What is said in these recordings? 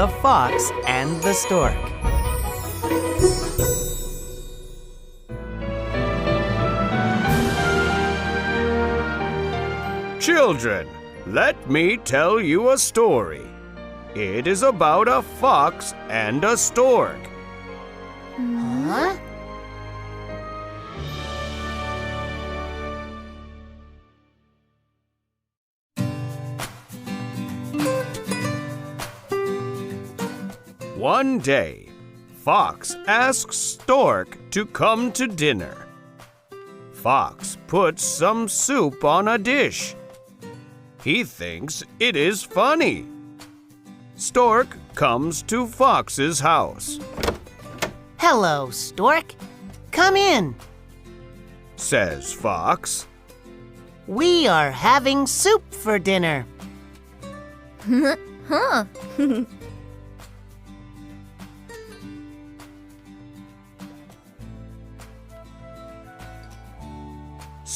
the Fox and the Stork. Children, let me tell you a story. It is about a fox and a stork. Huh? One day, Fox asks Stork to come to dinner. Fox puts some soup on a dish. He thinks it is funny. Stork comes to Fox's house. Hello, Stork. Come in, Says Fox. We are having soup for dinner. Huh?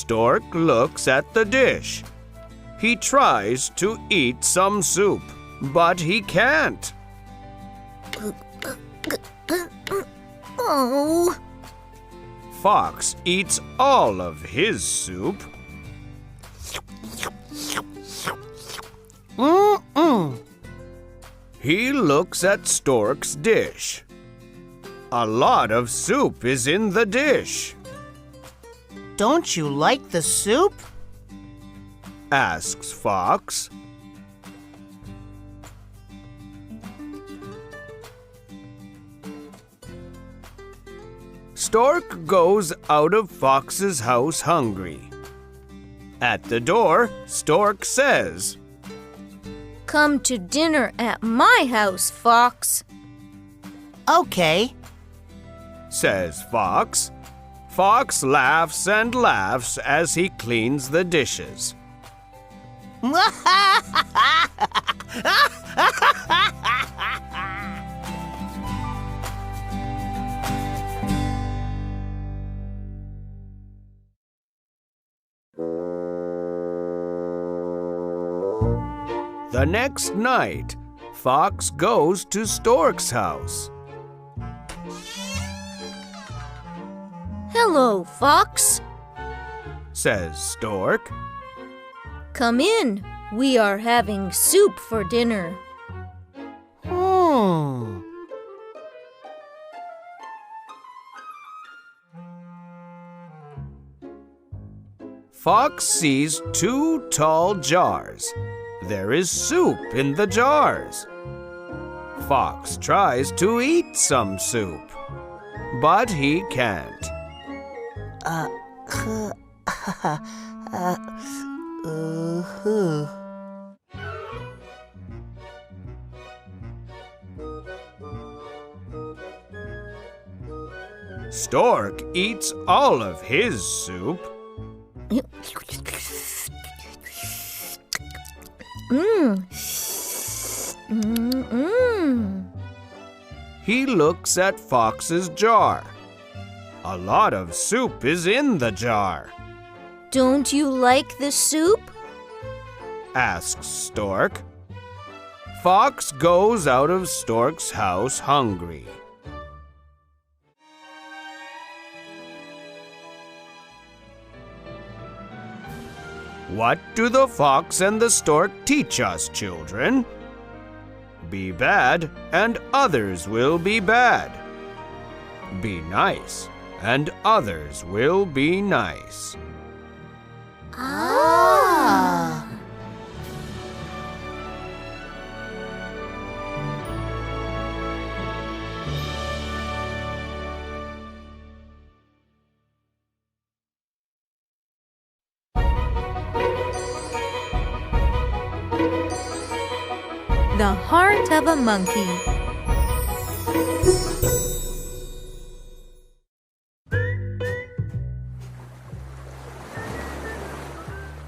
Stork looks at the dish. He tries to eat some soup, but he can't. Oh. Fox eats all of his soup. He looks at Stork's dish. A lot of soup is in the dish. Don't you like the soup? Asks Fox. Stork goes out of Fox's house hungry. At the door, Stork says, Come to dinner at my house, Fox. Okay. says Fox. Fox laughs and laughs as he cleans the dishes. The next night, Fox goes to Stork's house. Hello, Fox. Says Stork. Come in. We are having soup for dinner. Fox sees two tall jars. There is soup in the jars. Fox tries to eat some soup, but he can't. Stork eats all of his soup. He looks at Fox's jar. A lot of soup is in the jar. Don't you like the soup? Asks Stork. Fox goes out of Stork's house hungry. What do the fox and the stork teach us, children? Be bad, and others will be bad. Be nice, and others will be nice. Ah. The Heart of a Monkey.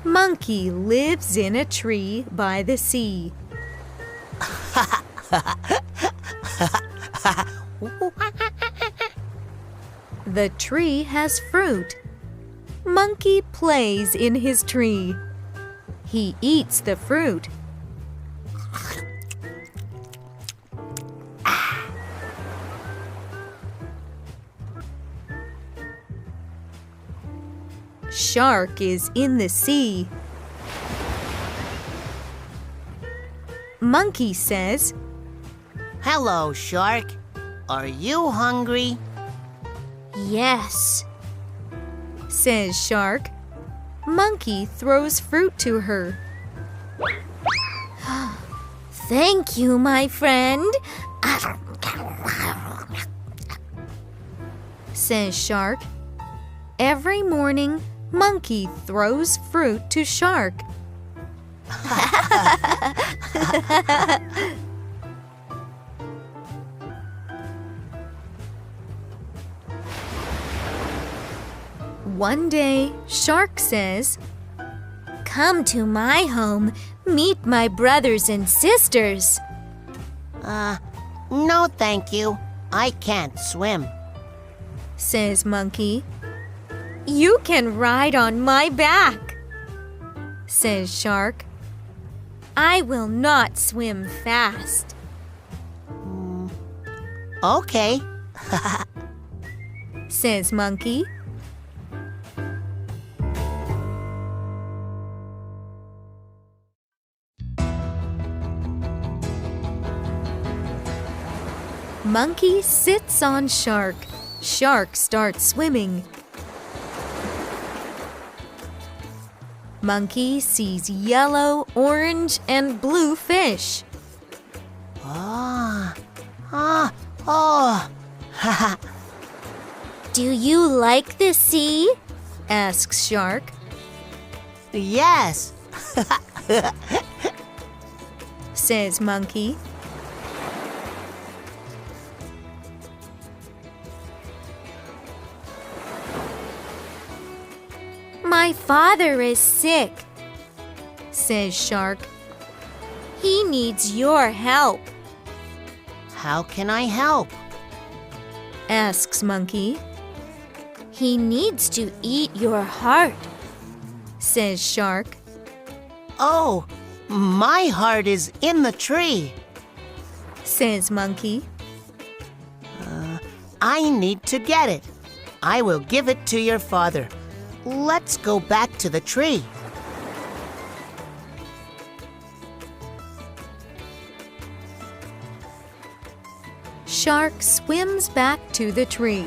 Monkey lives in a tree by the sea. The tree has fruit. Monkey plays in his tree. He eats the fruit. shark is in the sea. Monkey says, Hello, shark. Are you hungry? Yes. says shark. Monkey throws fruit to her. Thank you, my friend. Says shark. Every morning, monkey throws fruit to shark. One day, shark says, Come to my home. Meet my brothers and sisters. No, thank you. I can't swim. says monkey. You can ride on my back, says shark. I will not swim fast. Okay. says monkey. Monkey sits on shark. Shark starts swimming. Monkey sees yellow, orange, and blue fish. Oh. Do you like the sea? Asks shark. Yes. Says monkey. My father is sick, says shark. he needs your help. How can I help? Asks monkey. He needs to eat your heart. Says shark. Oh, my heart is in the tree. Says monkey. I need to get it. I will give it to your father. Let's go back to the tree. Shark swims back to the tree.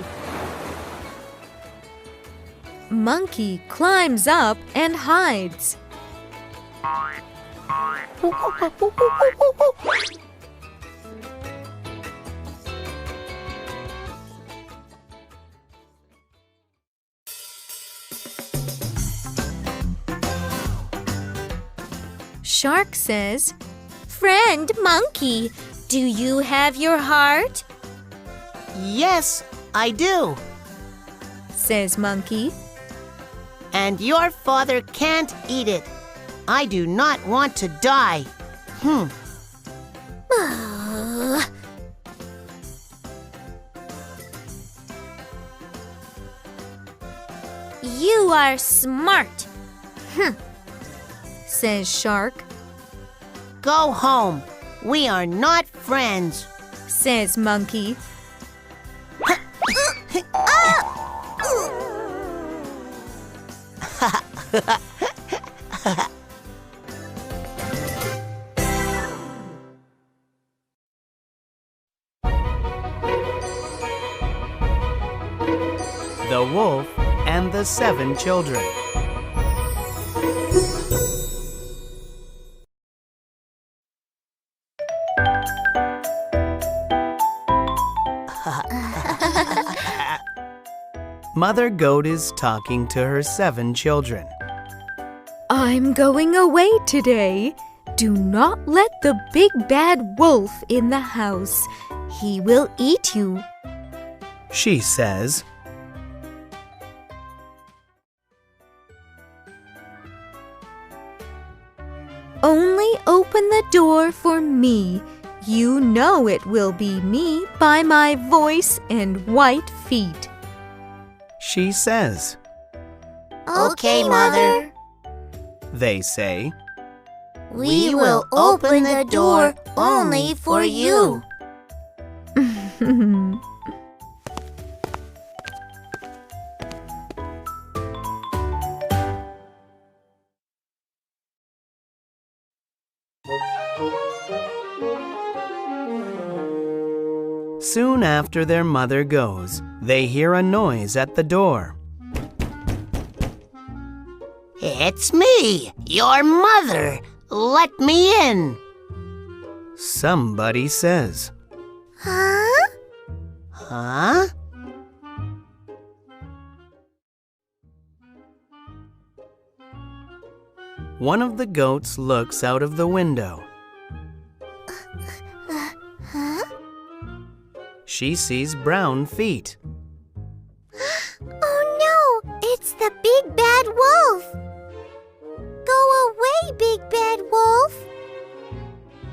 Monkey climbs up and hides. Shark says, Friend monkey, do you have your heart? Yes, I do. says monkey. And your father can't eat it. I do not want to die. You are smart. Says shark. Go home. We are not friends. Says monkey. The Wolf and the 7 Children. Mother Goat is talking to her 7 children. I'm going away today. Do not let the big bad wolf in the house. He will eat you. She says, Only open the door for me. You know it will be me by my voice and white feet. She says, Okay, Mother. They say, We will open the door only for you. Soon after their mother goes, they hear a noise at the door. It's me, your mother. Let me in. Somebody says, Huh? Huh? One of the goats looks out of the window. Huh? She sees brown feet. Oh no! It's the big bad wolf! Go away, big bad wolf!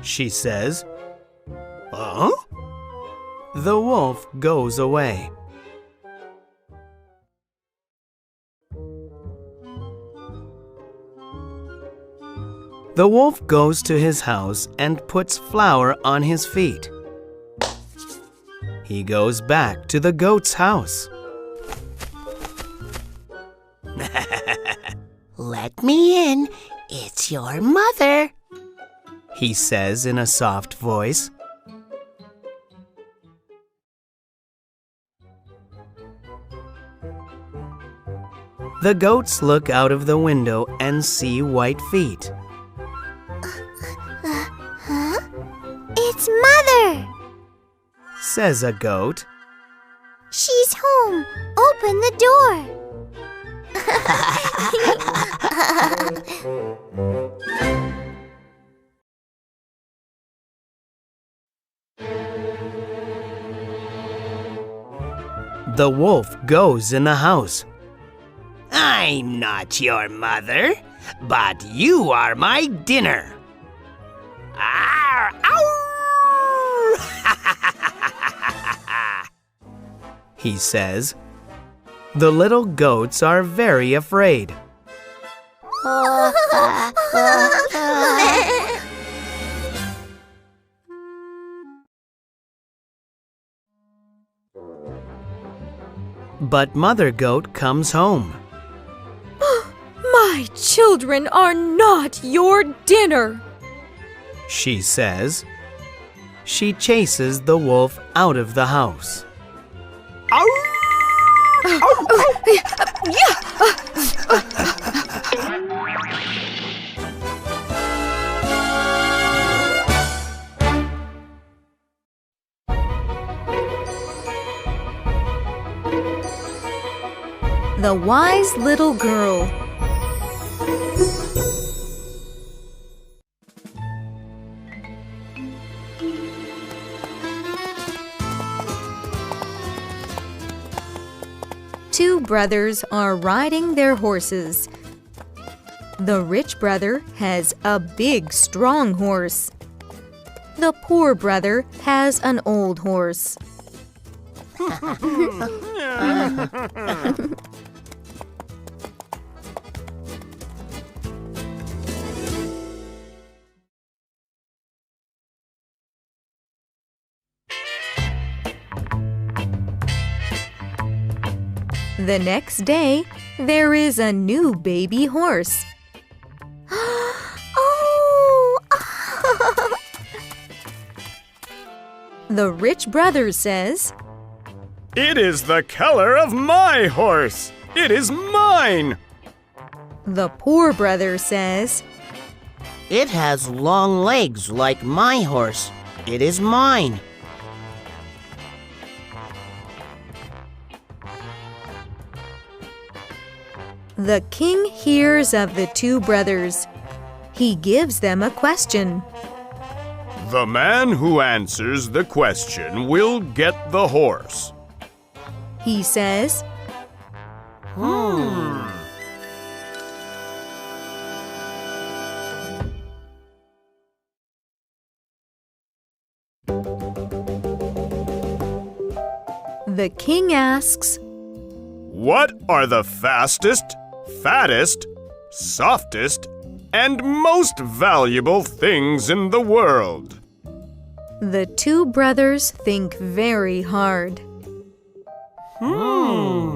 She says, "Huh?" The wolf goes away. The wolf goes to his house and puts flour on his feet. He goes back to the goat's house. Let me in. It's your mother. He says in a soft voice. The goats look out of the window and see white feet. Huh? It's Mother! Says a goat. She's home! Open the door! The wolf goes in the house. I'm not your mother, but you are my dinner. Arr, ow! He says. The little goats are very afraid. But Mother Goat comes home. My children are not your dinner. She says. She chases the wolf out of the house. The Wise Little Girl. Two brothers are riding their horses. The rich brother has a big, strong horse. The poor brother has an old horse. The next day, there is a new baby horse. Oh! The rich brother says, It is the color of my horse. It is mine. The poor brother says, It has long legs like my horse. It is mine. The king hears of the two brothers. He gives them a question. The man who answers the question will get the horse. He says, The king asks, What are the fastest, fattest, softest, and most valuable things in the world? The two brothers think very hard. Ah!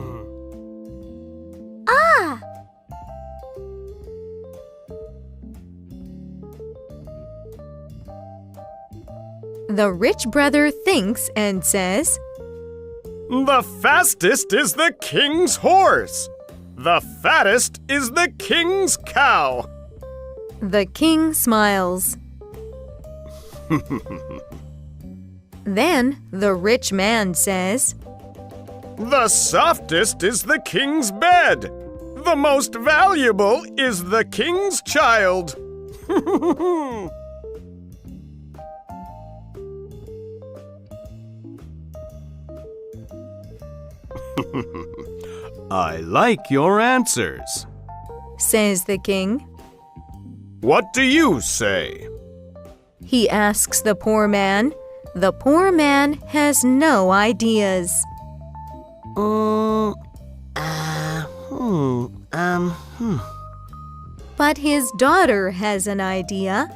The rich brother thinks and says, The fastest is the king's horse. The fattest is the king's cow. The king smiles. Then the rich man says, The softest is the king's bed. The most valuable is the king's child. I like your answers, says the king. What do you say? He asks the poor man. The poor man has no ideas. But his daughter has an idea.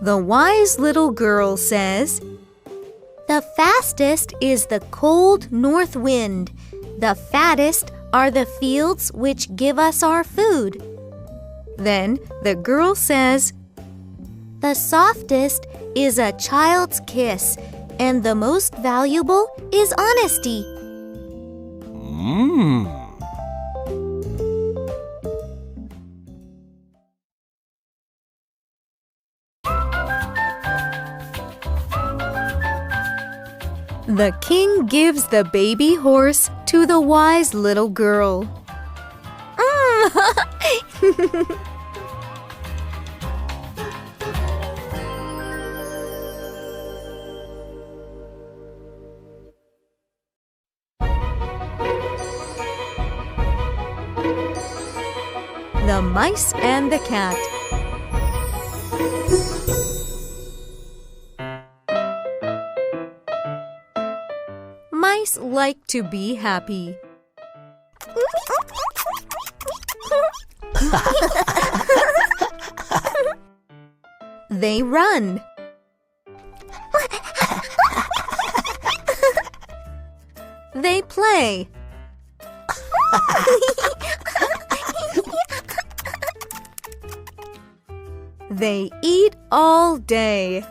The wise little girl says, The fastest is the cold north wind. The fattest are the fields which give us our food. Then the girl says, The softest is a child's kiss, and the most valuable is honesty. The king gives the baby horse to the wise little girl. The Mice and the Cat. Mice like to be happy. They run. They play. They eat all day.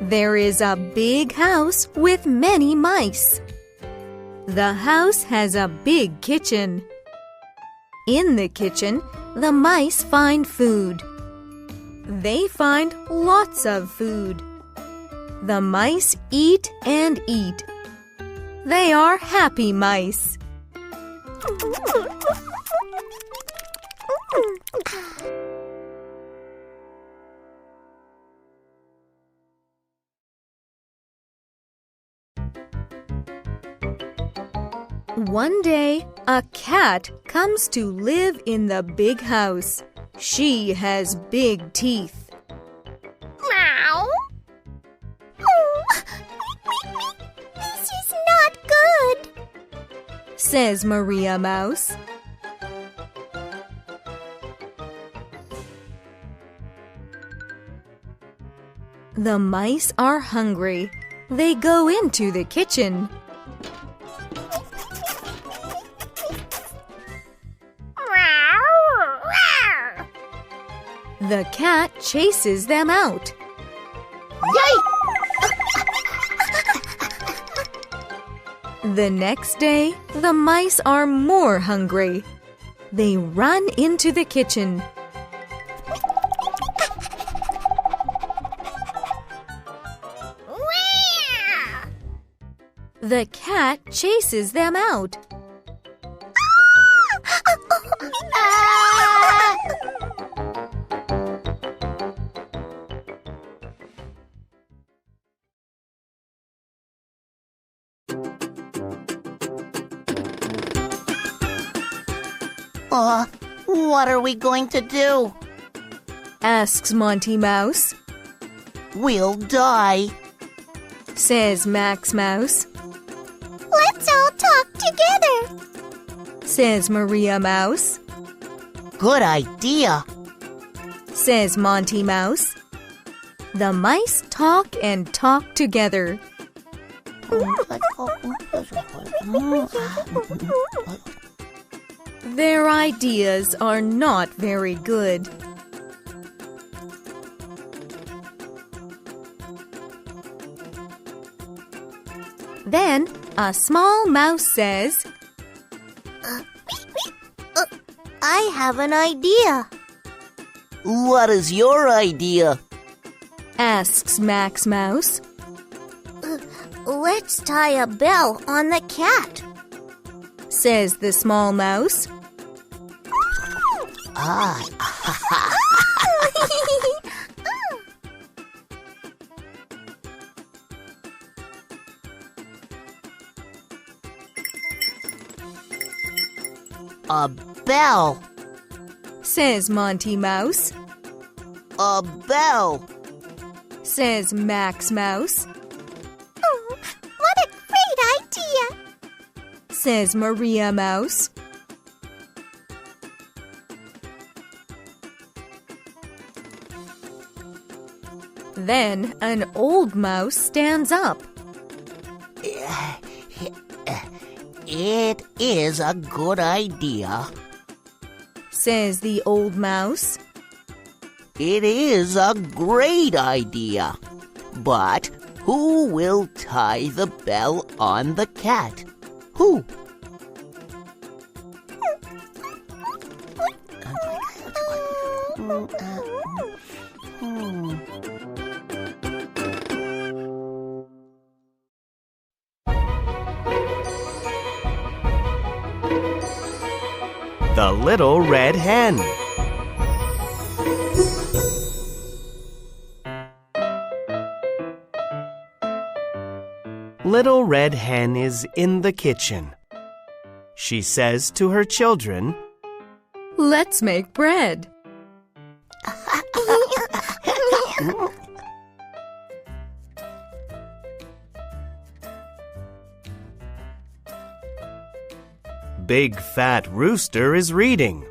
There is a big house with many mice. The house has a big kitchen. In the kitchen, the mice find food. They find lots of food. The mice eat and eat. They are happy mice. One day, a cat comes to live in the big house. She has big teeth. Meow. This is not good, says Maria Mouse. The mice are hungry. They go into the kitchen. The cat chases them out. Yay! The next day, the mice are more hungry. They run into the kitchen. The cat chases them out. What are we going to do? Asks Monty Mouse. We'll die, Says Max Mouse. Let's all talk together. Says Maria Mouse. good idea, says Monty Mouse. The mice talk and talk together. Their ideas are not very good. Then a small mouse says, I have an idea. What is your idea? asks Max Mouse. Let's tie a bell on the cat, says the small mouse. A bell. Says Monty Mouse. A bell. Says Max Mouse. Oh, what a great idea, Says Maria Mouse. Then an old mouse stands up. It is a good idea. Says the old mouse. It is a great idea. But who will tie the bell on the cat? Who? The Little Red Hen. Little Red Hen is in the kitchen. She says to her children, Let's make bread. Big Fat Rooster is reading.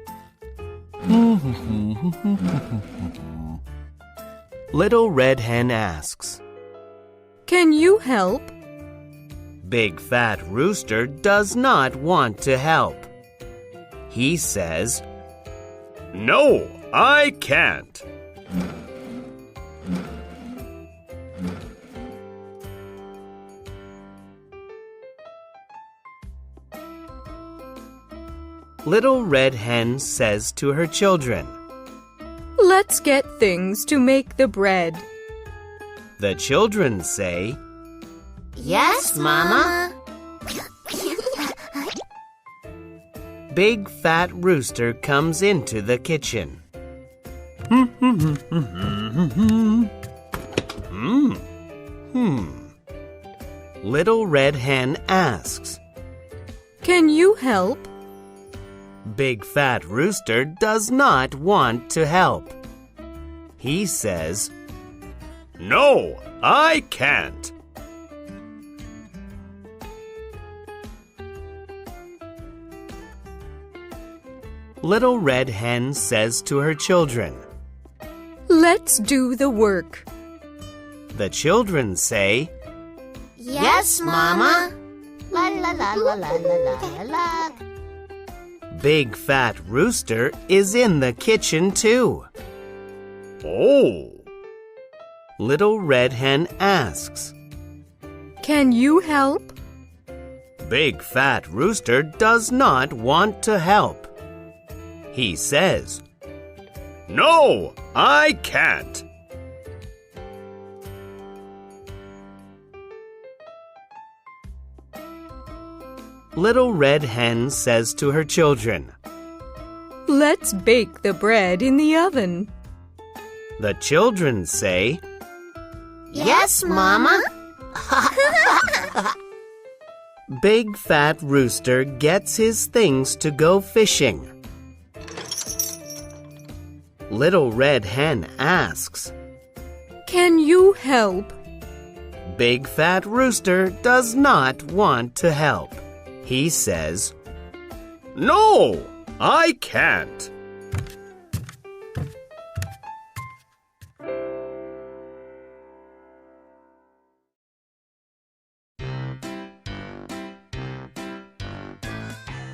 Little Red Hen asks, Can you help? Big Fat Rooster does not want to help. He says, No, I can't. Little Red Hen says to her children, Let's get things to make the bread. The children say, Yes, Mama. Big Fat Rooster comes into the kitchen. Little Red Hen asks, Can you help? Big Fat Rooster does not want to help. He says, No, I can't. Little Red Hen says to her children, Let's do the work. The children say, Yes, Mama. La la la la la la la la. Big Fat Rooster is in the kitchen too. Oh! Little Red Hen asks, Can you help? Big Fat Rooster does not want to help. He says, No, I can't. Little Red Hen says to her children, Let's bake the bread in the oven. The children say, Yes, Mama. Big Fat Rooster gets his things to go fishing. Little Red Hen asks, Can you help? Big Fat Rooster does not want to help. He says, No, I can't.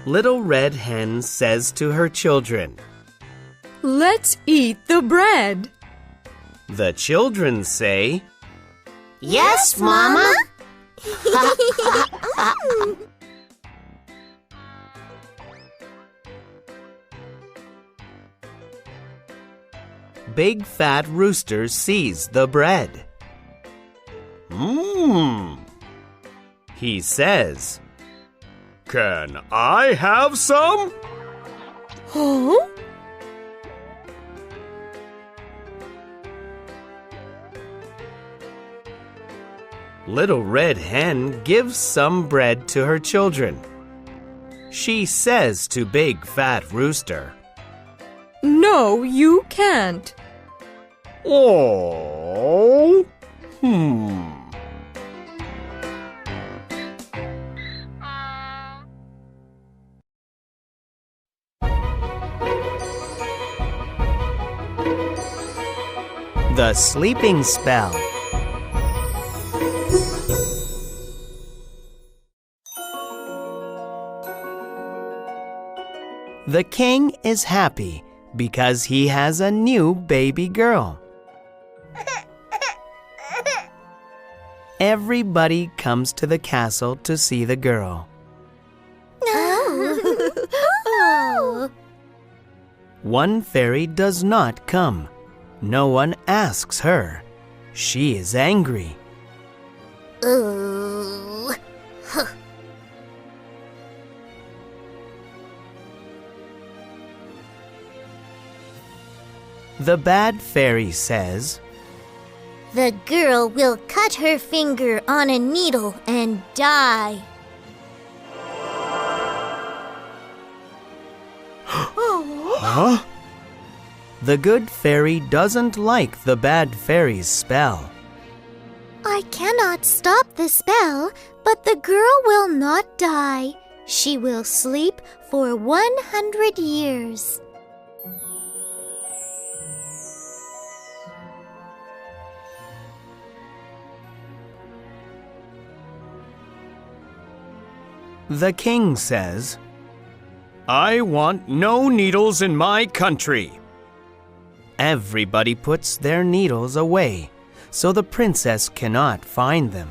Little Red Hen says to her children, Let's eat the bread. The children say, Yes, Mama. Big Fat Rooster sees the bread. Mmm. He says, Can I have some? Huh? Little Red Hen gives some bread to her children. She says to Big Fat Rooster, No, you can't. Oh. The Sleeping Spell. The king is happy because he has a new baby girl. Everybody comes to the castle to see the girl. Oh. One fairy does not come. No one asks her. She is angry. Ooh. The bad fairy says, The girl will cut her finger on a needle and die. Huh? The good fairy doesn't like the bad fairy's spell. I cannot stop the spell, but the girl will not die. She will sleep for 100 years. The king says, I want no needles in my country. Everybody puts their needles away, so the princess cannot find them.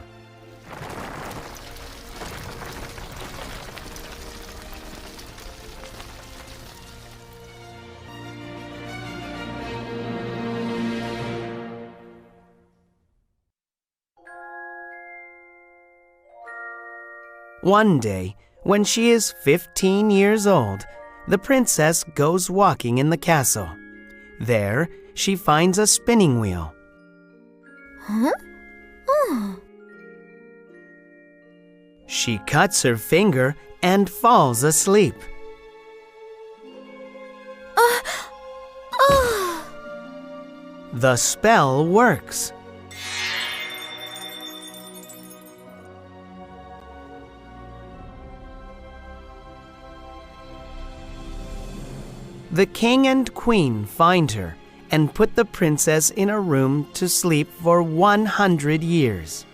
One day, when she is 15 years old, the princess goes walking in the castle. There, she finds a spinning wheel. Huh? Oh. She cuts her finger and falls asleep. The spell works. The king and queen find her and put the princess in a room to sleep for 100 years.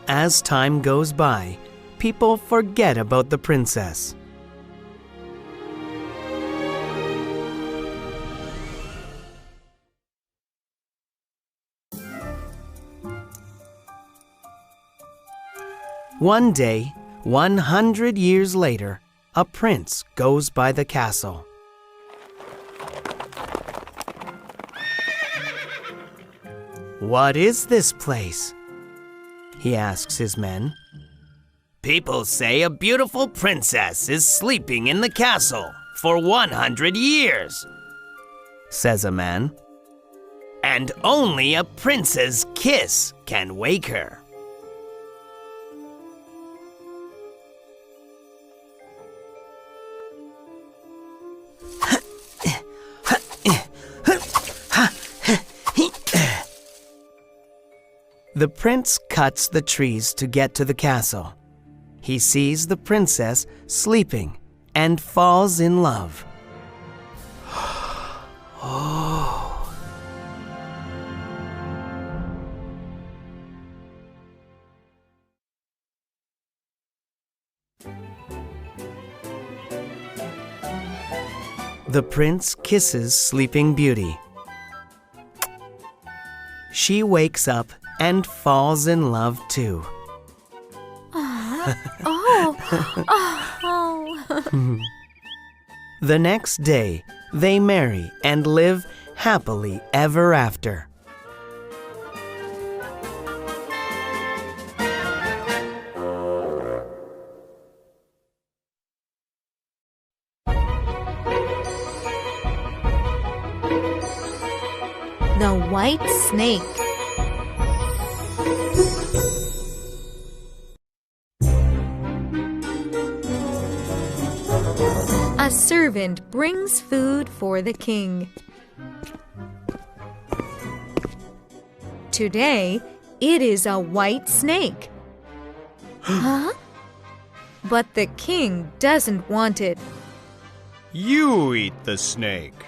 As time goes by, people forget about the princess. One day, 100 years later, a prince goes by the castle. What is this place? He asks his men. People say a beautiful princess is sleeping in the castle for 100 years, says a man. And only a prince's kiss can wake her. The prince cuts the trees to get to the castle. He sees the princess sleeping and falls in love. Oh. The prince kisses Sleeping Beauty. She wakes up and falls in love too. The next day, they marry and live happily ever after. The White Snake. A servant brings food for the king. Today, it is a white snake. Huh? But the king doesn't want it. You eat the snake.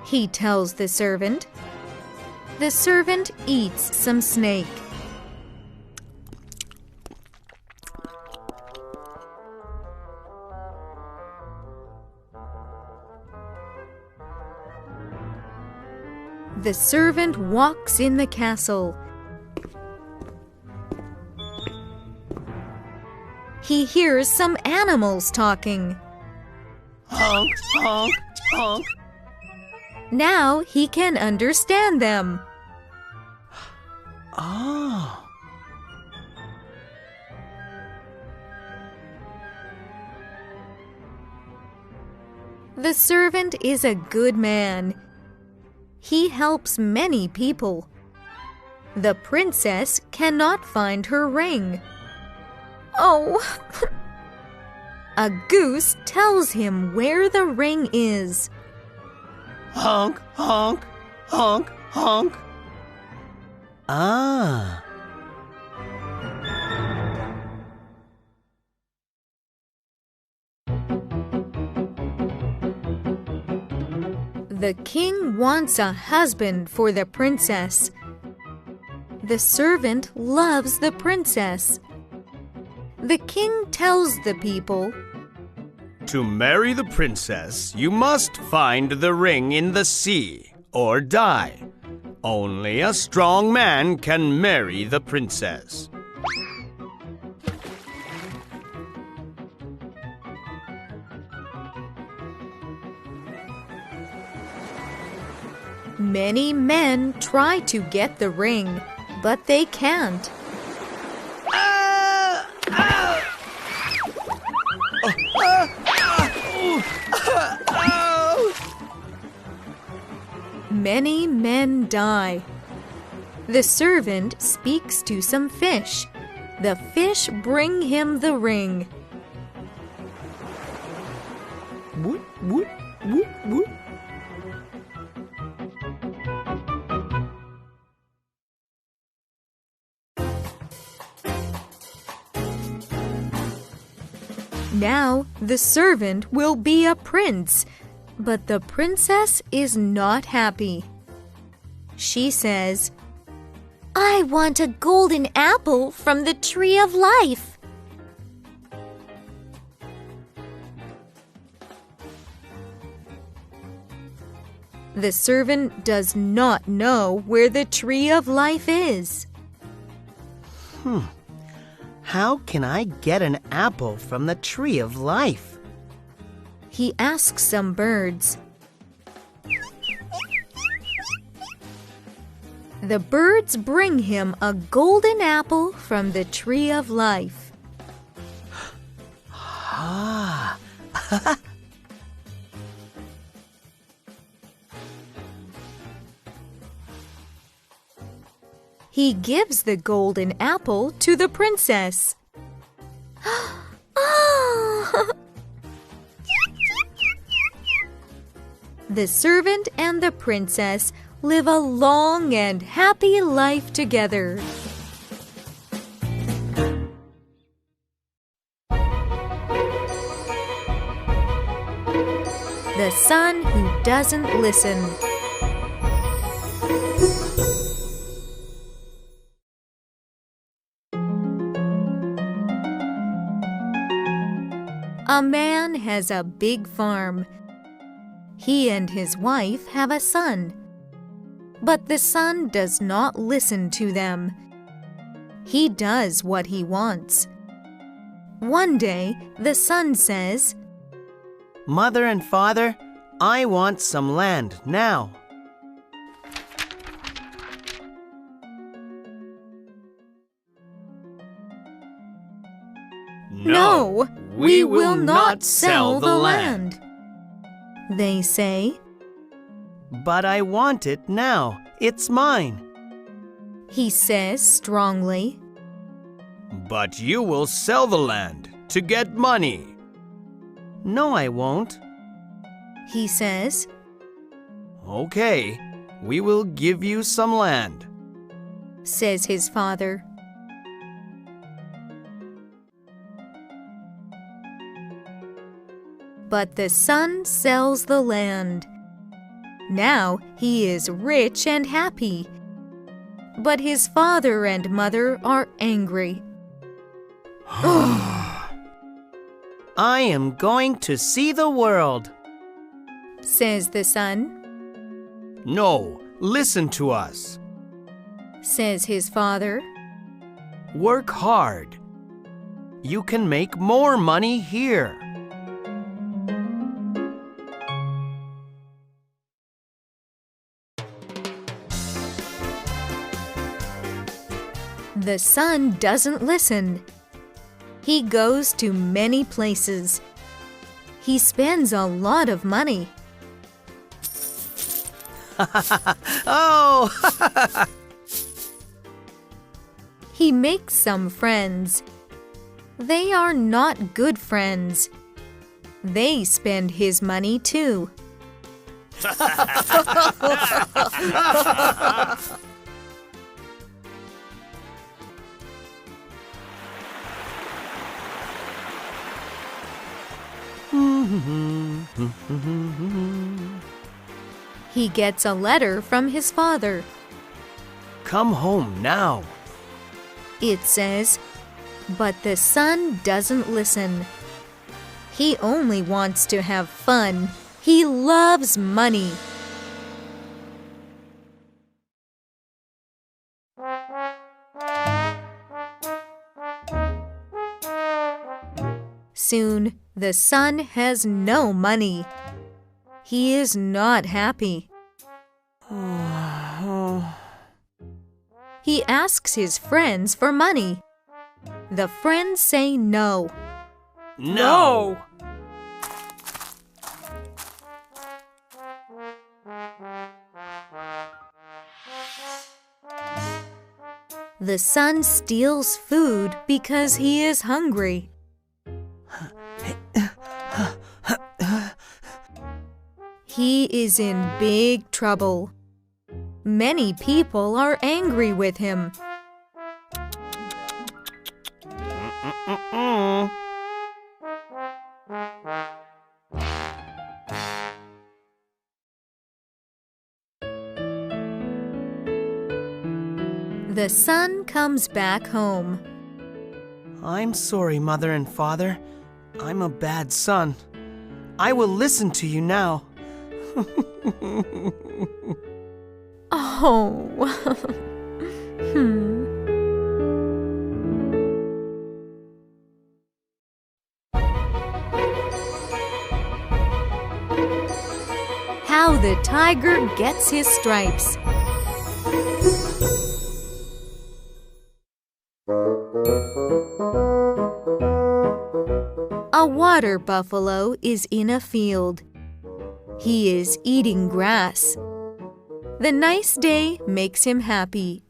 He tells the servant. The servant eats some snake. The servant walks in the castle. He hears some animals talking. Honk, honk, honk. Now he can understand them. Oh. The servant is a good man. He helps many people. The princess cannot find her ring. Oh! A goose tells him where the ring is. Honk, honk, honk, honk. Ah. The king wants a husband for the princess. The servant loves the princess. The king tells the people, To marry the princess, you must find the ring in the sea or die. Only a strong man can marry the princess. Many men try to get the ring, but they can't. Many men die. The servant speaks to some fish. The fish bring him the ring. Woot, woot, woot, woot. Now the servant will be a prince, but the princess is not happy. She says, I want a golden apple from the tree of life. The servant does not know where the tree of life is. How can I get an apple from the tree of life? He asks some birds. The birds bring him a golden apple from the tree of life. Ah. He gives the golden apple to the princess. Oh! The servant and the princess live a long and happy life together. the son who doesn't listen. A man has a big farm. He and his wife have a son. But the son does not listen to them. He does what he wants. One day, the son says, Mother and Father, I want some land now. No, we will not sell the land. They say, But I want it now. It's mine. He says strongly. But you will sell the land to get money. No, I won't. He says, Okay, we will give you some land. says his father. But the son sells the land. Now he is rich and happy. But his father and mother are angry. I am going to see the world, Says the son. No, listen to us. Says his father. Work hard. You can make more money here. The son doesn't listen. He goes to many places. He spends a lot of money. Oh! He makes some friends. They are not good friends. They spend his money too. He gets a letter from his father. Come home now. It says, but the son doesn't listen. He only wants to have fun. He loves money. Soon, the son has no money. He is not happy. He asks his friends for money. The friends say no. No! The son steals food because he is hungry. He is in big trouble. Many people are angry with him. The son comes back home. I'm sorry, Mother and Father. I'm a bad son. I will listen to you now. Oh. How the tiger gets his stripes. A water buffalo is in a field. He is eating grass. The nice day makes him happy.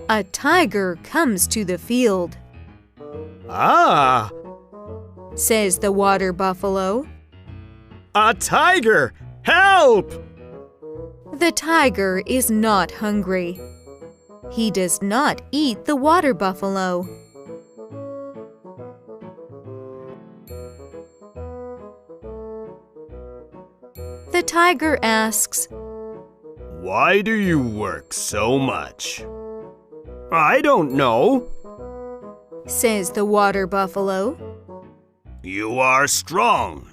A tiger comes to the field. Ah, Says the water buffalo. a tiger! Help! The tiger is not hungry. He does not eat the water buffalo. The tiger asks, "Why do you work so much?" "I don't know," says the water buffalo. "You are strong.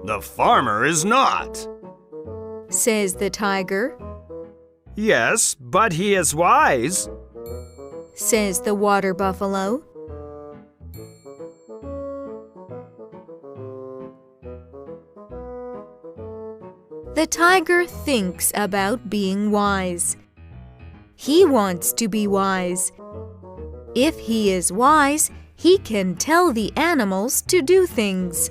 The farmer is not," says the tiger. "Yes, but he is wise," says the water buffalo. The tiger thinks about being wise. He wants to be wise. If he is wise, he can tell the animals to do things.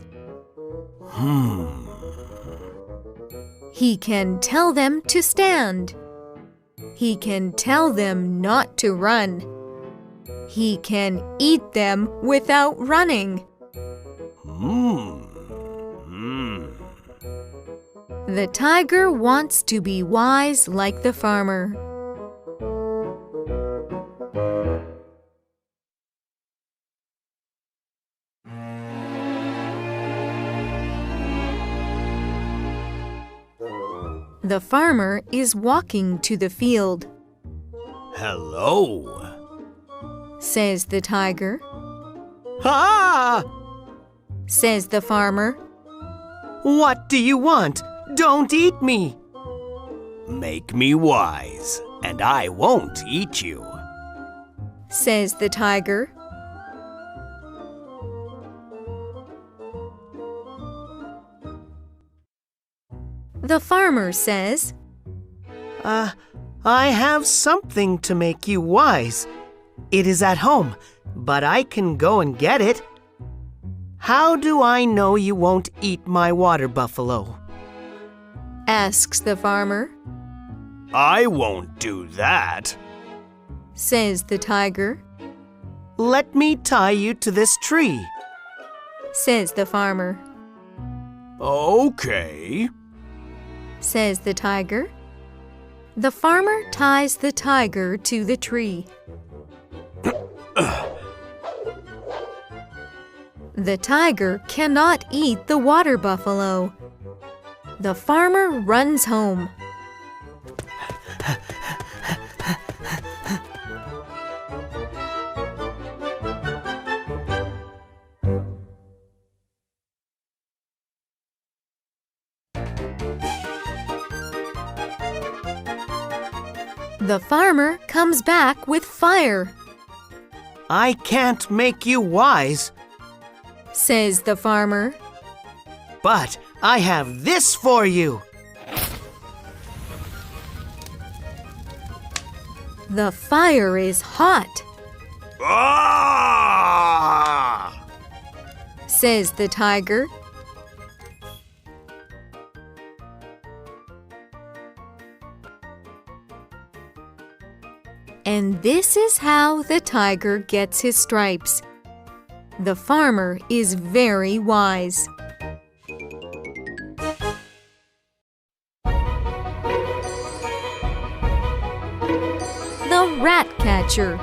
He can tell them to stand. He can tell them not to run. He can eat them without running. The tiger wants to be wise like the farmer. The farmer is walking to the field. "Hello," says the tiger. Ah! Says the farmer. What do you want? Don't eat me. "Make me wise, and I won't eat you," Says the tiger. The farmer says, I have something to make you wise. It is at home, but I can go and get it. How do I know you won't eat my water buffalo? asks the farmer. "I won't do that," Says the tiger. Let me tie you to this tree. Says the farmer. "Okay," Says the tiger. The farmer ties the tiger to the tree. The tiger cannot eat the water buffalo. The farmer runs home. The farmer comes back with fire. I can't make you wise, Says the farmer. but I have this for you. The fire is hot, "Ah!" says the tiger. And this is how the tiger gets his stripes. The farmer is very wise. The rat catcher.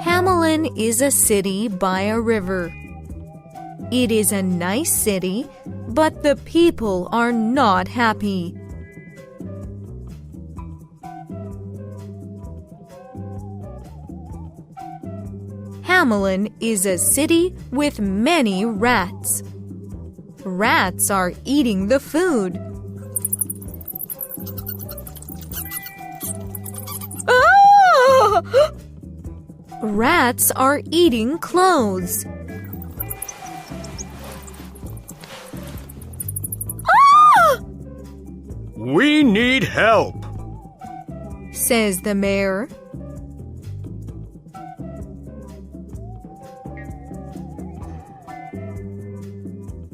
Hamelin is a city by a river. It is a nice city, but the people are not happy. Hamelin is a city with many rats. Rats are eating the food. Ah! Rats are eating clothes. "We need help," Says the mayor.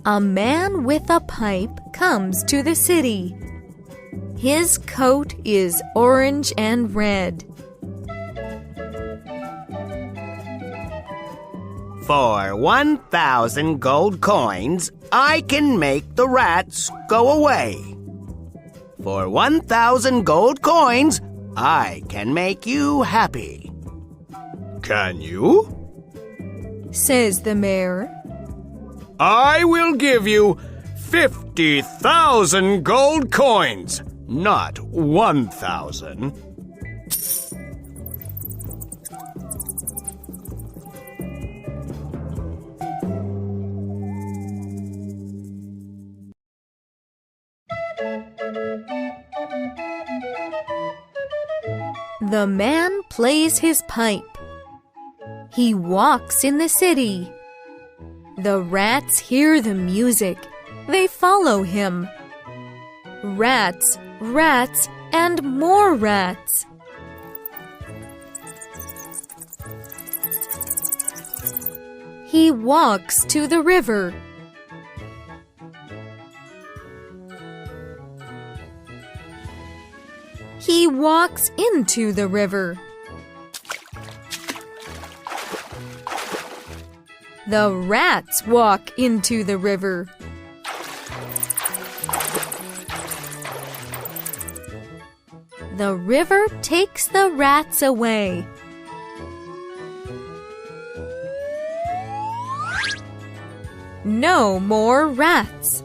A man with a pipe comes to the city. His coat is orange and red. For 1,000 gold coins, I can make the rats go away. For 1,000 gold coins, I can make you happy. Can you? Says the mayor. I will give you 50,000 gold coins, not 1,000. The man plays his pipe. He walks in the city. The rats hear the music. They follow him. Rats, rats, and more rats. He walks to the river. He walks into the river. The rats walk into the river. The river takes the rats away. No more rats.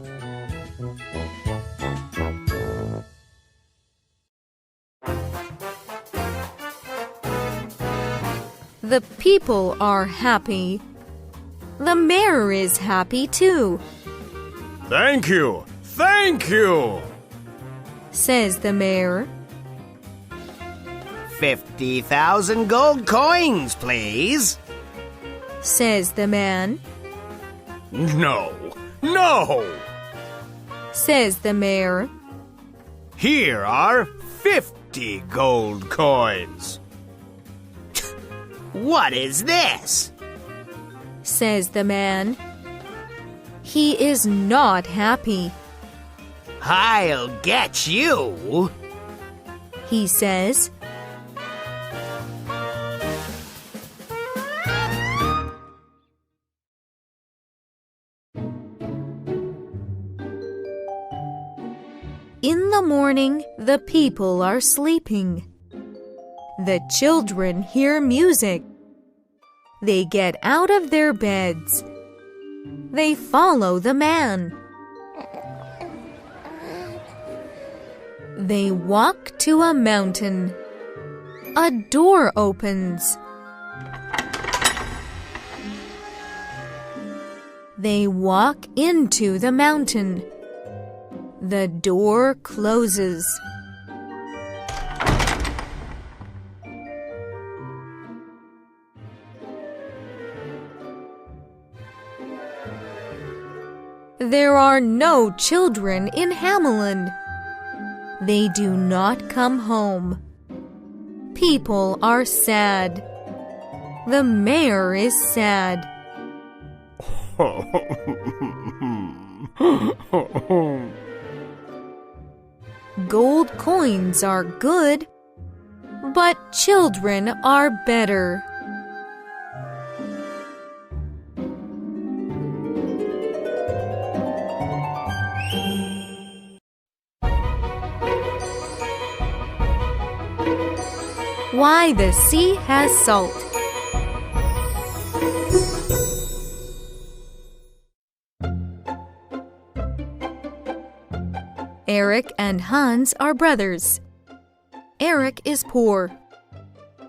The people are happy. The mayor is happy too. Thank you, thank you, says the mayor. 50,000 gold coins, please, says the man. No, no, says the mayor. here are 50 gold coins. What is this? Says the man. He is not happy. I'll get you, he says. In the morning, the people are sleeping. The children hear music. They get out of their beds. They follow the man. They walk to a mountain. A door opens. They walk into the mountain. The door closes. There are no children in Hamelin. They do not come home. People are sad. The mayor is sad. Gold coins are good, but children are better. Why the sea has salt. Eric and Hans are brothers. Eric is poor.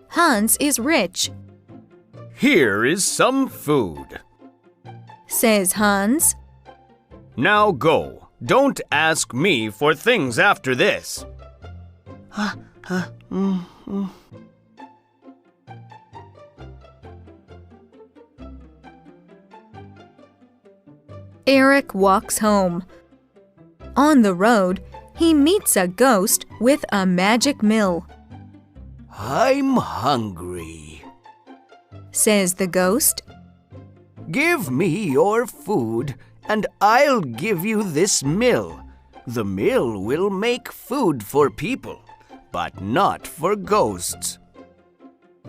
Hans is rich, Here is some food. says Hans. Now go. Don't ask me for things after this. Eric walks home. On the road, he meets a ghost with a magic mill. I'm hungry. Says the ghost. Give me your food, and I'll give you this mill. The mill will make food for people, but not for ghosts.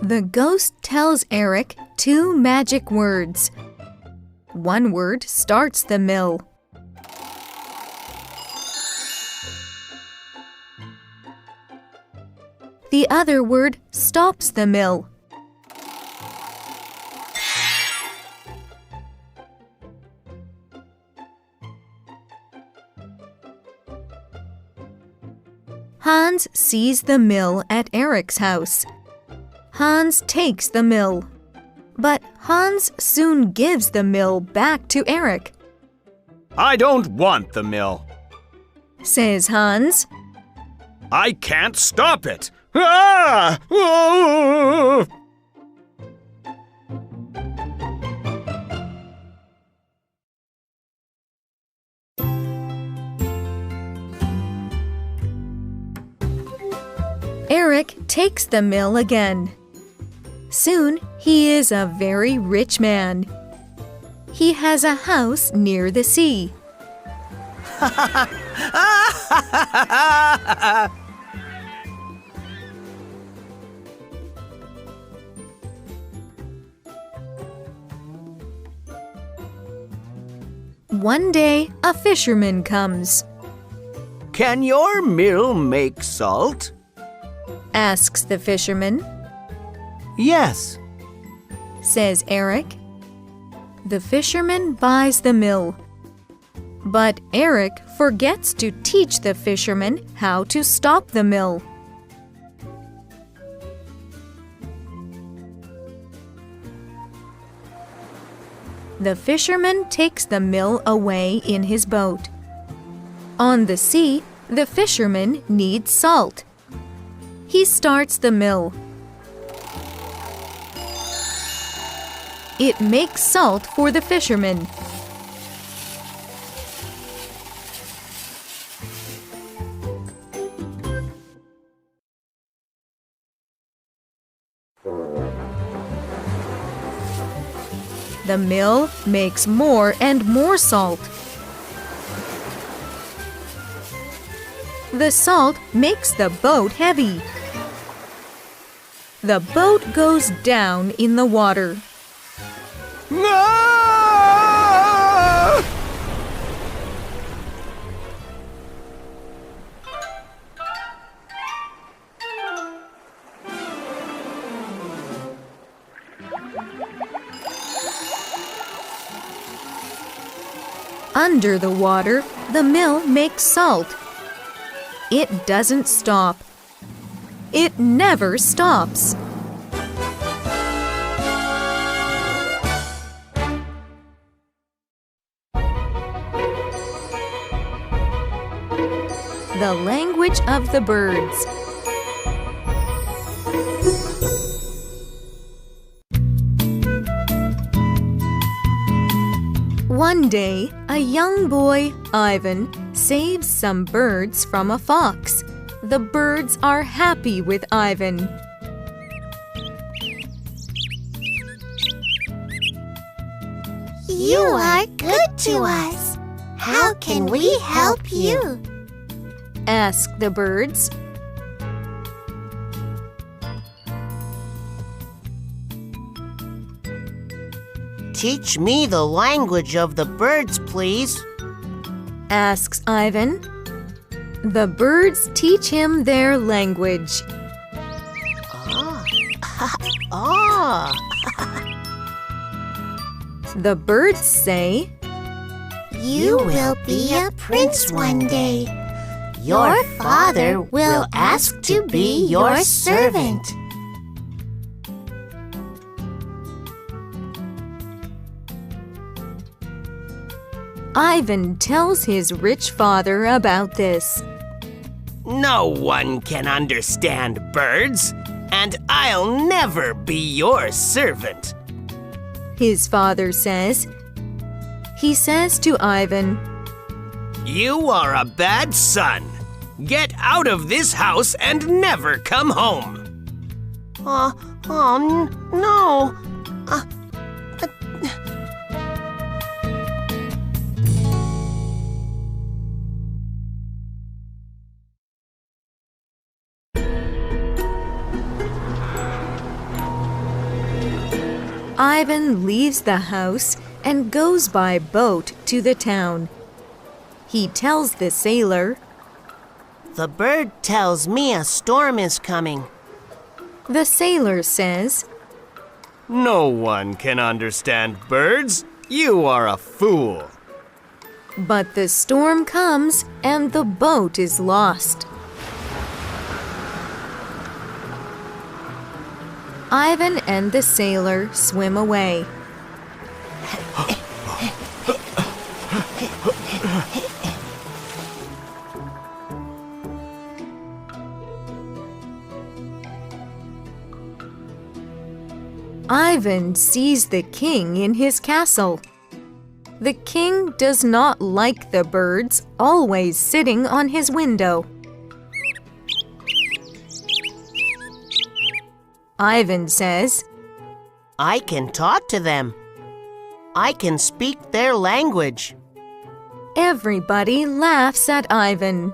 The ghost tells Eric 2 magic words. One word starts the mill. The other word stops the mill. Hans sees the mill at Eric's house. Hans takes the mill. But Hans soon gives the mill back to Eric. I don't want the mill, Says Hans. I can't stop it. Ah! Oh! Eric takes the mill again. Soon he is a very rich man. He has a house near the sea. One day, a fisherman comes. Can your mill make salt? Asks the fisherman. Yes. Says Eric. The fisherman buys the mill. But Eric forgets to teach the fisherman how to stop the mill. The fisherman takes the mill away in his boat. On the sea, the fisherman needs salt. He starts the mill. It makes salt for the fisherman. The mill makes more and more salt. The salt makes the boat heavy. The boat goes down in the water. Ah! Under the water, the mill makes salt. It doesn't stop. It never stops. The language of the birds. One day, a young boy, Ivan, saves some birds from a fox. The birds are happy with Ivan. You are good to us. How can we help you? Ask the birds. Teach me the language of the birds, please. Asks Ivan. The birds teach him their language. Ah. The birds say, You will be a prince one day. Your father will ask to be your servant. Ivan tells his rich father about this. No one can understand birds, and I'll never be your servant. His father says. He says to Ivan, You are a bad son. Get out of this house and never come home. No. Ivan leaves the house and goes by boat to the town. He tells the sailor, "The bird tells me a storm is coming." The sailor says, No one can understand birds. You are a fool. but the storm comes and the boat is lost. Ivan and the sailor swim away. Ivan sees the king in his castle. The king does not like the birds always sitting on his window. Ivan says, "I can talk to them. I can speak their language." Everybody laughs at Ivan.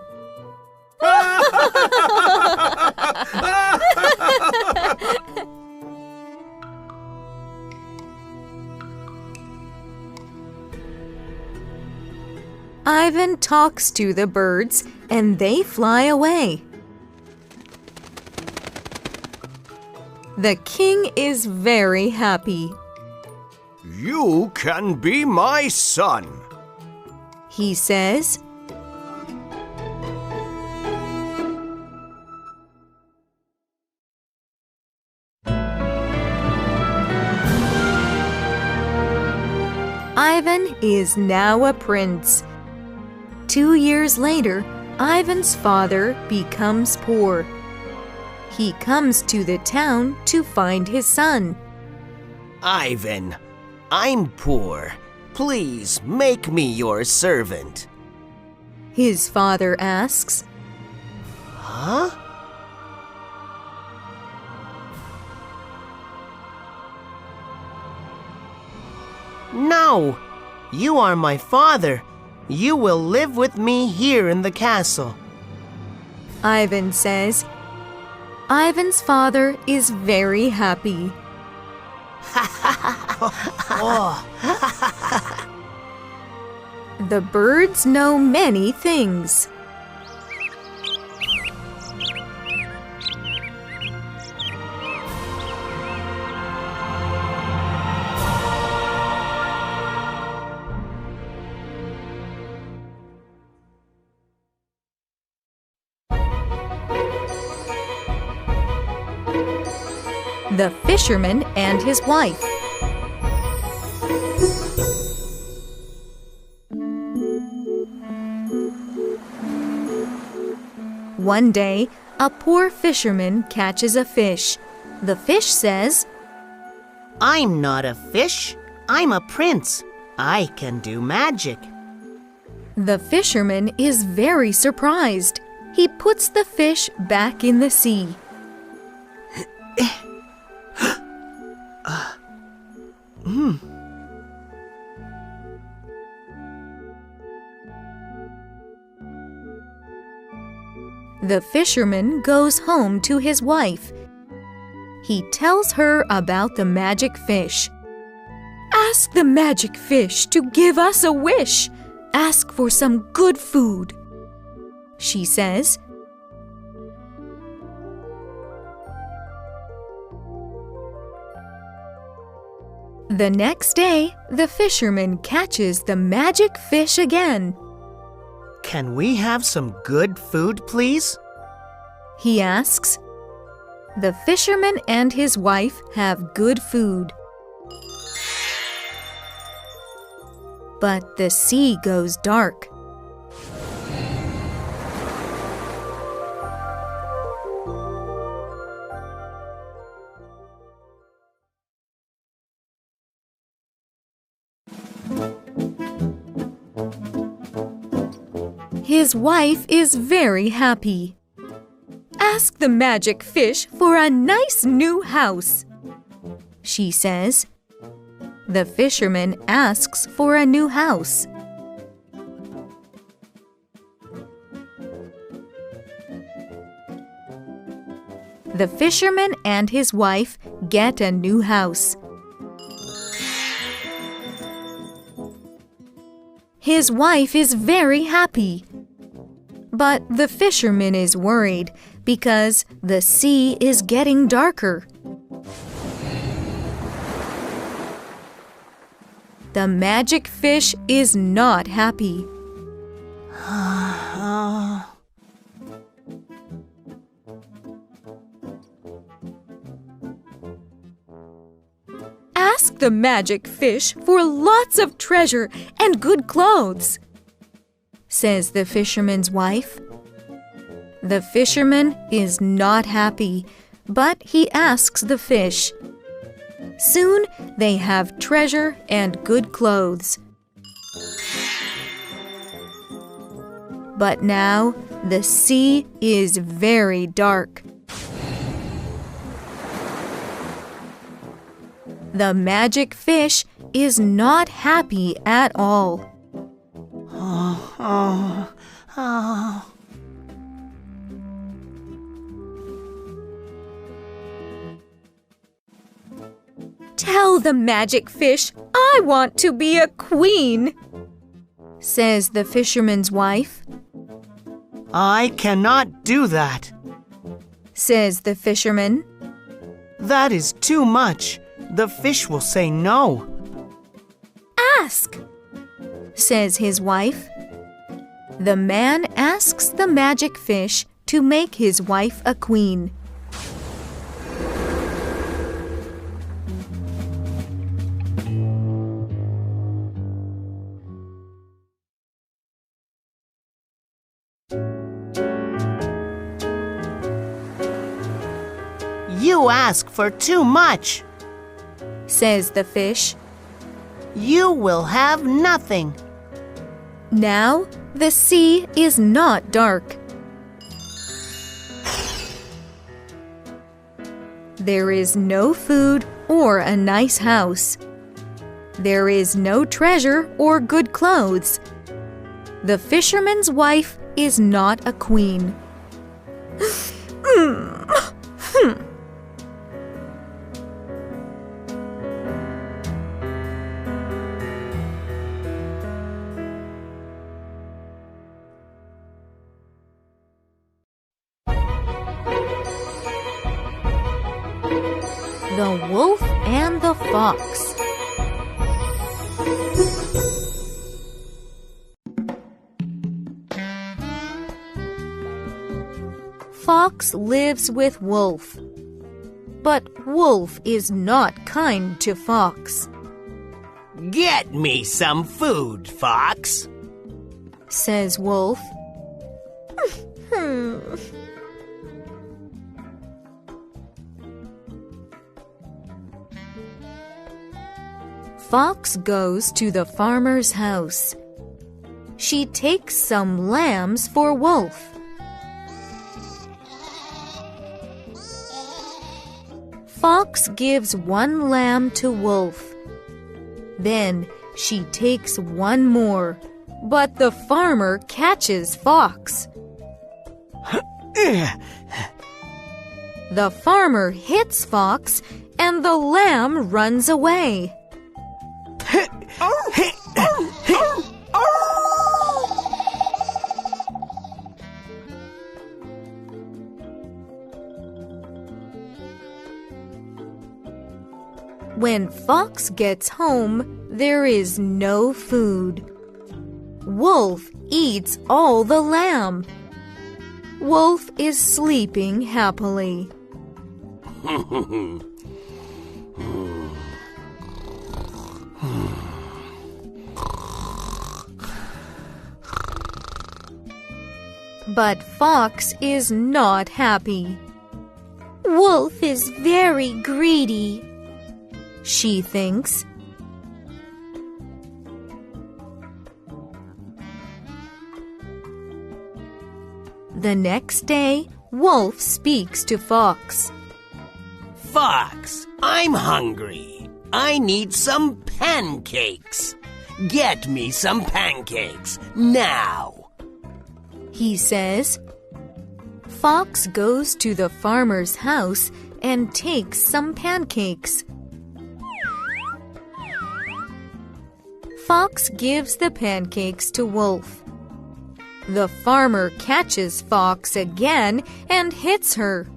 Ivan talks to the birds and they fly away. The king is very happy. You can be my son. He says, Ivan is now a prince. 2 years later, Ivan's father becomes poor. He comes to the town to find his son. Ivan, I'm poor. Please make me your servant. His father asks, Huh? No, you are my father. You will live with me here in the castle. Ivan says. Ivan's father is very happy. The birds know many things. The Fisherman and His Wife. One day, a poor fisherman catches a fish. The fish says, I'm not a fish. I'm a prince. I can do magic. The fisherman is very surprised. He puts the fish back in the sea. The fisherman goes home to his wife. He tells her about the magic fish. Ask the magic fish to give us a wish. Ask for some good food, she says. The next day, the fisherman catches the magic fish again. Can we have some good food, please? He asks. The fisherman and his wife have good food. But the sea goes dark. His wife is very happy. Ask the magic fish for a nice new house, she says. The fisherman asks for a new house. The fisherman and his wife get a new house. his wife is very happy. But the fisherman is worried because the sea is getting darker. The magic fish is not happy. Ask the magic fish for lots of treasure and good clothes, says the fisherman's wife. The fisherman is not happy, but he asks the fish. Soon they have treasure and good clothes. But now the sea is very dark. The magic fish is not happy at all. Tell the magic fish I want to be a queen, says the fisherman's wife. I cannot do that, says the fisherman. that is too much. The fish will say no. Ask, says his wife. The man asks the magic fish to make his wife a queen. You ask for too much, says the fish. You will have nothing. Now the sea is not dark. There is no food or a nice house. There is no treasure or good clothes. The fisherman's wife is not a queen. The Wolf and the Fox. Fox lives with Wolf, but Wolf is not kind to Fox. Get me some food, Fox, says Wolf. Fox goes to the farmer's house. She takes some lambs for Wolf. Fox gives one lamb to Wolf. Then she takes one more, but the farmer catches Fox. The farmer hits Fox, and the lamb runs away. When Fox gets home, there is no food. Wolf eats all the lamb. Wolf is sleeping happily. But Fox is not happy. Wolf is very greedy, she thinks. The next day, Wolf speaks to Fox. Fox, I'm hungry. I need some pancakes. Get me some pancakes now, he says. Fox goes to the farmer's house and takes some pancakes. Fox gives the pancakes to Wolf. The farmer catches Fox again and hits her.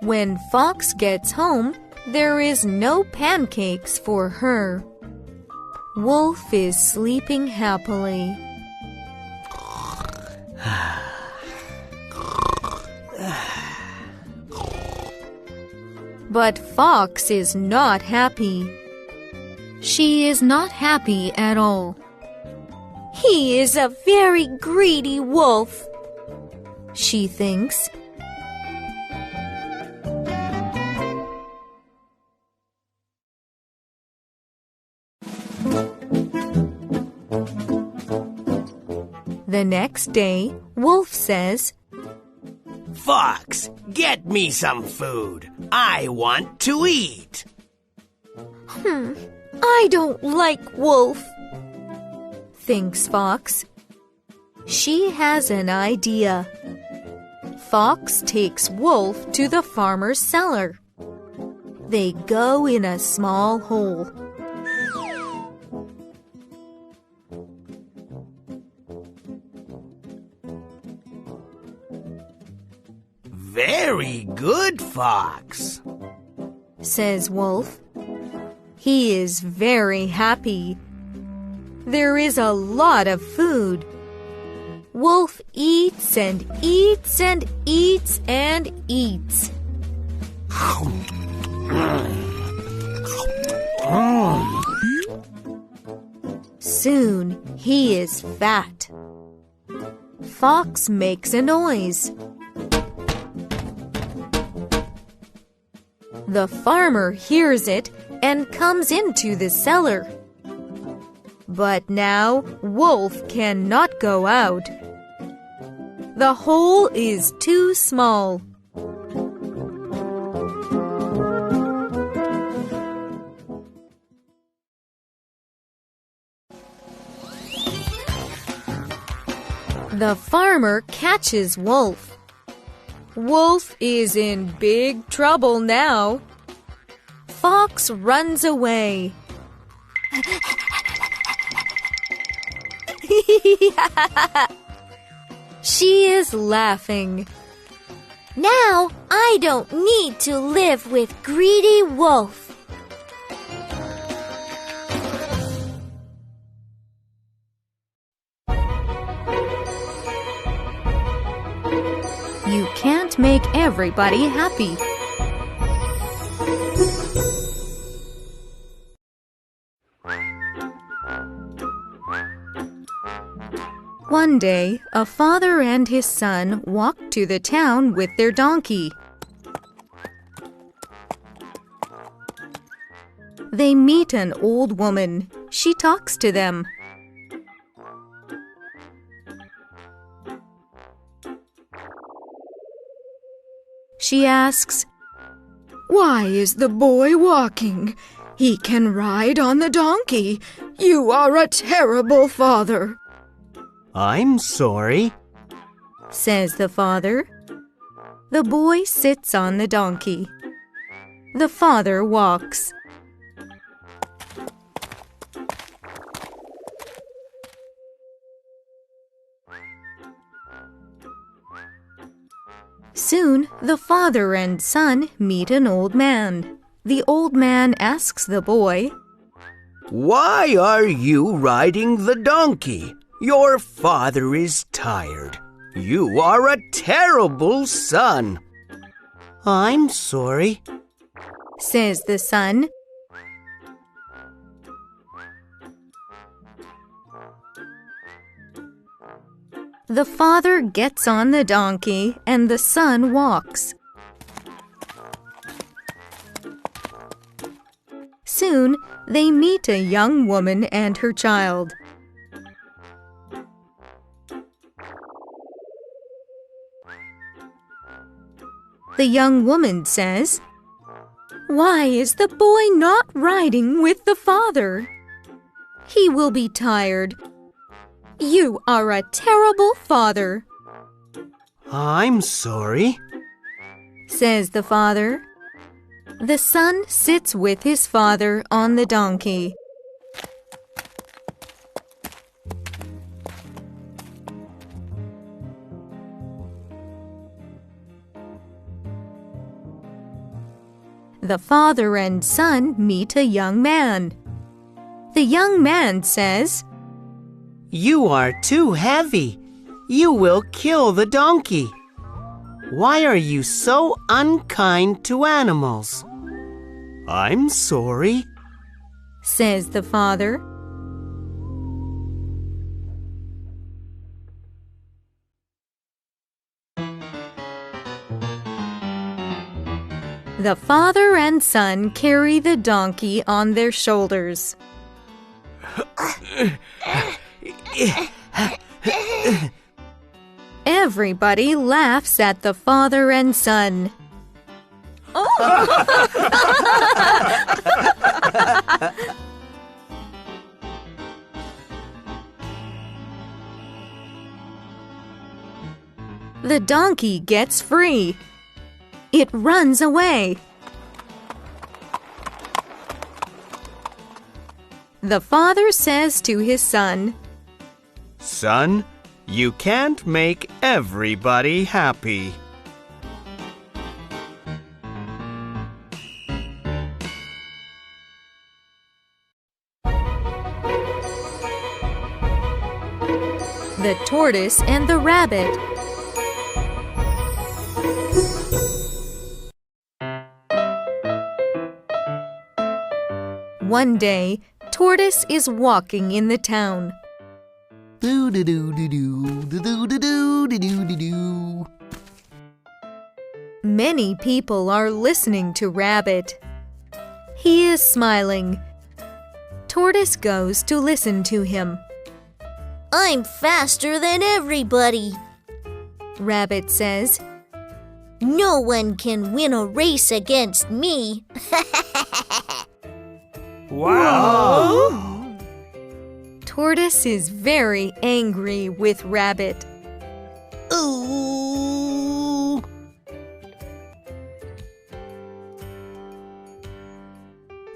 When Fox gets home, there is no pancakes for her. Wolf is sleeping happily. But Fox is not happy. She is not happy at all. He is a very greedy wolf, she thinks. The next day, Wolf says, Fox, get me some food. I want to eat. I don't like Wolf, thinks Fox. She has an idea. Fox takes Wolf to the farmer's cellar. They go in a small hole. Very good, Fox, says Wolf. He is very happy. There is a lot of food. Wolf eats and eats and eats and eats. Soon he is fat. Fox makes a noise. The farmer hears it and comes into the cellar. But now Wolf cannot go out. The hole is too small. The farmer catches Wolf. Wolf is in big trouble now. Fox runs away. She is laughing. Now I don't need to live with greedy Wolf. You can't make everybody happy. One day, a father and his son walked to the town with their donkey. They meet an old woman. She talks to them. She asks, "Why is the boy walking? He can ride on the donkey. You are a terrible father," I'm sorry, says the father. The boy sits on the donkey. The father walks. Soon, the father and son meet an old man. The old man asks the boy, Why are you riding the donkey? Your father is tired. You are a terrible son. I'm sorry, says the son. The father gets on the donkey and the son walks. Soon, they meet a young woman and her child. The young woman says, "Why is the boy not riding with the father? He will be tired. You are a terrible father." I'm sorry, says the father. The son sits with his father on the donkey. The father and son meet a young man. The young man says, You are too heavy. You will kill the donkey. Why are you so unkind to animals? I'm sorry, says the father. The father and son carry the donkey on their shoulders. Everybody laughs at the father and son. The donkey gets free. It runs away. The father says to his son, Son, you can't make everybody happy. The Tortoise and the Rabbit. One day, Tortoise is walking in the town. Many people are listening to Rabbit. He is smiling. Tortoise goes to listen to him. I'm faster than everybody, Rabbit says. No one can win a race against me. Wow! Tortoise is very angry with Rabbit. Ooh.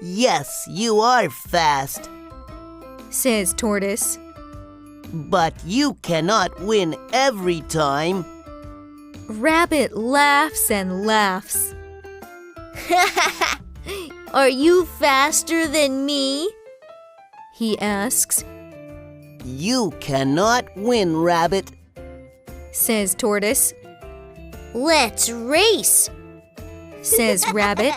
Yes, you are fast, Says Tortoise. but you cannot win every time. Rabbit laughs and laughs. Are you faster than me? He asks. You cannot win, Rabbit. Says Tortoise. Let's race. Says Rabbit.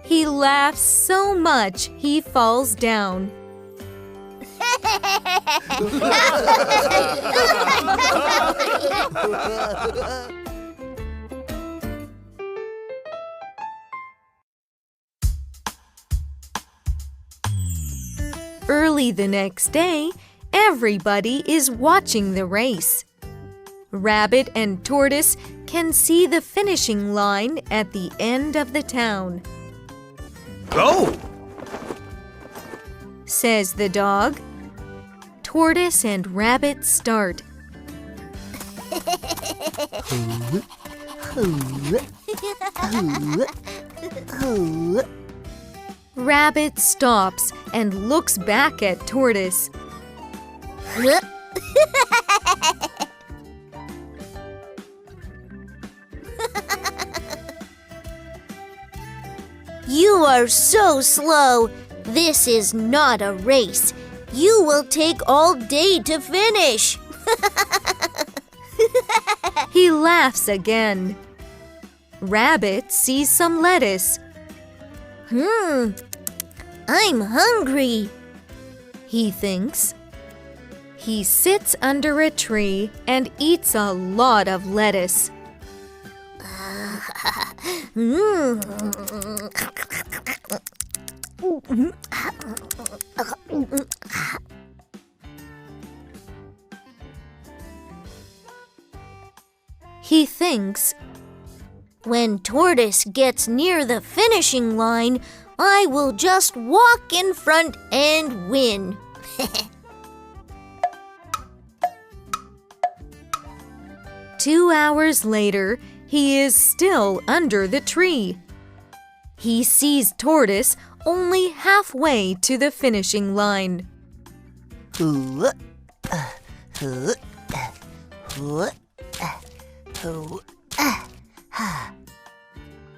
He laughs so much he falls down. Early the next day, everybody is watching the race. Rabbit and Tortoise can see the finishing line at the end of the town. Go! Says the dog. Tortoise and Rabbit start. Rabbit stops and looks back at Tortoise. You are so slow. This is not a race. You will take all day to finish. He laughs again. Rabbit sees some lettuce. I'm hungry. He thinks. He sits under a tree and eats a lot of lettuce. He thinks, When Tortoise gets near the finishing line, I will just walk in front and win. 2 hours later, he is still under the tree. He sees Tortoise only halfway to the finishing line.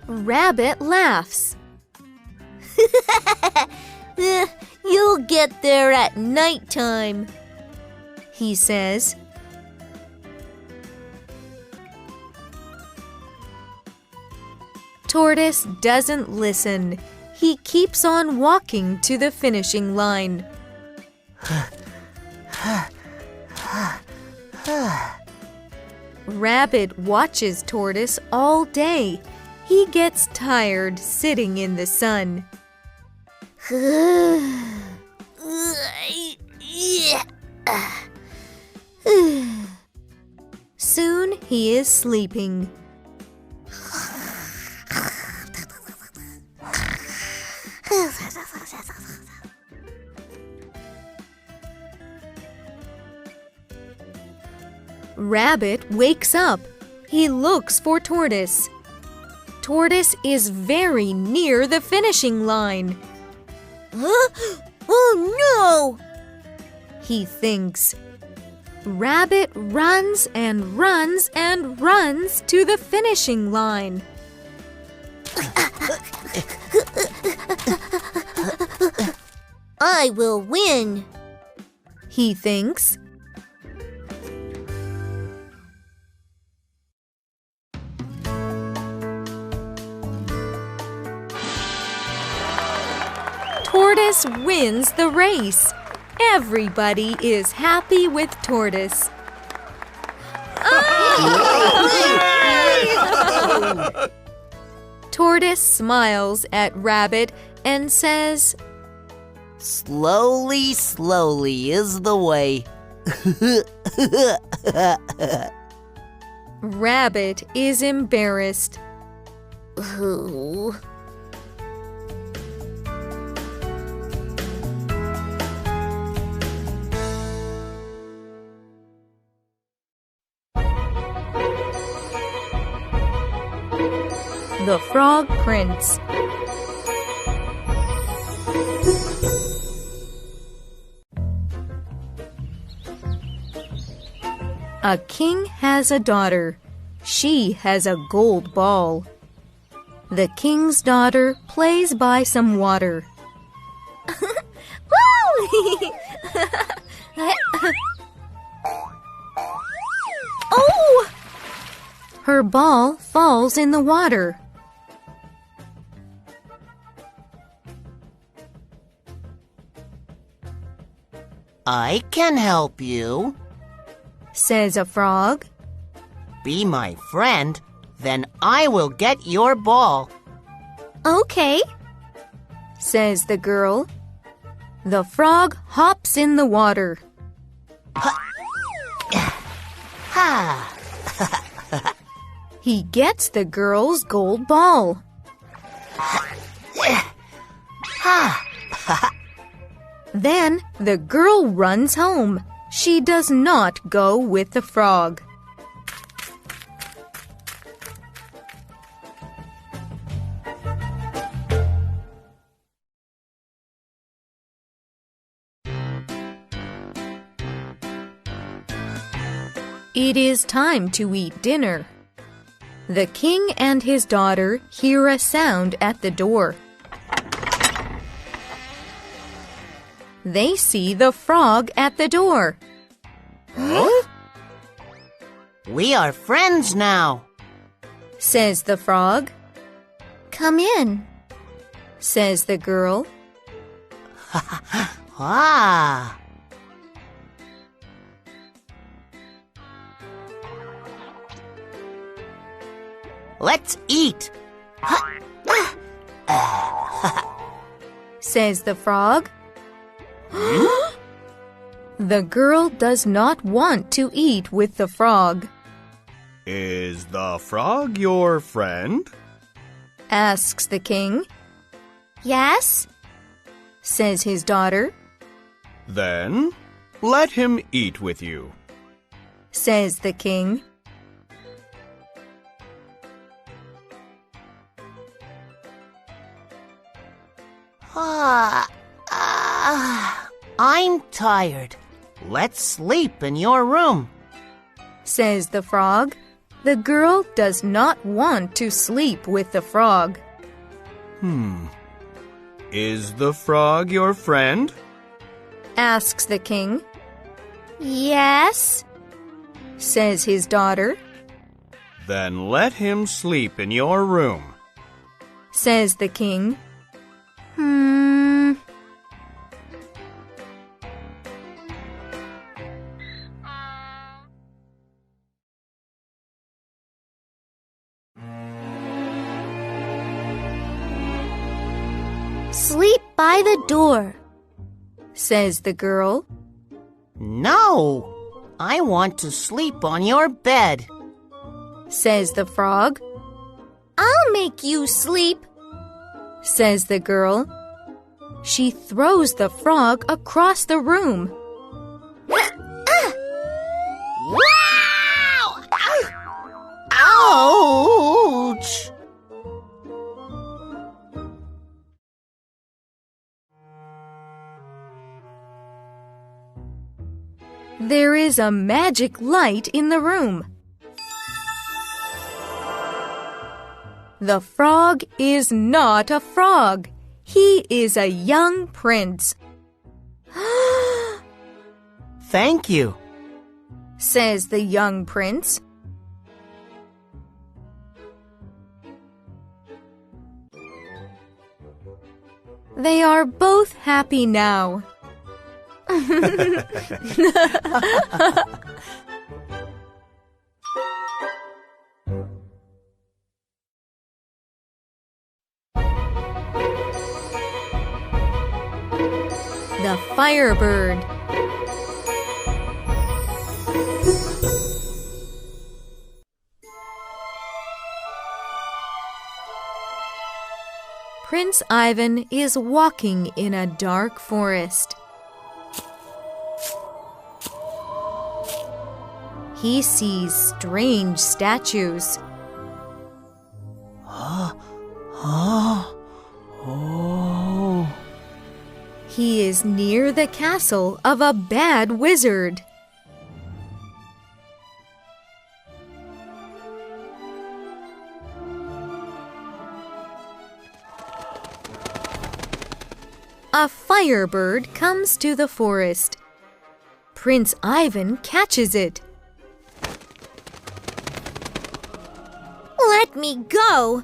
Rabbit laughs. You'll get there at nighttime, he says. Tortoise doesn't listen. He keeps on walking to the finishing line. Rabbit watches Tortoise all day. He gets tired sitting in the sun. Soon he is sleeping. Rabbit wakes up. He looks for Tortoise. Tortoise is very near the finishing line. Oh no! He thinks. Rabbit runs and runs and runs to the finishing line. I will win, he thinks. Tortoise wins the race. Everybody is happy with Tortoise. Tortoise smiles at Rabbit and says, Slowly, slowly is the way. Rabbit is embarrassed. The Frog Prince. A king has a daughter. She has a gold ball. The king's daughter plays by some water. Oh! Her ball falls in the water. I can help you, says a frog. Be my friend, then I will get your ball. Okay, says the girl. The frog hops in the water. Ha! He gets the girl's gold ball. Then the girl runs home. She does not go with the frog. It is time to eat dinner. The king and his daughter hear a sound at the door. They see the frog at the door. Huh? We are friends now, says the frog. Come in, says the girl. Ah! Let's eat, says the frog. The girl does not want to eat with the frog. Is the frog your friend? Asks the king. Yes, says his daughter. Then let him eat with you, says the king. I'm tired. Let's sleep in your room, says the frog. The girl does not want to sleep with the frog. Is the frog your friend? Asks the king. Yes, Says his daughter. Then let him sleep in your room. Says the king. sleep by the door. Says the girl. No, I want to sleep on your bed, Says the frog. I'll make you sleep. Says the girl. She throws the frog across the room. Wow! Ouch! There is a magic light in the room. The frog is not a frog. He is a young prince. Thank you. Says the young prince. They are both happy now. The Firebird. Prince Ivan is walking in a dark forest. He sees strange statues. He is near the castle of a bad wizard. A firebird comes to the forest. Prince Ivan catches it. Let me go,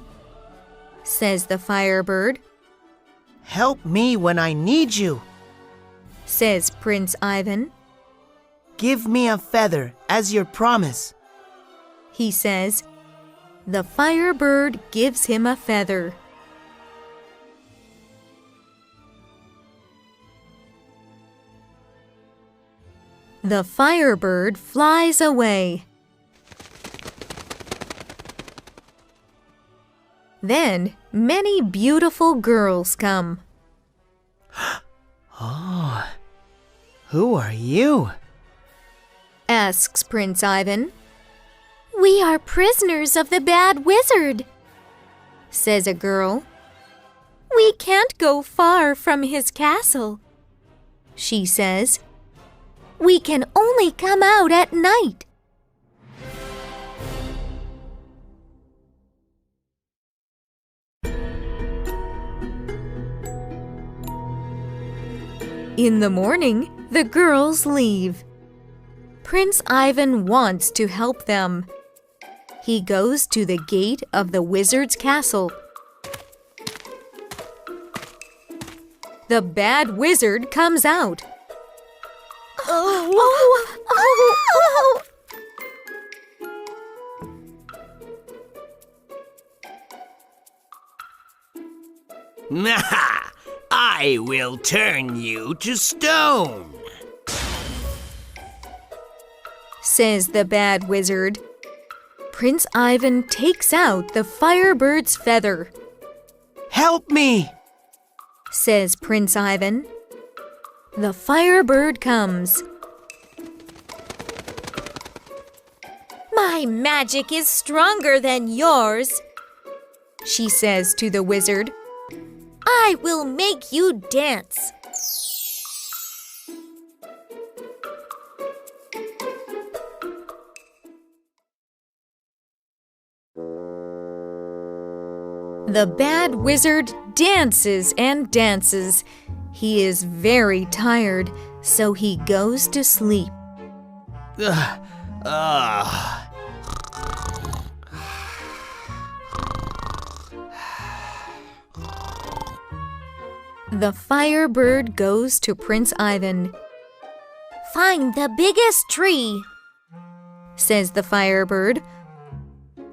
Says the firebird. Help me when I need you. Says Prince Ivan. Give me a feather as your promise. He says. The firebird gives him a feather. The firebird flies away. Then many beautiful girls come. Who are you? Asks Prince Ivan. We are prisoners of the bad wizard, Says a girl. We can't go far from his castle, She says. We can only come out at night. In the morning, the girls leave. Prince Ivan wants to help them. He goes to the gate of the wizard's castle. The bad wizard comes out. I will turn you to stone, Says the bad wizard. Prince Ivan takes out the firebird's feather. Help me! Says Prince Ivan. The firebird comes. My magic is stronger than yours, She says to the wizard. I will make you dance. The bad wizard dances and dances. He is very tired, so he goes to sleep. The firebird goes to Prince Ivan. Find the biggest tree, Says the firebird.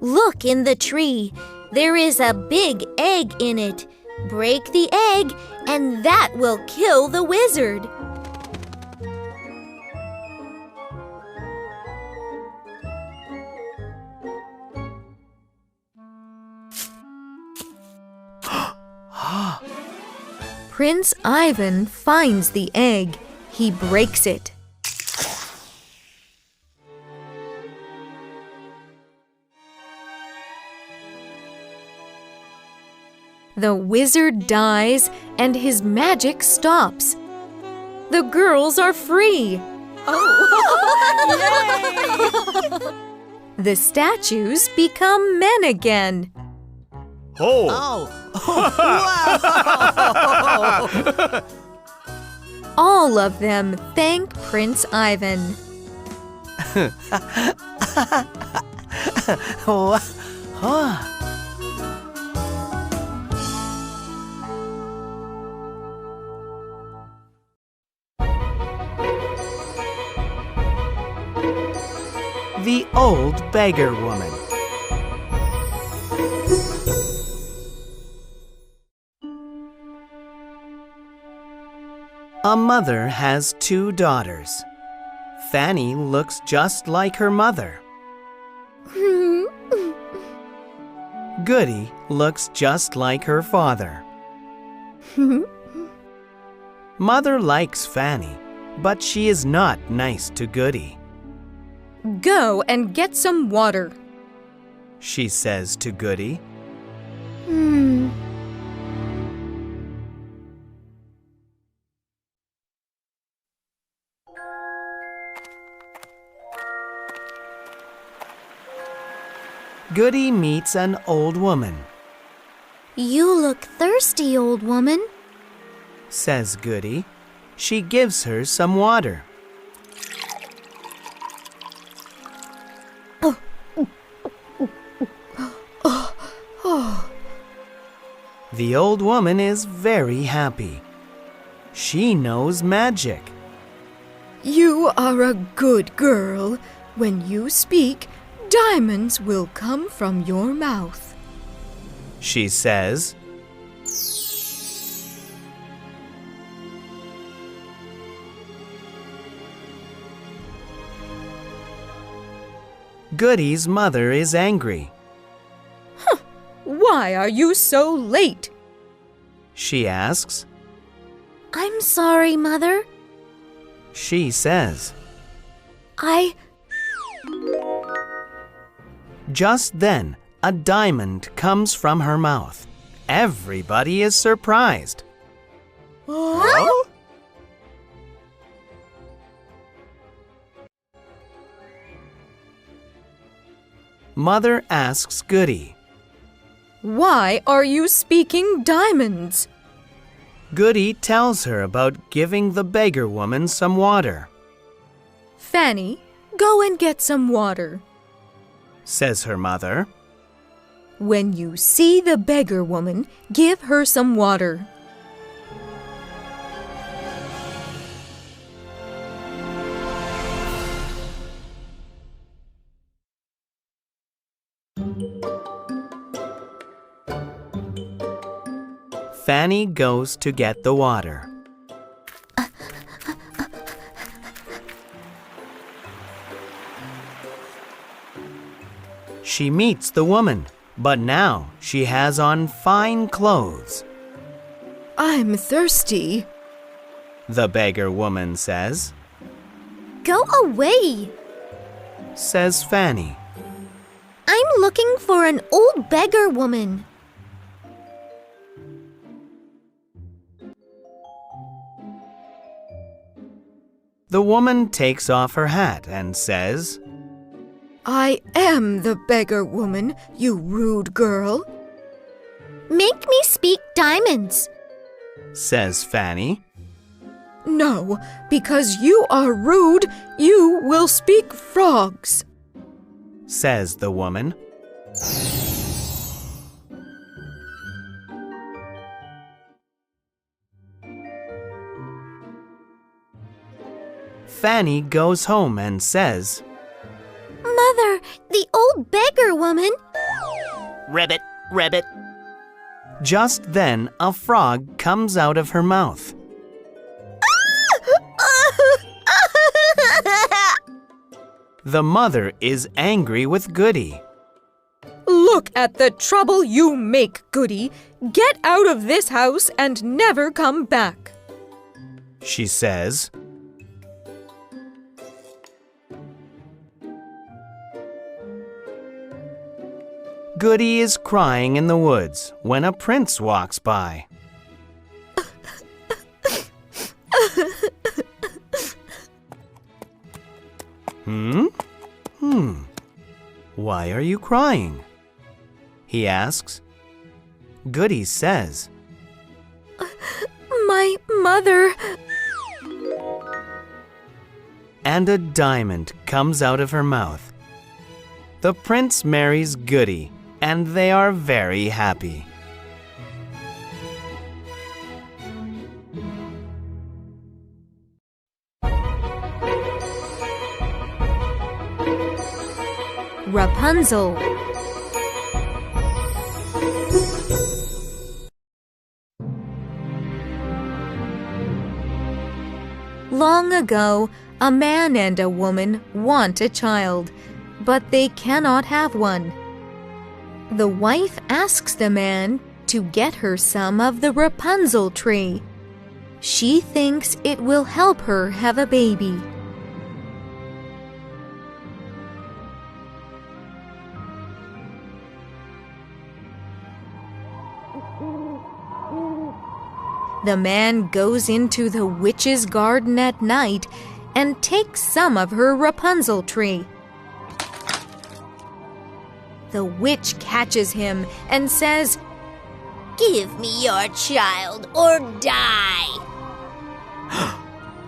Look in the tree. There is a big egg in it. Break the egg, and that will kill the wizard. Prince Ivan finds the egg. He breaks it. The wizard dies and his magic stops. The girls are free. The statues become men again. Oh! All of them thank Prince Ivan. The Old Beggar Woman. A mother has two daughters. Fanny looks just like her mother. Goody looks just like her father. Mother likes Fanny, but she is not nice to Goody. Go and get some water. She says to Goody. Goody meets an old woman. You look thirsty, old woman. Says Goody. She gives her some water. The old woman is very happy. She knows magic. You are a good girl. When you speak, diamonds will come from your mouth. She says. Goody's mother is angry. Why are you so late? She asks. I'm sorry, Mother. She says. Just then, a diamond comes from her mouth. Everybody is surprised. Huh? Mother asks Goody. Why are you speaking diamonds? Goody tells her about giving the beggar woman some water. Fanny, go and get some water, says her mother. When you see the beggar woman, give her some water. Fanny goes to get the water. She meets the woman, but now she has on fine clothes. I'm thirsty, the beggar woman says. Go away, says Fanny. I'm looking for an old beggar woman. The woman takes off her hat and says, I am the beggar woman, you rude girl. Make me speak diamonds. says Fanny. No, because you are rude, you will speak frogs, says the woman. Fanny goes home and says, Mother, the old beggar woman. Ribbit, ribbit. Just then a frog comes out of her mouth. The mother is angry with Goody. Look at the trouble you make, Goody. Get out of this house and never come back, She says. Goody is crying in the woods when a prince walks by. Why are you crying? He asks. Goody says, My mother. and a diamond comes out of her mouth. The prince marries Goody, and they are very happy. Rapunzel. Long ago, a man and a woman want a child, but they cannot have one. The wife asks the man to get her some of the Rapunzel tree. She thinks it will help her have a baby. The man goes into the witch's garden at night and takes some of her Rapunzel tree. The witch catches him and says, Give me your child or die.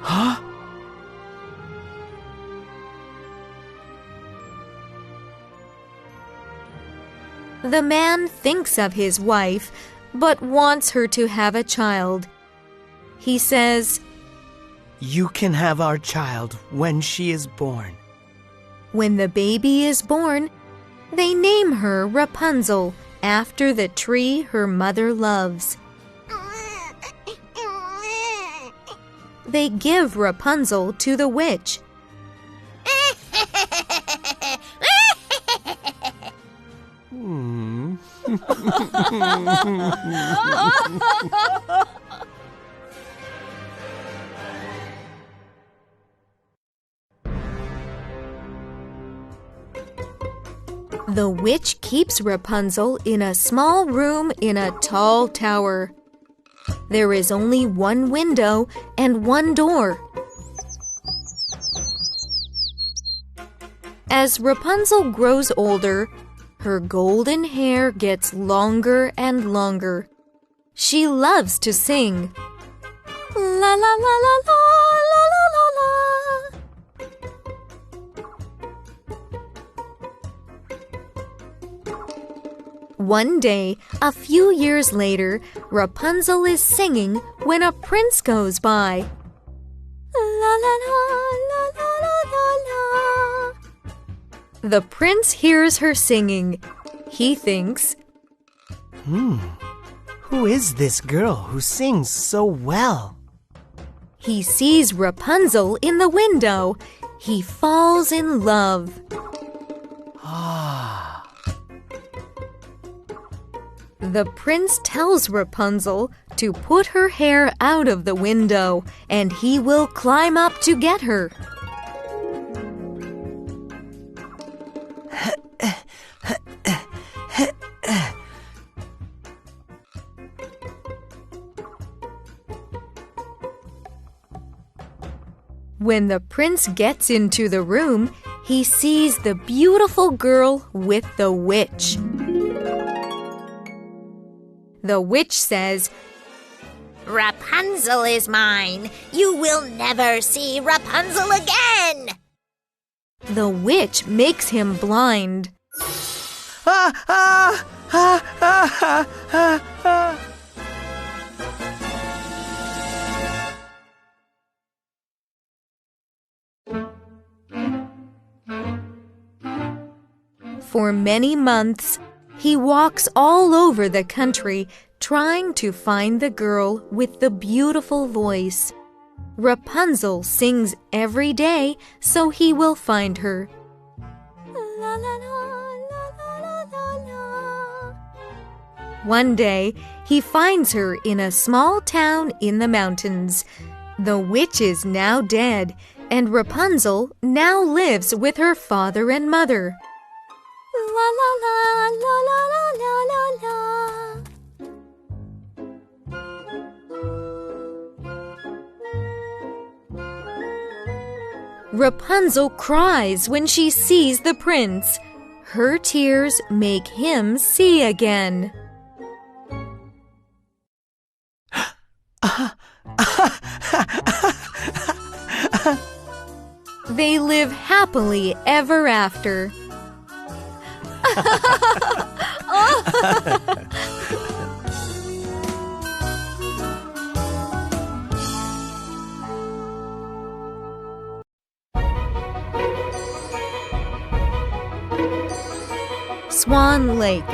Huh? The man thinks of his wife, but wants her to have a child. He says, You can have our child when she is born. when the baby is born, they name her Rapunzel after the tree her mother loves. They give Rapunzel to the witch. The witch keeps Rapunzel in a small room in a tall tower. There is only one window and one door. As Rapunzel grows older, her golden hair gets longer and longer. She loves to sing. La la la la la la la la la. One day, a few years later, Rapunzel is singing when a prince goes by. La la la la la la la la. The prince hears her singing. He thinks, Who is this girl who sings so well? he sees Rapunzel in the window. He falls in love. The prince tells Rapunzel to put her hair out of the window, and he will climb up to get her. When the prince gets into the room, he sees the beautiful girl with the witch. The witch says, Rapunzel is mine. You will never see Rapunzel again. The witch makes him blind. For many months, he walks all over the country trying to find the girl with the beautiful voice. Rapunzel sings every day, so he will find her. La, la, la, la, la, la, la. One day, he finds her in a small town in the mountains. The witch is now dead, and Rapunzel now lives with her father and mother. La la la la la la la la. Rapunzel cries when she sees the prince. Her tears make him see again. They live happily ever after. Swan Lake.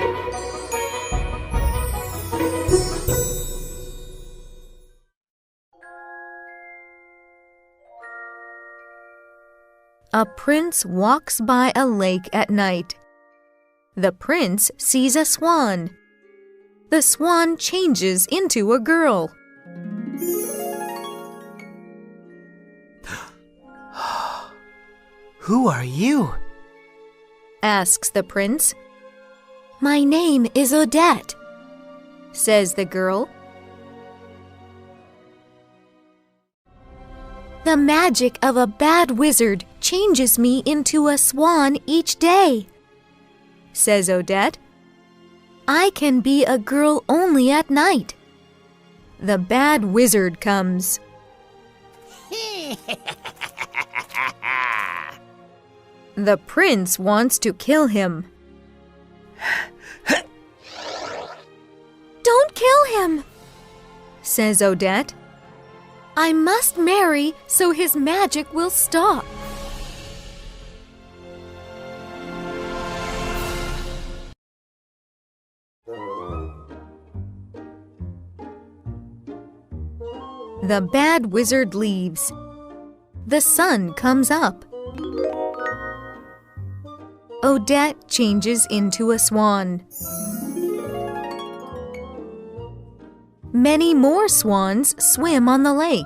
A prince walks by a lake at night. The prince sees a swan. The swan changes into a girl. Who are you? Asks the prince. My name is Odette, says the girl. The magic of a bad wizard changes me into a swan each day, says Odette. I can be a girl only at night. The bad wizard comes. The prince wants to kill him. Don't kill him, says Odette. I must marry so his magic will stop. The bad wizard leaves. The sun comes up. Odette changes into a swan. Many more swans swim on the lake.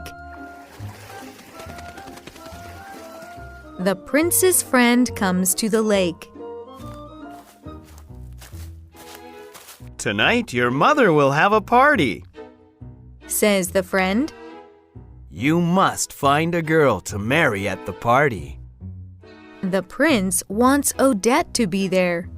The prince's friend comes to the lake. Tonight your mother will have a party, says the friend. You must find a girl to marry at the party. The prince wants Odette to be there.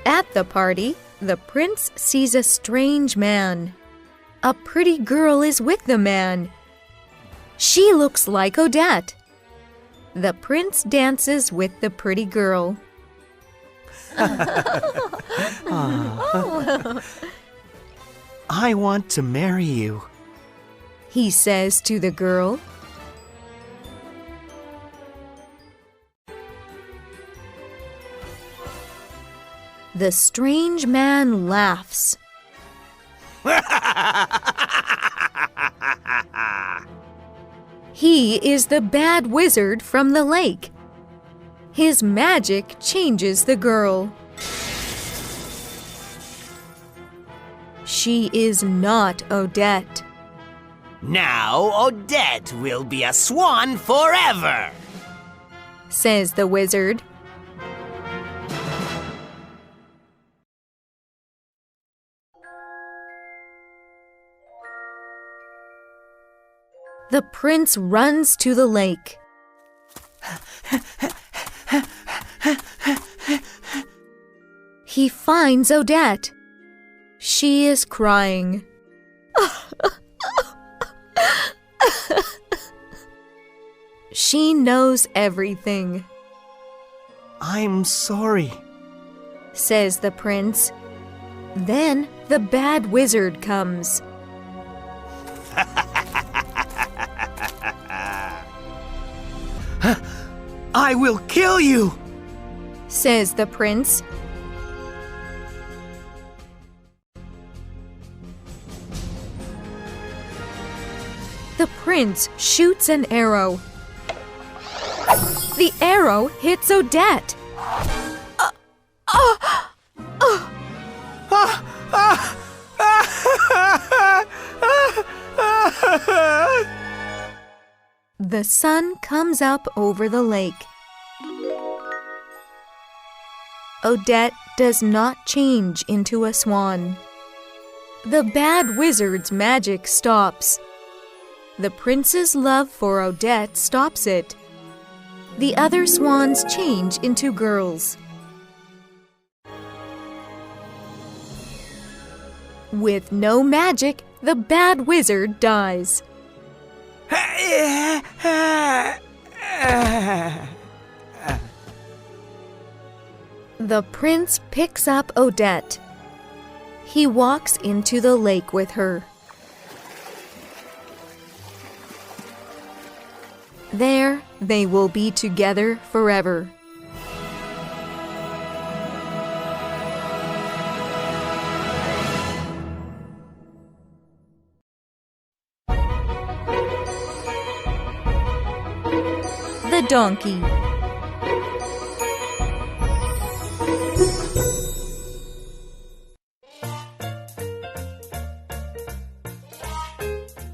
At the party, the prince sees a strange man. A pretty girl is with the man. She looks like Odette. The prince dances with the pretty girl. I want to marry you, he says to the girl. The strange man laughs. He is the bad wizard from the lake. His magic changes the girl. She is not Odette. Now Odette will be a swan forever, says the wizard. The prince runs to the lake. He finds Odette. She is crying. She knows everything, I'm sorry, says the prince. Then the bad wizard comes. I will kill you, says the prince. The prince shoots an arrow. The arrow hits Odette. The sun comes up over the lake. Odette does not change into a swan. The bad wizard's magic stops. The prince's love for Odette stops it. The other swans change into girls. With no magic, the bad wizard dies. The prince picks up Odette. He walks into the lake with her. There, they will be together forever. The donkey.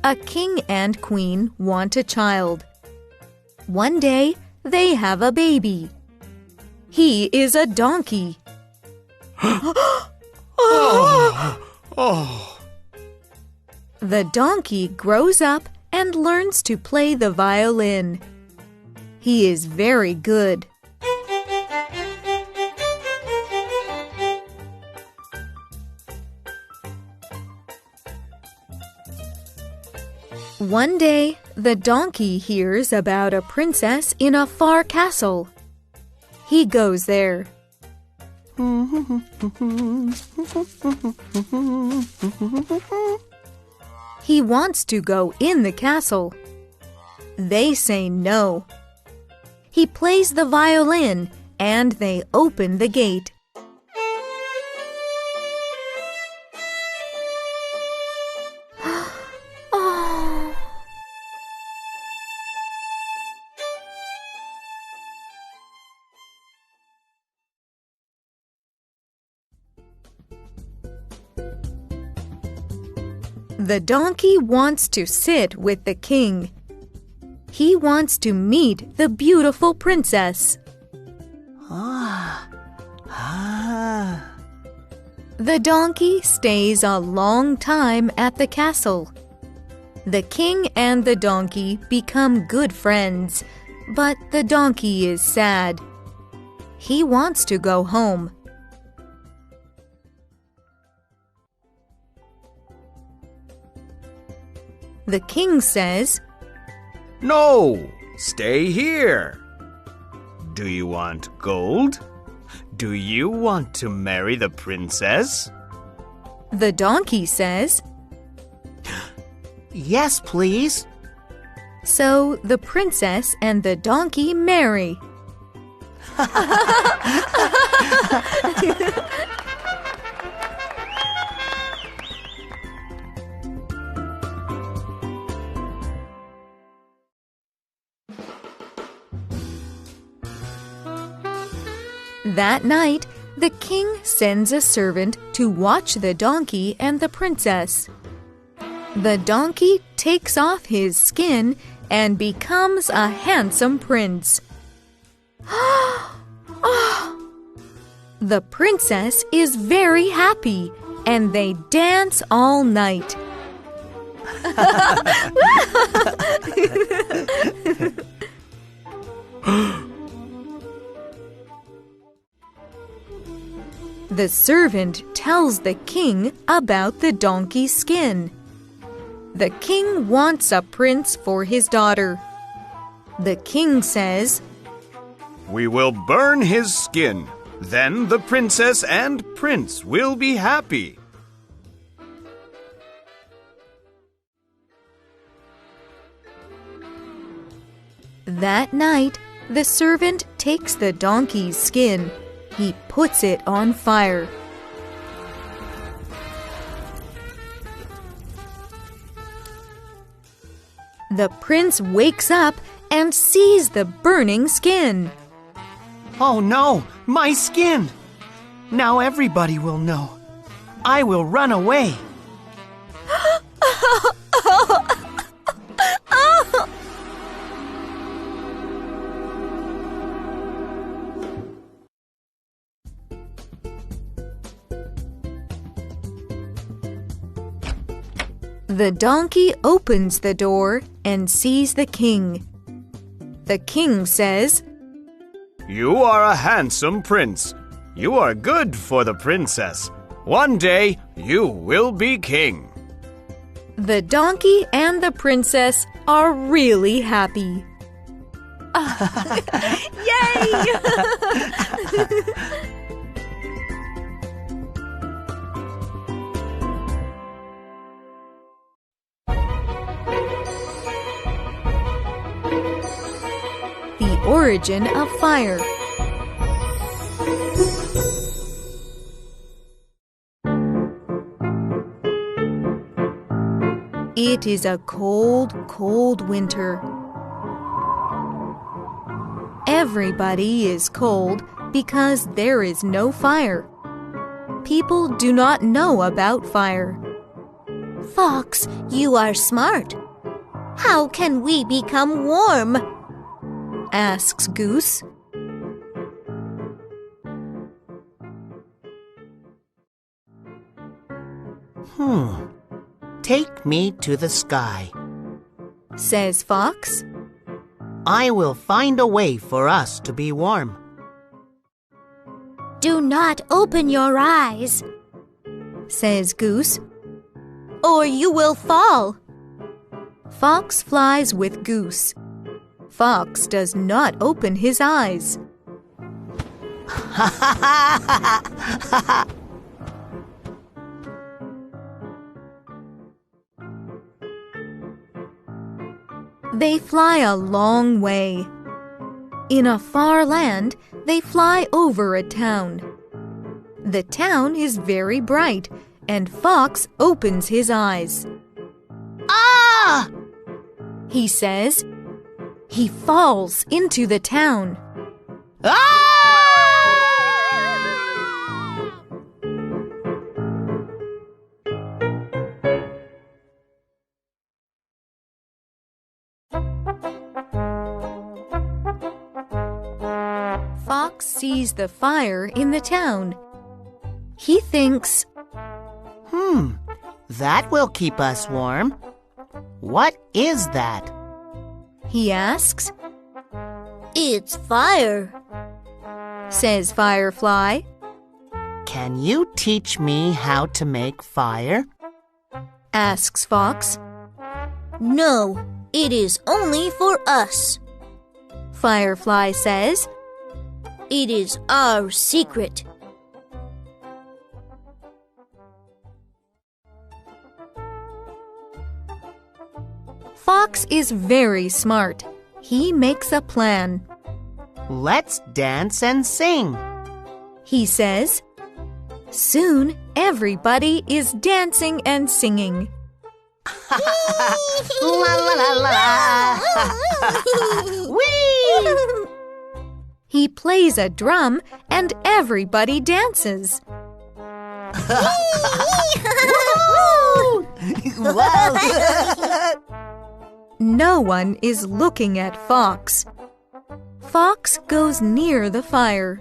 A king and queen want a child. One day, they have a baby. He is a donkey. The donkey grows up and learns to play the violin. He is very good. One day, the donkey hears about a princess in a far castle. He goes there. He wants to go in the castle. They say no. He plays the violin, and they open the gate. The donkey wants to sit with the king. He wants to meet the beautiful princess. The donkey stays a long time at the castle. The king and the donkey become good friends, but the donkey is sad. He wants to go home. The king says, No, stay here. Do you want gold? Do you want to marry the princess? The donkey says, Yes, please. So the princess and the donkey marry. That night, the king sends a servant to watch the donkey and the princess. The donkey takes off his skin and becomes a handsome prince. The princess is very happy, and they dance all night. The servant tells the king about the donkey's skin. The king wants a prince for his daughter. The king says, "We will burn his skin. Then the princess and prince will be happy." That night, the servant takes the donkey's skin. He puts it on fire. The prince wakes up and sees the burning skin. Oh no, my skin! Now everybody will know. I will run away. The donkey opens the door and sees the king. The king says, "You are a handsome prince. You are good for the princess. One day you will be king." The donkey and the princess are really happy. Yay! The origin of fire. It is a cold, cold winter. Everybody is cold because there is no fire. People do not know about fire. Fox, you are smart. How can we become warm? Asks Goose. Take me to the sky, Says Fox. I will find a way for us to be warm. Do not open your eyes, Says Goose. or you will fall. Fox flies with Goose. Fox does not open his eyes. They fly a long way. In a far land, they fly over a town. The town is very bright, and Fox opens his eyes. Ah! He says. He falls into the town. Fox sees the fire in the town. He thinks, That will keep us warm. What is that? He asks. It's fire, Says Firefly. Can you teach me how to make fire? Asks Fox. No, it is only for us. Firefly says. It is our secret. Fox is very smart. He makes a plan. Let's dance and sing. He says. Soon, everybody is dancing and singing. La la la la. Whee! He plays a drum and everybody dances. No one is looking at Fox. Fox goes near the fire.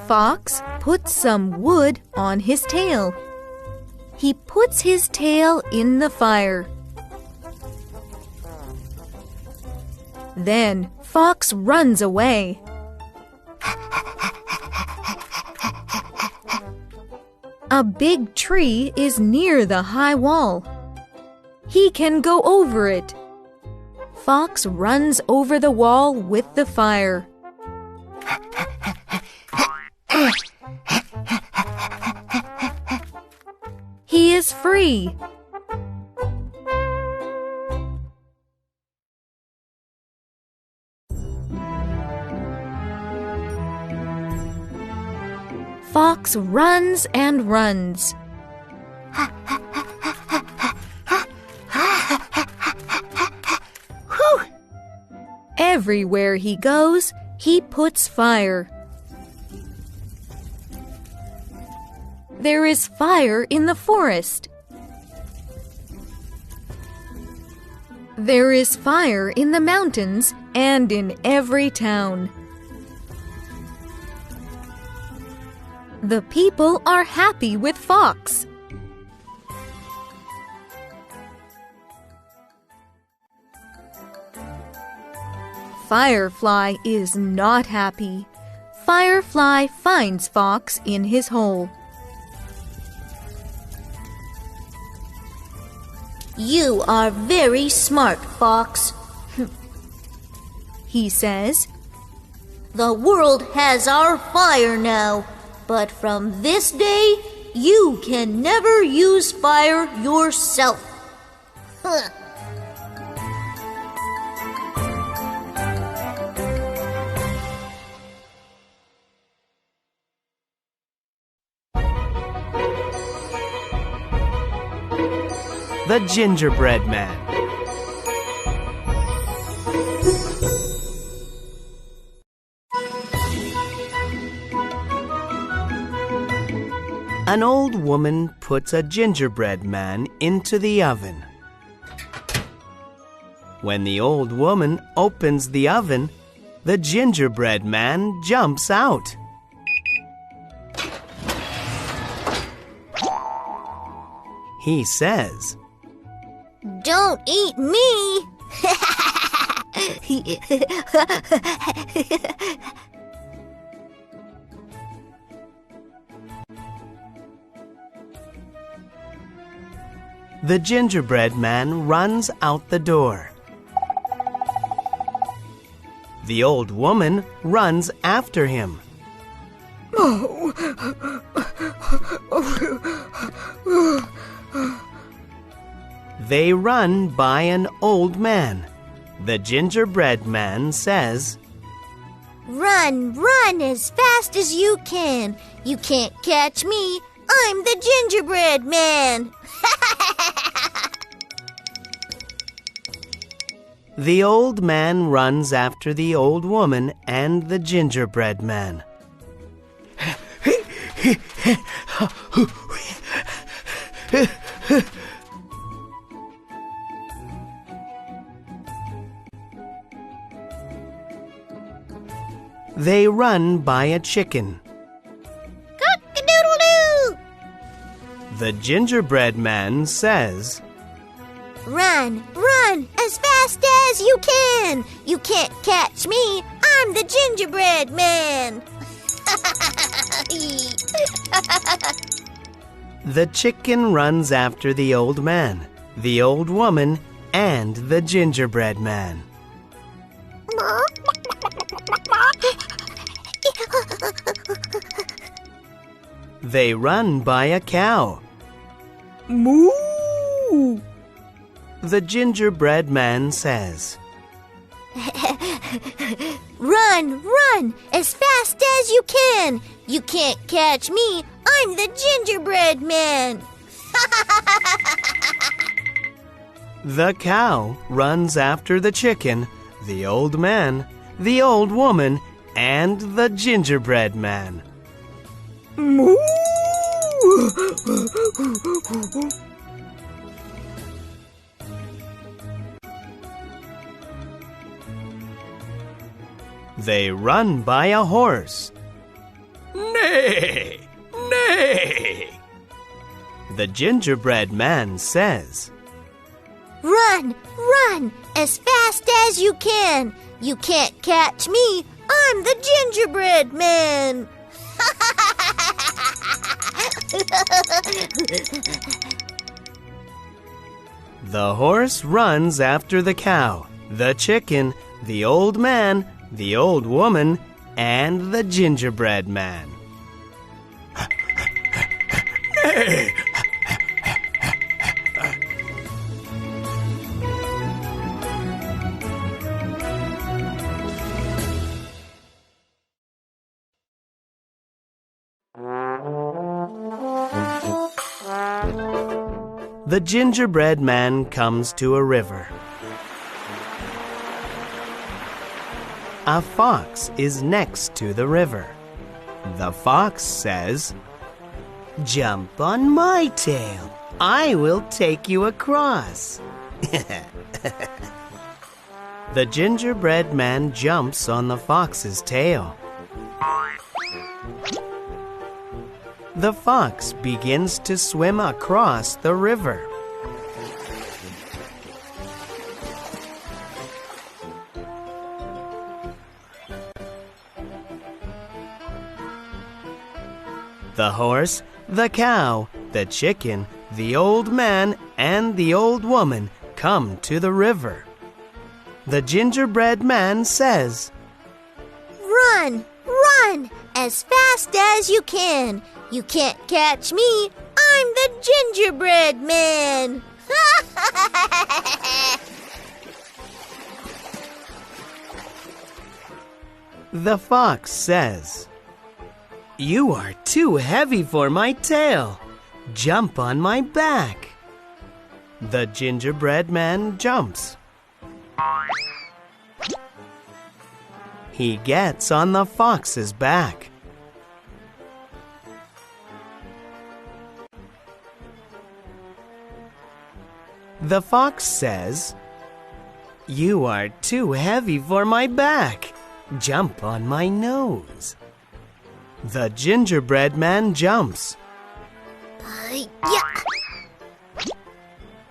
Fox puts some wood on his tail. He puts his tail in the fire. Then Fox runs away. A big tree is near the high wall. He can go over it. Fox runs over the wall with the fire. He is free. Fox runs and runs. Everywhere he goes, he puts fire. There is fire in the forest. There is fire in the mountains and in every town. The people are happy with Fox. Firefly is not happy. Firefly finds Fox in his hole. You are very smart, Fox, He says, The world has our fire now, but from this day, you can never use fire yourself. The Gingerbread Man. An old woman puts a gingerbread man into the oven. When the old woman opens the oven, the gingerbread man jumps out. He says, Don't eat me! The gingerbread man runs out the door. The old woman runs after him. They run by an old man. The gingerbread man says, Run, run as fast as you can. You can't catch me. I'm the gingerbread man. The old man runs after the old woman and the gingerbread man. They run by a chicken. Cock-a-doodle-doo! The gingerbread man says, Run, run as fast as you can. You can't catch me. I'm the gingerbread man. The chicken runs after the old man, the old woman, and the gingerbread man. They run by a cow. Moo! The gingerbread man says, Run, run as fast as you can. You can't catch me. I'm the gingerbread man. The cow runs after the chicken. the old man, the old woman, and the gingerbread man. Moo! They run by a horse. Nay, nay. The gingerbread man says, Run, run, as fast as you can. You can't catch me. I'm the gingerbread man. The horse runs after the cow, the chicken, the old man, the old woman, and the gingerbread man. The gingerbread man comes to a river. A fox is next to the river. The fox says, "Jump on my tail. I will take you across." The gingerbread man jumps on the fox's tail. The fox begins to swim across the river. The horse, the cow, the chicken, the old man, and the old woman come to the river. The gingerbread man says, Run, run, as fast as you can. You can't catch me. I'm the gingerbread man. The fox says, "You are too heavy for my tail. Jump on my back." The gingerbread man jumps. He gets on the fox's back. The fox says, "You are too heavy for my back. Jump on my nose." The gingerbread man jumps. Yeah.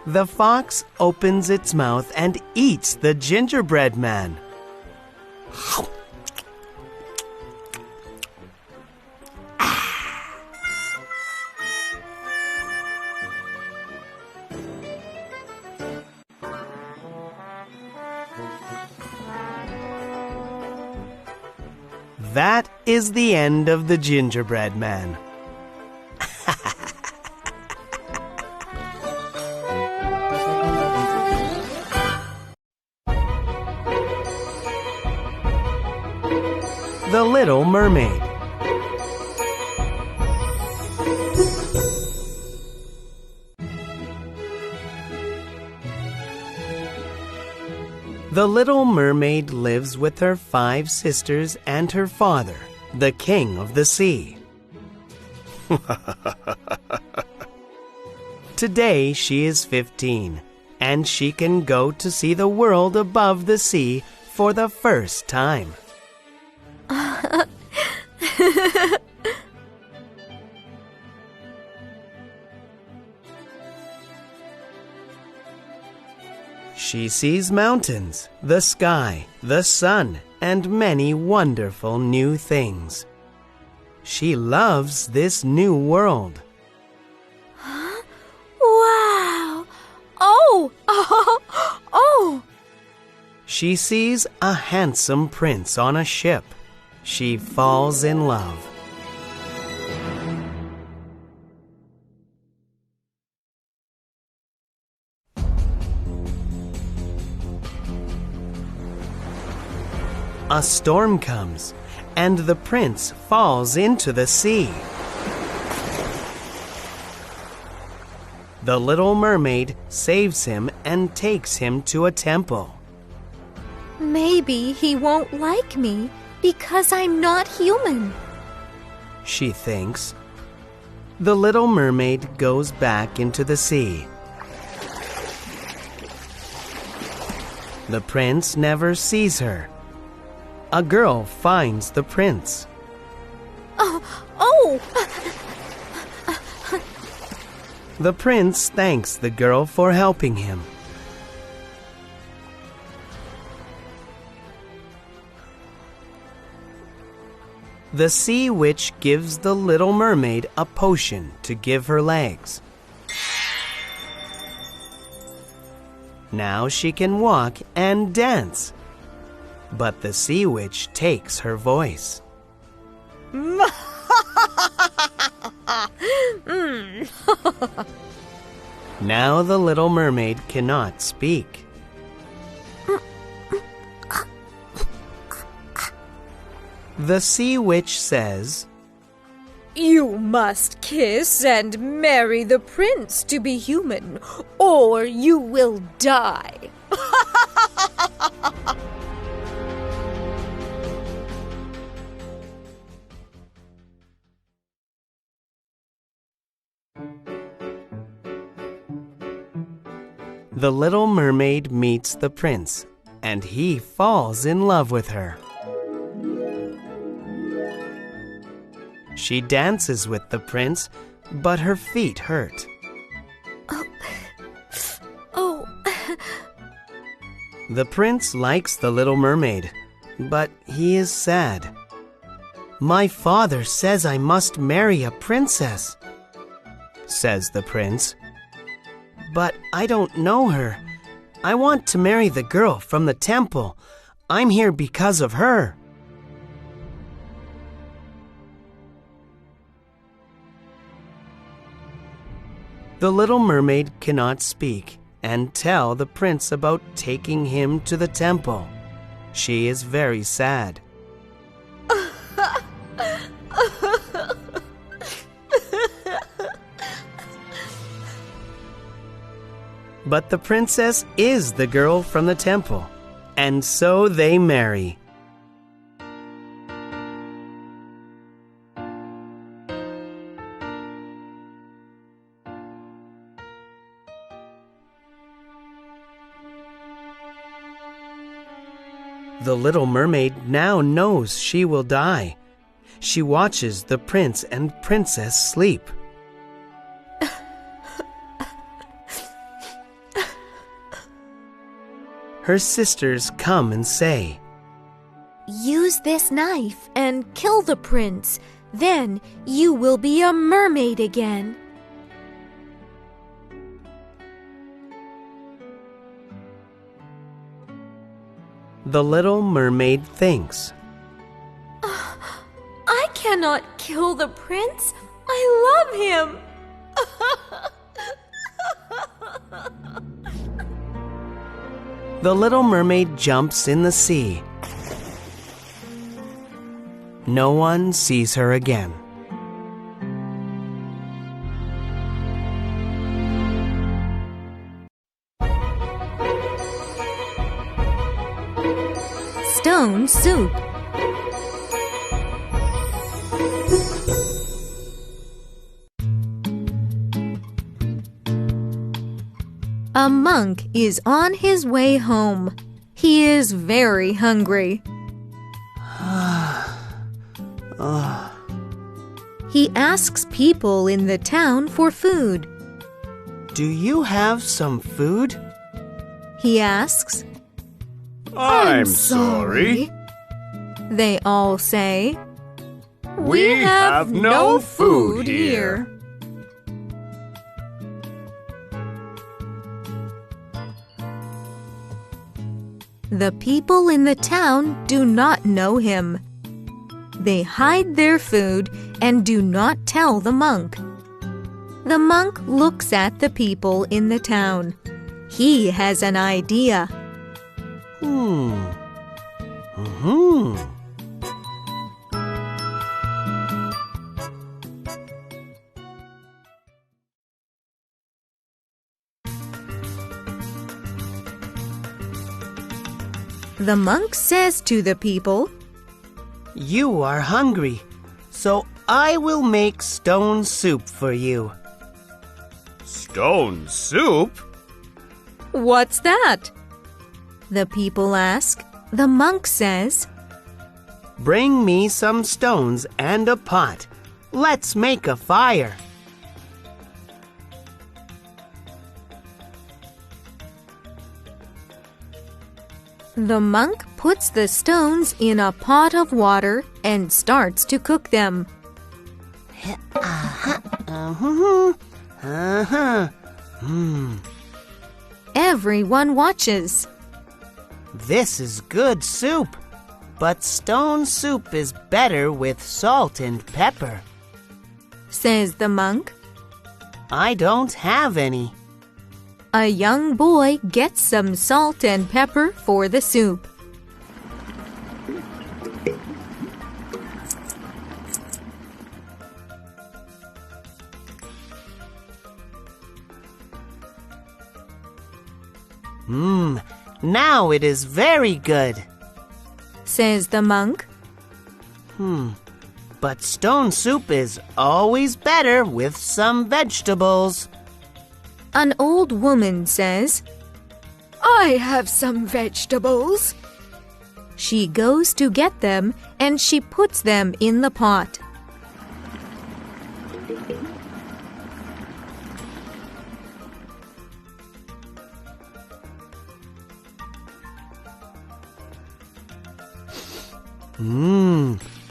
The fox opens its mouth and eats the gingerbread man. That is the end of the gingerbread man. The Little Mermaid. The Little Mermaid lives with her 5 sisters and her father, the King of the Sea. Today she is 15, and she can go to see the world above the sea for the first time. She sees mountains, the sky, the sun, and many wonderful new things. She loves this new world. Wow! Oh! Oh! She sees a handsome prince on a ship. She falls in love. A storm comes, and the prince falls into the sea. The Little Mermaid saves him and takes him to a temple. Maybe he won't like me because I'm not human. She thinks. The little mermaid goes back into the sea. The prince never sees her. A girl finds the prince. Oh! The prince thanks the girl for helping him. The sea witch gives the little mermaid a potion to give her legs. Now she can walk and dance. But the sea witch takes her voice. Now the little mermaid cannot speak. The sea witch says, You must kiss and marry the prince to be human, or you will die. The little mermaid meets the prince, and he falls in love with her. She dances with the prince, but her feet hurt. Oh. The prince likes the little mermaid, but he is sad. My father says I must marry a princess, says the prince. But I don't know her. I want to marry the girl from the temple. I'm here because of her. The little mermaid cannot speak and tell the prince about taking him to the temple. She is very sad. But the princess is the girl from the temple, and so they marry. The little mermaid now knows she will die. She watches the prince and princess sleep. Her sisters come and say, Use this knife and kill the prince. Then you will be a mermaid again. The little mermaid thinks, I cannot kill the prince. I love him. The little mermaid jumps in the sea. No one sees her again. Stone soup. A monk is on his way home. He is very hungry. He asks people in the town for food. Do you have some food? He asks. I'm sorry. They all say, We have no food here. The people in the town do not know him. They hide their food and do not tell the monk. The monk looks at the people in the town. He has an idea. The monk says to the people, You are hungry, so I will make stone soup for you. Stone soup? What's that? The people ask. The monk says, Bring me some stones and a pot. Let's make a fire. The monk puts the stones in a pot of water and starts to cook them. Everyone watches. This is good soup, but stone soup is better with salt and pepper. Says the monk. I don't have any. A young boy gets some salt and pepper for the soup. Now it is very good. Says the monk. But stone soup is always better with some vegetables. An old woman says, I have some vegetables. She goes to get them and she puts them in the pot.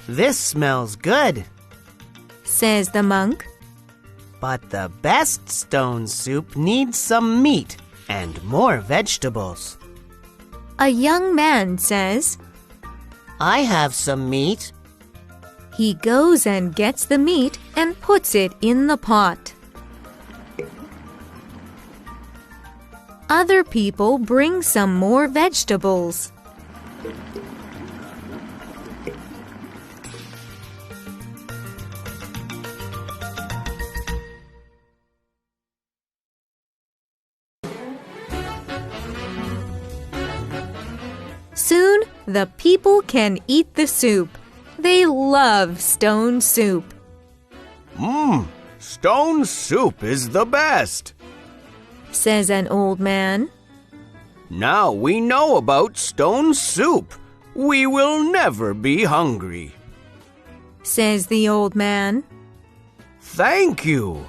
This smells good. Says the monk. But the best stone soup needs some meat and more vegetables. A young man says, I have some meat. He goes and gets the meat and puts it in the pot. Other people bring some more vegetables. Soon, the people can eat the soup. They love stone soup. Stone soup is the best. Says an old man. Now we know about stone soup. We will never be hungry. Says the old man. Thank you.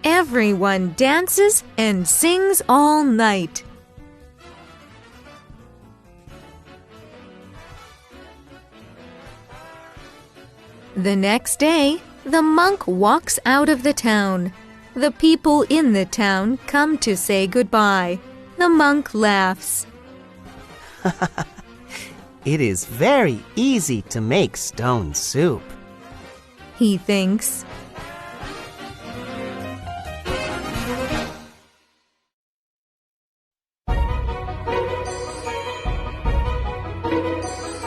Everyone dances and sings all night. The next day, the monk walks out of the town. The people in the town come to say goodbye. The monk laughs. It is very easy to make stone soup. He thinks.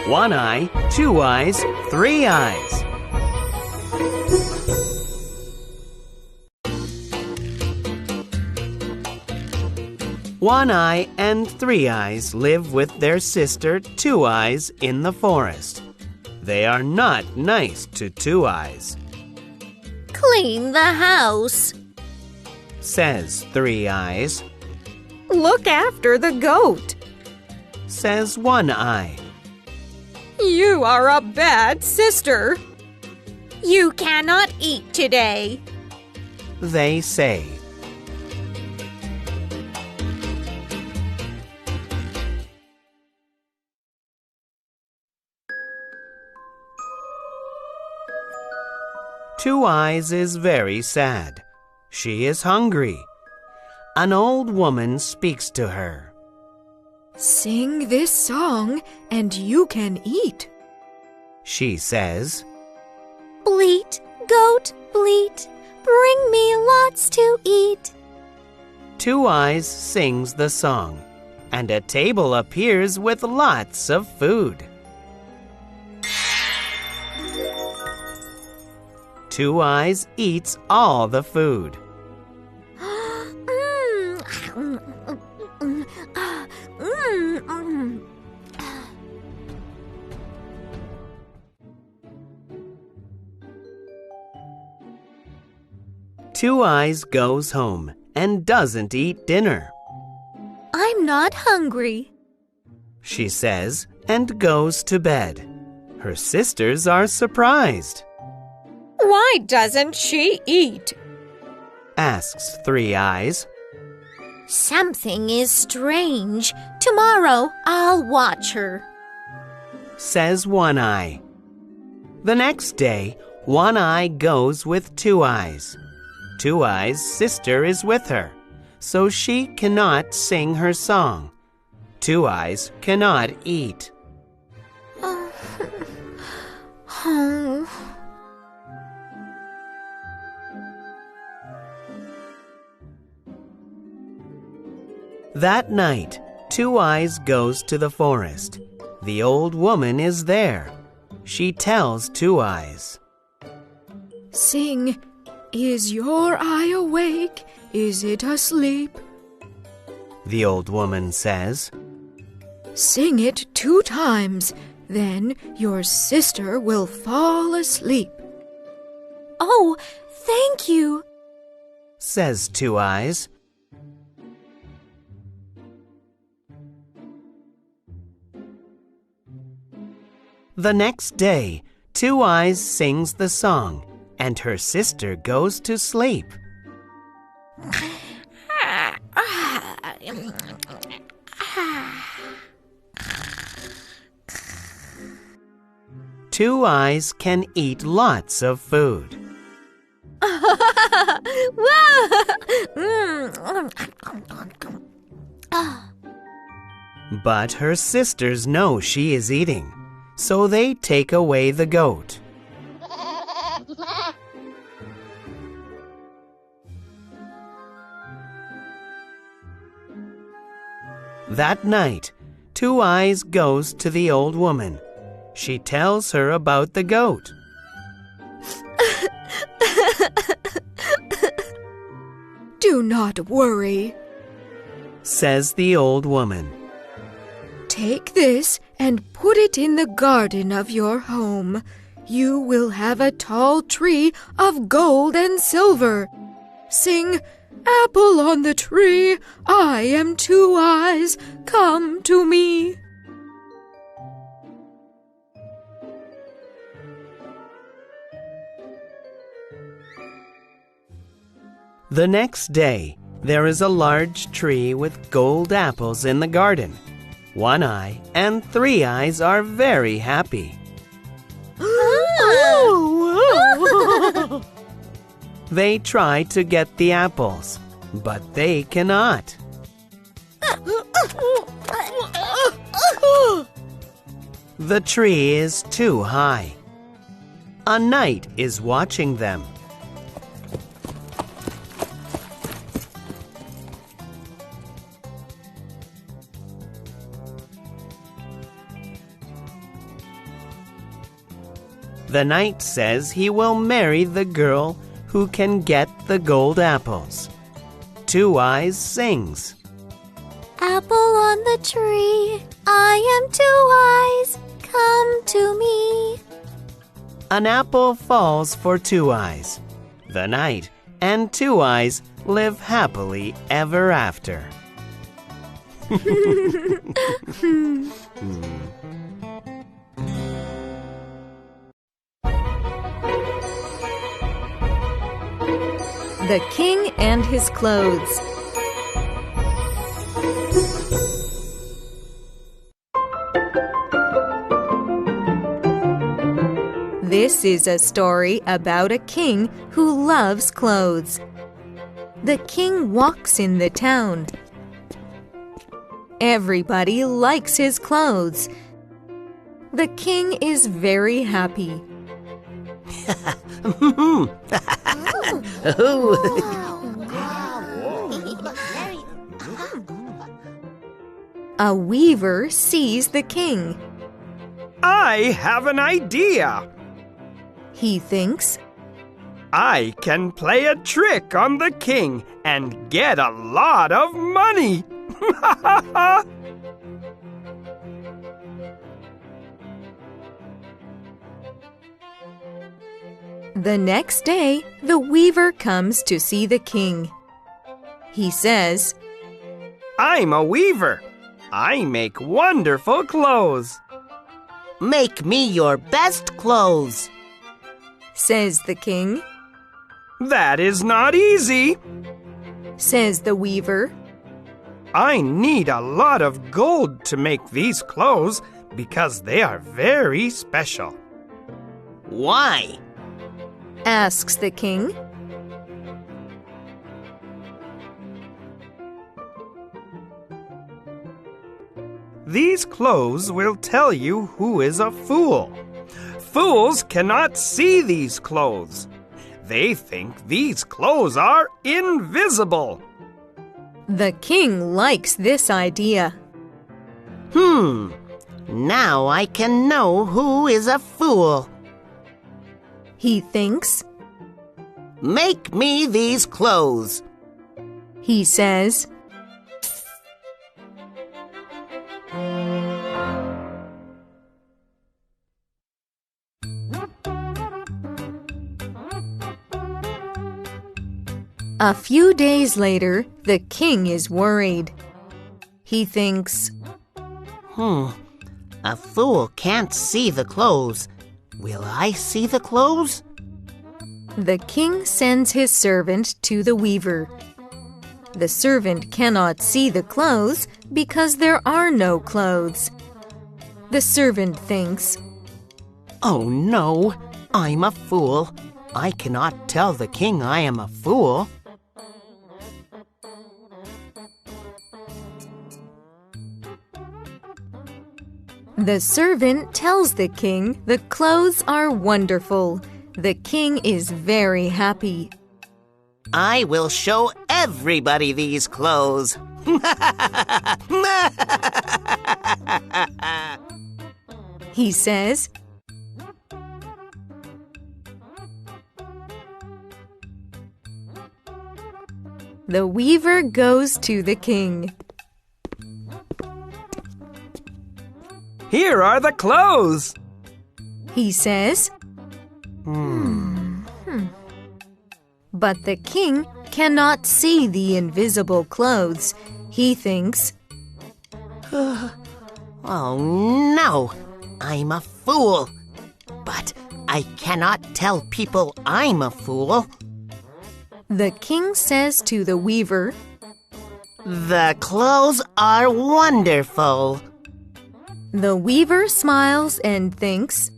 One eye, two eyes, three eyes. One Eye and Three Eyes live with their sister Two Eyes in the forest. They are not nice to Two Eyes. Clean the house. Says Three Eyes. Look after the goat. Says One Eye. You are a bad sister. You cannot eat today. They say. Two Eyes is very sad. She is hungry. An old woman speaks to her. Sing this song and you can eat. She says, Bleat, goat, bleat. Bring me lots to eat. Two Eyes sings the song, and a table appears with lots of food. Two Eyes eats all the food. Two Eyes goes home and doesn't eat dinner. I'm not hungry, She says and goes to bed. Her sisters are surprised. Why doesn't she eat? Asks Three Eyes. Something is strange. Tomorrow I'll watch her. Says One Eye. The next day, One Eye goes with Two Eyes. Two Eyes' sister is with her, so she cannot sing her song. Two Eyes cannot eat. That night, Two Eyes goes to the forest. The old woman is there. She tells Two Eyes. Sing, is your eye awake? Is it asleep? The old woman says. Sing it 2 times, then your sister will fall asleep. Oh, thank you. Says Two Eyes. The next day, Two Eyes sings the song, and her sister goes to sleep. Two Eyes can eat lots of food. But her sisters know she is eating, so they take away the goat. That night, Two Eyes goes to the old woman. She tells her about the goat. Do not worry, says the old woman. Take this and put it in the garden of your home. You will have a tall tree of gold and silver. Sing, apple on the tree, I am Two Eyes, come to me. The next day, there is a large tree with gold apples in the garden. One Eye and Three Eyes are very happy. They try to get the apples, but they cannot. The tree is too high. A knight is watching them. The knight says he will marry the girl who can get the gold apples. Two Eyes sings. Apple on the tree, I am Two Eyes, come to me. An apple falls for Two Eyes. The knight and Two Eyes live happily ever after. The King and His Clothes. This is a story about a king who loves clothes. The king walks in the town. Everybody likes his clothes. The king is very happy. A weaver sees the king. I have an idea. He thinks, I can play a trick on the king and get a lot of money. The next day, the weaver comes to see the king. He says, I'm a weaver. I make wonderful clothes. Make me your best clothes, says the king. That is not easy, says the weaver. I need a lot of gold to make these clothes because they are very special. Why? Asks the king. These clothes will tell you who is a fool. Fools cannot see these clothes. They think these clothes are invisible. The king likes this idea. Now I can know who is a fool. He thinks. Make me these clothes. He says. A few days later, the king is worried. He thinks, A fool can't see the clothes. Will I see the clothes? The king sends his servant to the weaver. The servant cannot see the clothes because there are no clothes. The servant thinks, Oh no, I'm a fool. I cannot tell the king I am a fool. The servant tells the king the clothes are wonderful. The king is very happy. I will show everybody these clothes. He says. The weaver goes to the king. Here are the clothes, He says. But the king cannot see the invisible clothes. He thinks, Oh no, I'm a fool. But I cannot tell people I'm a fool. The king says to the weaver, The clothes are wonderful. The weaver smiles and thinks,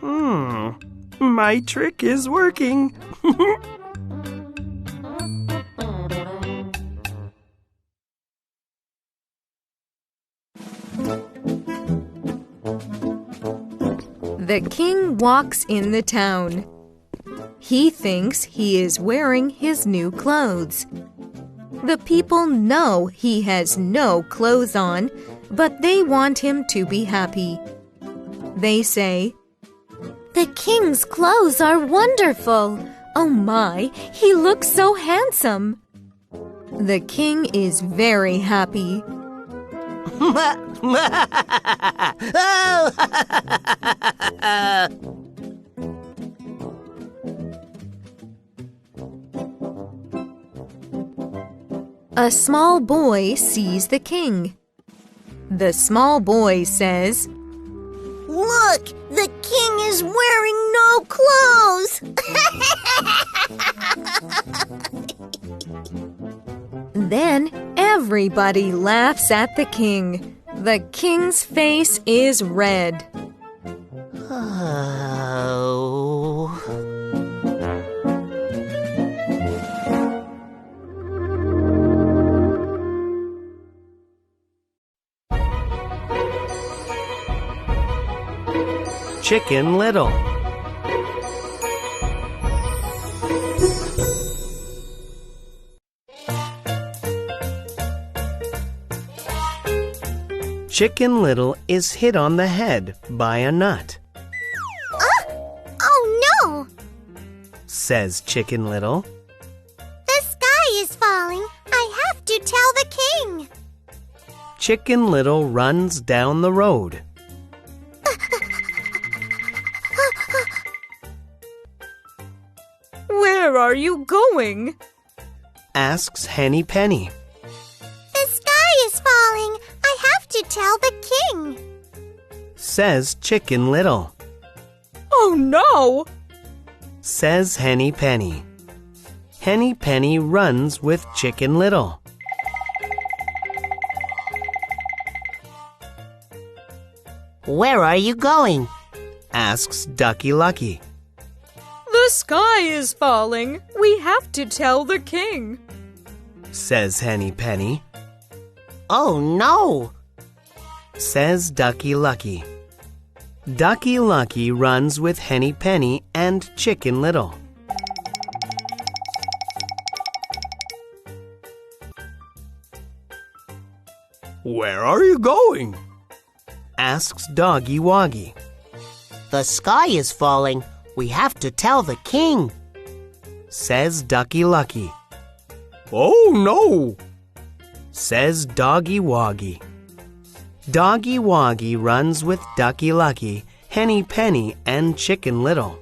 My trick is working. The king walks in the town. He thinks he is wearing his new clothes. The people know he has no clothes on, but they want him to be happy. They say, The king's clothes are wonderful. Oh my, he looks so handsome. The king is very happy. A small boy sees the king. The small boy says, Look, the king is wearing no clothes. Then everybody laughs at the king. The king's face is red. Oh. Chicken Little. Chicken Little is hit on the head by a nut, Oh no! says Chicken Little. The sky is falling. I have to tell the king. Chicken Little runs down the road. Where are you going? Asks Henny Penny. The sky is falling. I have to tell the king. Says Chicken Little. Oh no! Says Henny Penny. Henny Penny runs with Chicken Little. Where are you going? Asks Ducky Lucky. The sky is falling. We have to tell the king. Says Henny Penny. Oh no! Says Ducky Lucky. Ducky Lucky runs with Henny Penny and Chicken Little. Where are you going? Asks Doggy Woggy. The sky is falling. We have to tell the king. Says Ducky Lucky. Oh no! Says Doggy Woggy. Doggy Woggy runs with Ducky Lucky, Henny Penny, and Chicken Little.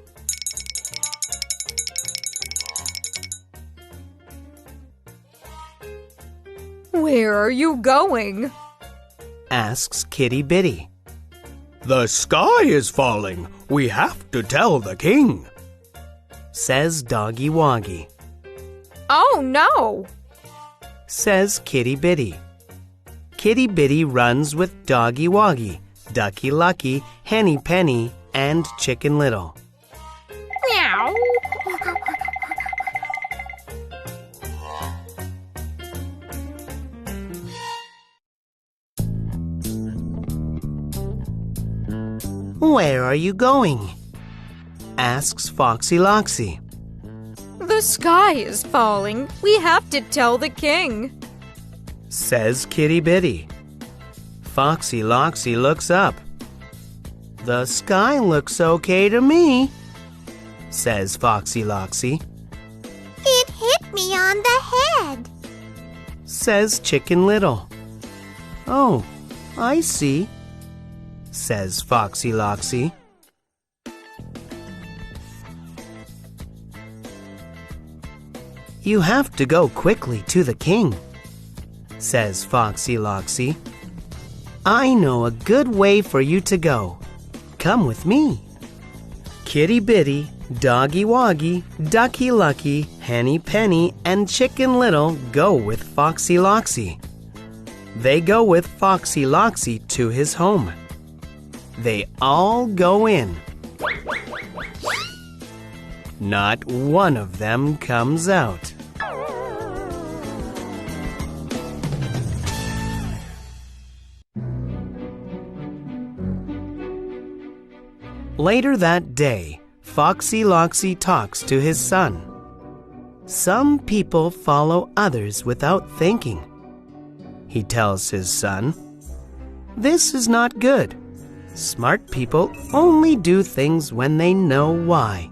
Where are you going? Asks Kitty Bitty. The sky is falling. We have to tell the king. Says Doggy Woggy. Oh no! Says Kitty Bitty. Kitty Bitty runs with Doggy Woggy, Ducky Lucky, Henny Penny, and Chicken Little. Meow. Where are you going? Asks Foxy Loxy. The sky is falling. We have to tell the king. Says Kitty Bitty. Foxy Loxy looks up. The sky looks okay to me, says Foxy Loxy. It hit me on the head. Says Chicken Little. Oh, I see, says Foxy Loxy. You have to go quickly to the king, says Foxy Loxy. I know a good way for you to go. Come with me. Kitty Bitty, Doggy Woggy, Ducky Lucky, Henny Penny, and Chicken Little go with Foxy Loxy. They go with Foxy Loxy to his home. They all go in. Not one of them comes out. Later that day, Foxy Loxy talks to his son. Some people follow others without thinking. He tells his son, "This is not good. Smart people only do things when they know why."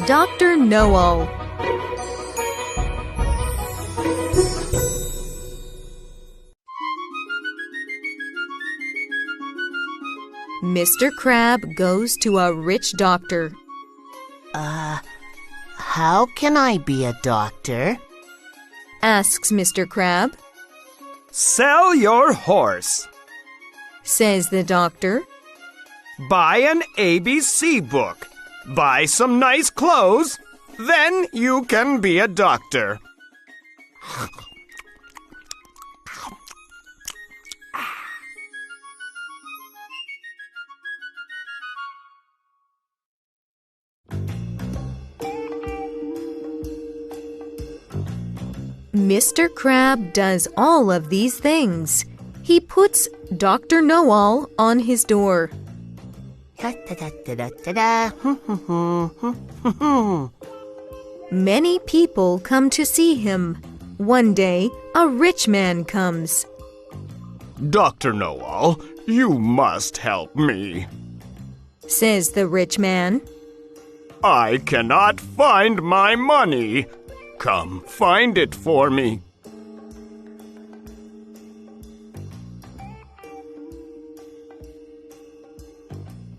Dr. Know-All. Mr. Crab goes to a rich doctor. How can I be a doctor? Asks Mr. Crab. Sell your horse. Says the doctor. Buy an ABC book. Buy some nice clothes. Then you can be a doctor. Mr. Crab does all of these things. He puts Dr. Know-All on his door. Many people come to see him. One day, a rich man comes. Dr. Know-All, you must help me. Says the rich man. I cannot find my money. Come, find it for me.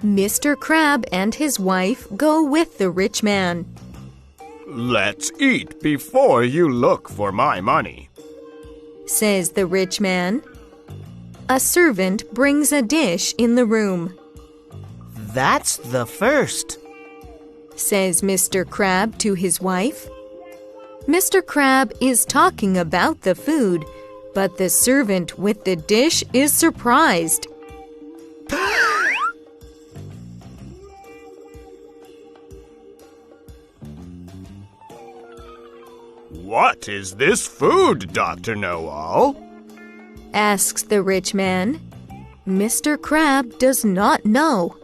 Mr. Crab and his wife go with the rich man. Let's eat before you look for my money, says the rich man. A servant brings a dish in the room. That's the first, says Mr. Crab to his wife. Mr. Crab is talking about the food, but the servant with the dish is surprised. What is this food, Dr. Know-all? Asks the rich man. Mr. Crab does not know.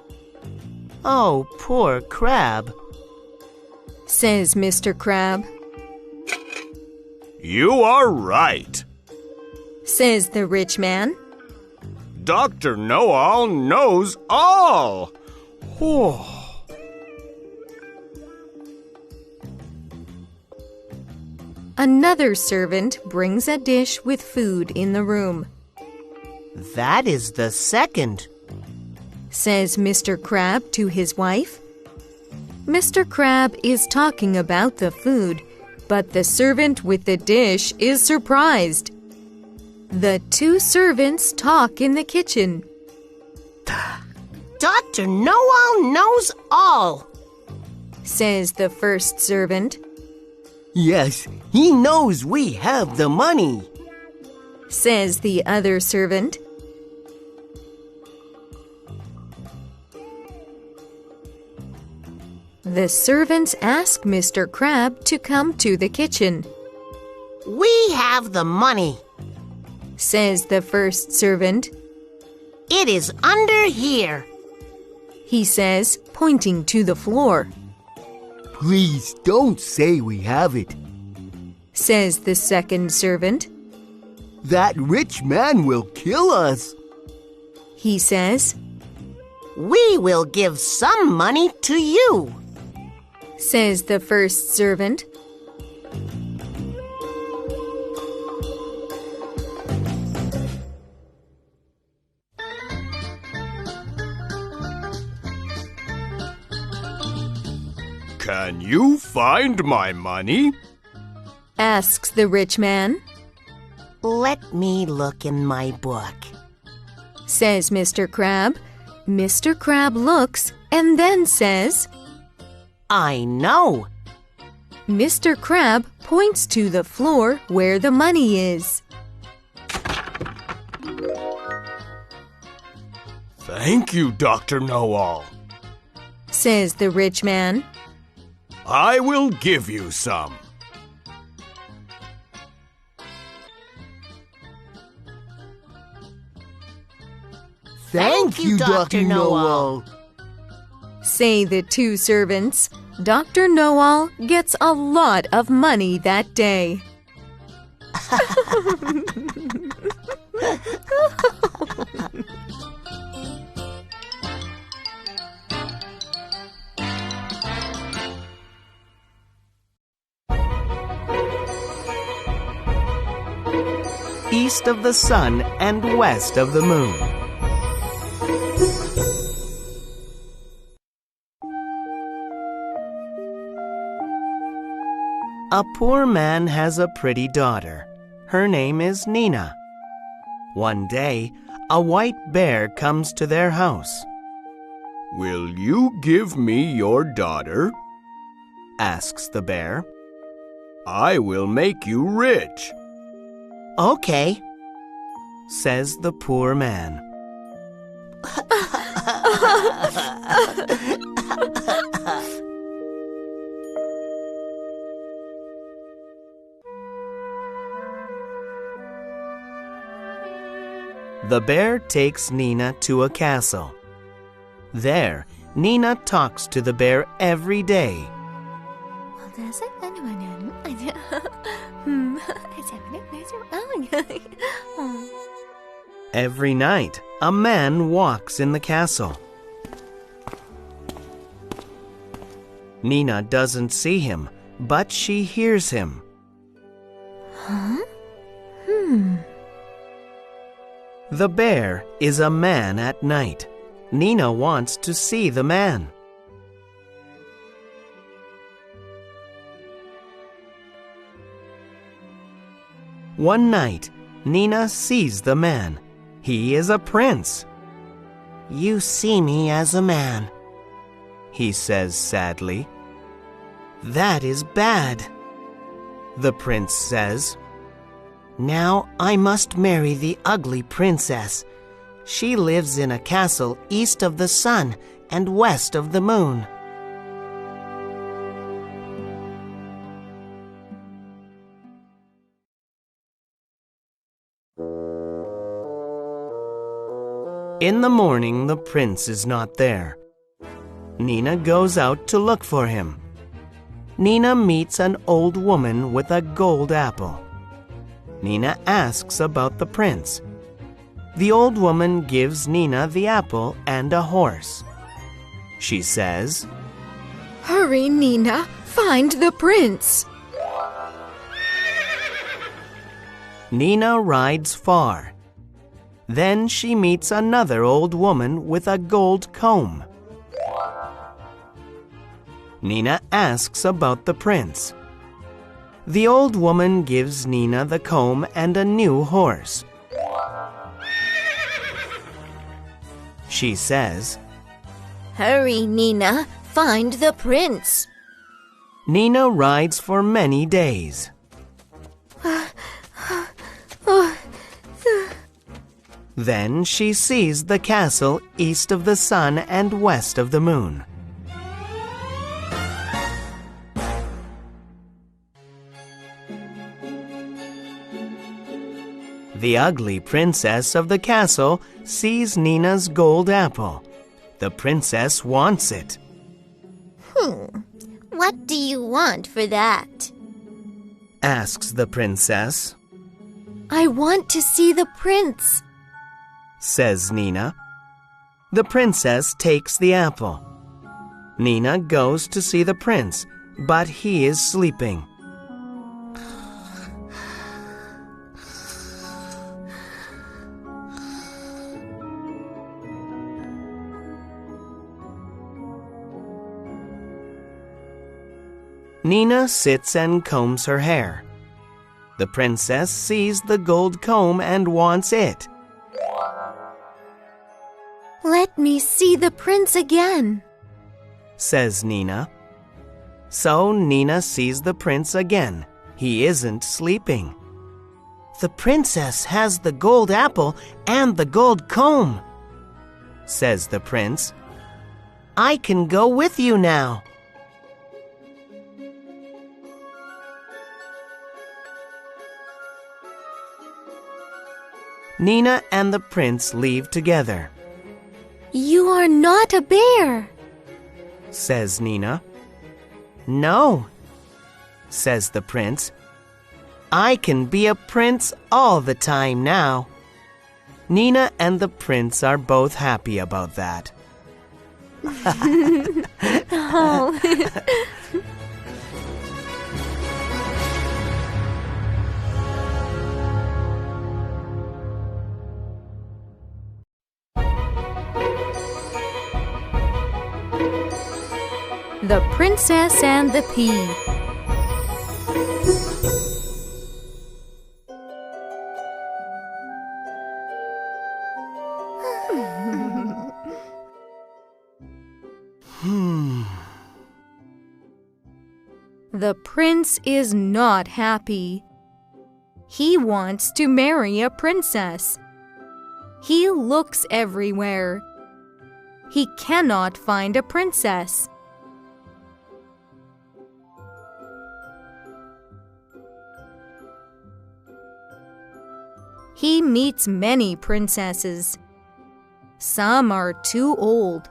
Oh, poor crab, says Mr. Crab. You are right, says the rich man. Dr. Know-all knows all. Oh. Another servant brings a dish with food in the room. that is the second, says Mr. Crab to his wife. Mr. Crab is talking about the food, but the servant with the dish is surprised. The two servants talk in the kitchen. Dr. Know-all knows all, says the first servant. Yes, he knows we have the money, says the other servant. The servants ask Mr. Crab to come to the kitchen. We have the money, says the first servant. It is under here, he says, pointing to the floor. Please don't say we have it, says the second servant. That rich man will kill us, he says. We will give some money to you, says the first servant. Can you find my money? Asks the rich man. Let me look in my book, says Mr. Crab. Mr. Crab looks and then says, I know. Mr. Crab points to the floor where the money is. Thank you, Dr. Know-all, says the rich man. I will give you some. Thank you, Dr. Know-all, say the two servants. Dr. Know-all gets a lot of money that day. east of the sun and west of the moon. A poor man has a pretty daughter. Her name is Nina. One day, a white bear comes to their house. Will you give me your daughter? Asks the bear. I will make you rich. Okay, says the poor man. The bear takes Nina to a castle. There, Nina talks to the bear every day. Every night, a man walks in the castle. Nina doesn't see him, but she hears him. The bear is a man at night. Nina wants to see the man. One night, Nina sees the man. He is a prince. You see me as a man. He says sadly. That is bad. The prince says. Now I must marry the ugly princess. She lives in a castle east of the sun and west of the moon. In the morning, the prince is not there. Nina goes out to look for him. Nina meets an old woman with a gold apple. Nina asks about the prince. The old woman gives Nina the apple and a horse. She says, Hurry, Nina, find the prince. Nina rides far. Then she meets another old woman with a gold comb. Nina asks about the prince. The old woman gives Nina the comb and a new horse. She says, Hurry, Nina, find the prince. Nina rides for many days. Then she sees the castle east of the sun and west of the moon. The ugly princess of the castle sees Nina's gold apple. The princess wants it. What do you want for that? Asks the princess. I want to see the prince, says Nina. The princess takes the apple. Nina goes to see the prince, but he is sleeping. Nina sits and combs her hair. The princess sees the gold comb and wants it. Let me see the prince again, says Nina. So Nina sees the prince again. He isn't sleeping. The princess has the gold apple and the gold comb, says the prince. I can go with you now. Nina and the prince leave together. You are not a bear, says Nina. No, says the prince. I can be a prince all the time now. Nina and the prince are both happy about that. The Princess and the Pea. The prince is not happy. He wants to marry a princess. He looks everywhere. He cannot find a princess. He meets many princesses. Some are too old.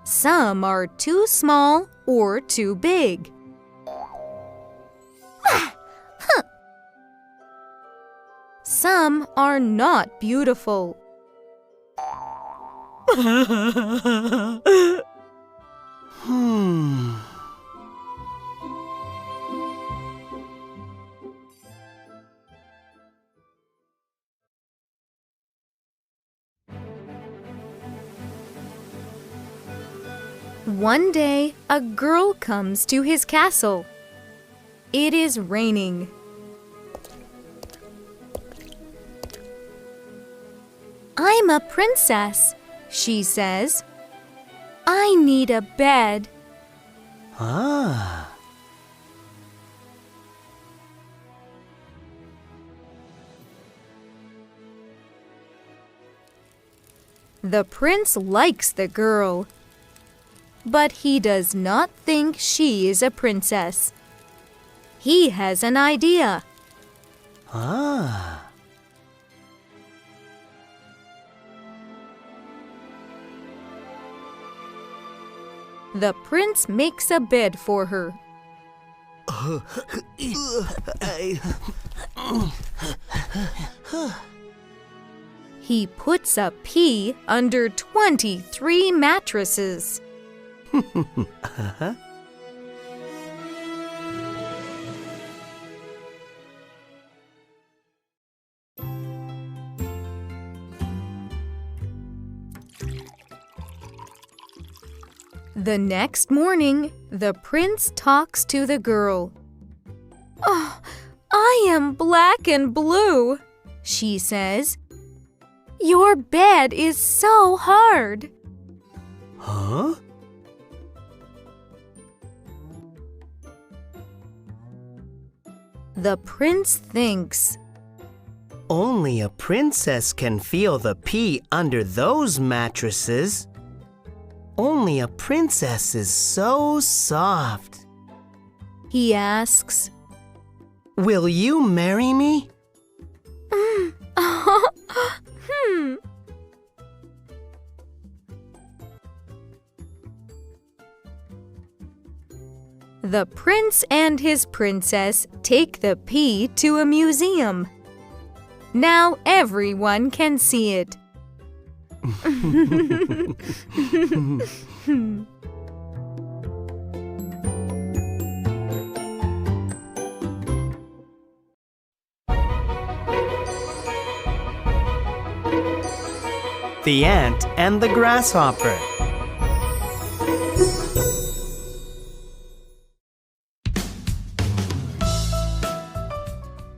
Some are too small or too big. Some are not beautiful. One day, a girl comes to his castle. It is raining. I'm a princess, she says. I need a bed. Ah. The prince likes the girl, but he does not think she is a princess. He has an idea. Ah. The prince makes a bed for her. He puts a pea under 23 mattresses. The next morning, the prince talks to the girl. "Oh, I am black and blue," she says. "Your bed is so hard." Huh? The prince thinks. Only a princess can feel the pea under those mattresses. Only a princess is so soft. He asks, Will you marry me? The prince and his princess take the pea to a museum. Now everyone can see it. The Ant and the Grasshopper.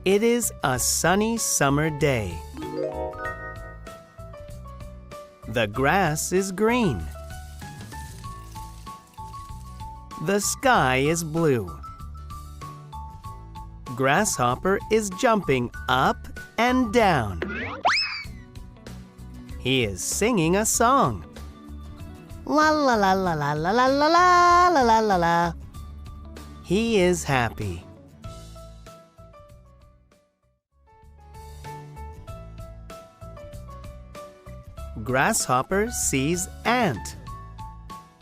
It is a sunny summer day. The grass is green. The sky is blue. Grasshopper is jumping up and down. He is singing a song. La la la la la la la la la la la la la. He is happy. Grasshopper sees Ant.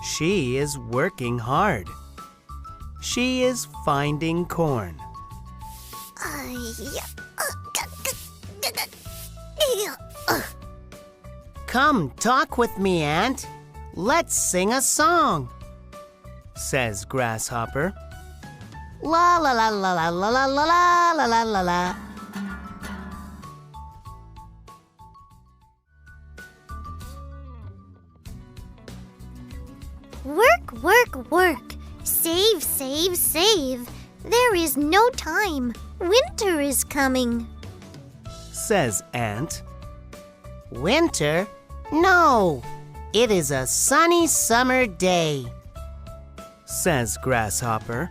She is working hard. She is finding corn. Come talk with me, Ant. Let's sing a song, says Grasshopper. La la la la la la la la la la la la. Work, work, work. Save, save, save. There is no time. Winter is coming, says Ant. Winter? No, it is a sunny summer day, says Grasshopper.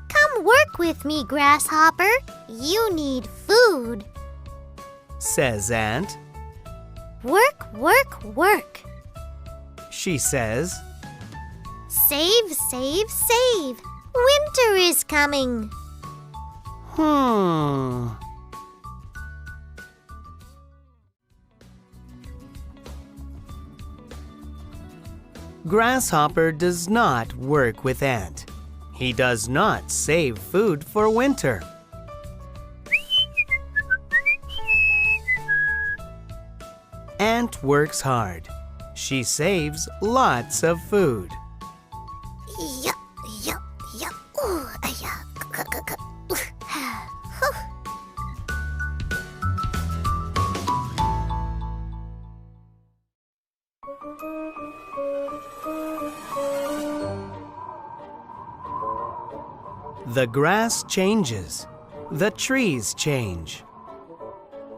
Come work with me, Grasshopper. You need food. Says Ant. Work, work, work. She says. Save, save, save. Winter is coming. Grasshopper does not work with Ant. He does not save food for winter. Ant works hard. She saves lots of food. Yeah, yeah, yeah. Ooh, yeah. The grass changes. The trees change,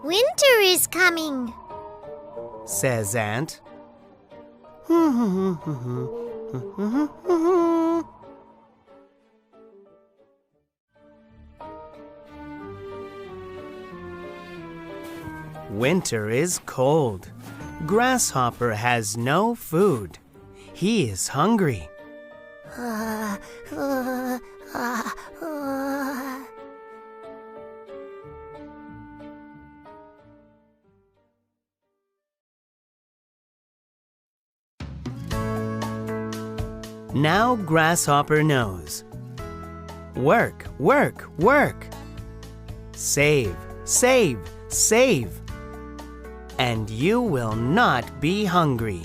Winter is coming. says Ant. Winter is cold. Grasshopper has no food. He is hungry. Now Grasshopper knows. Work, work, work. Save, save, save. And you will not be hungry.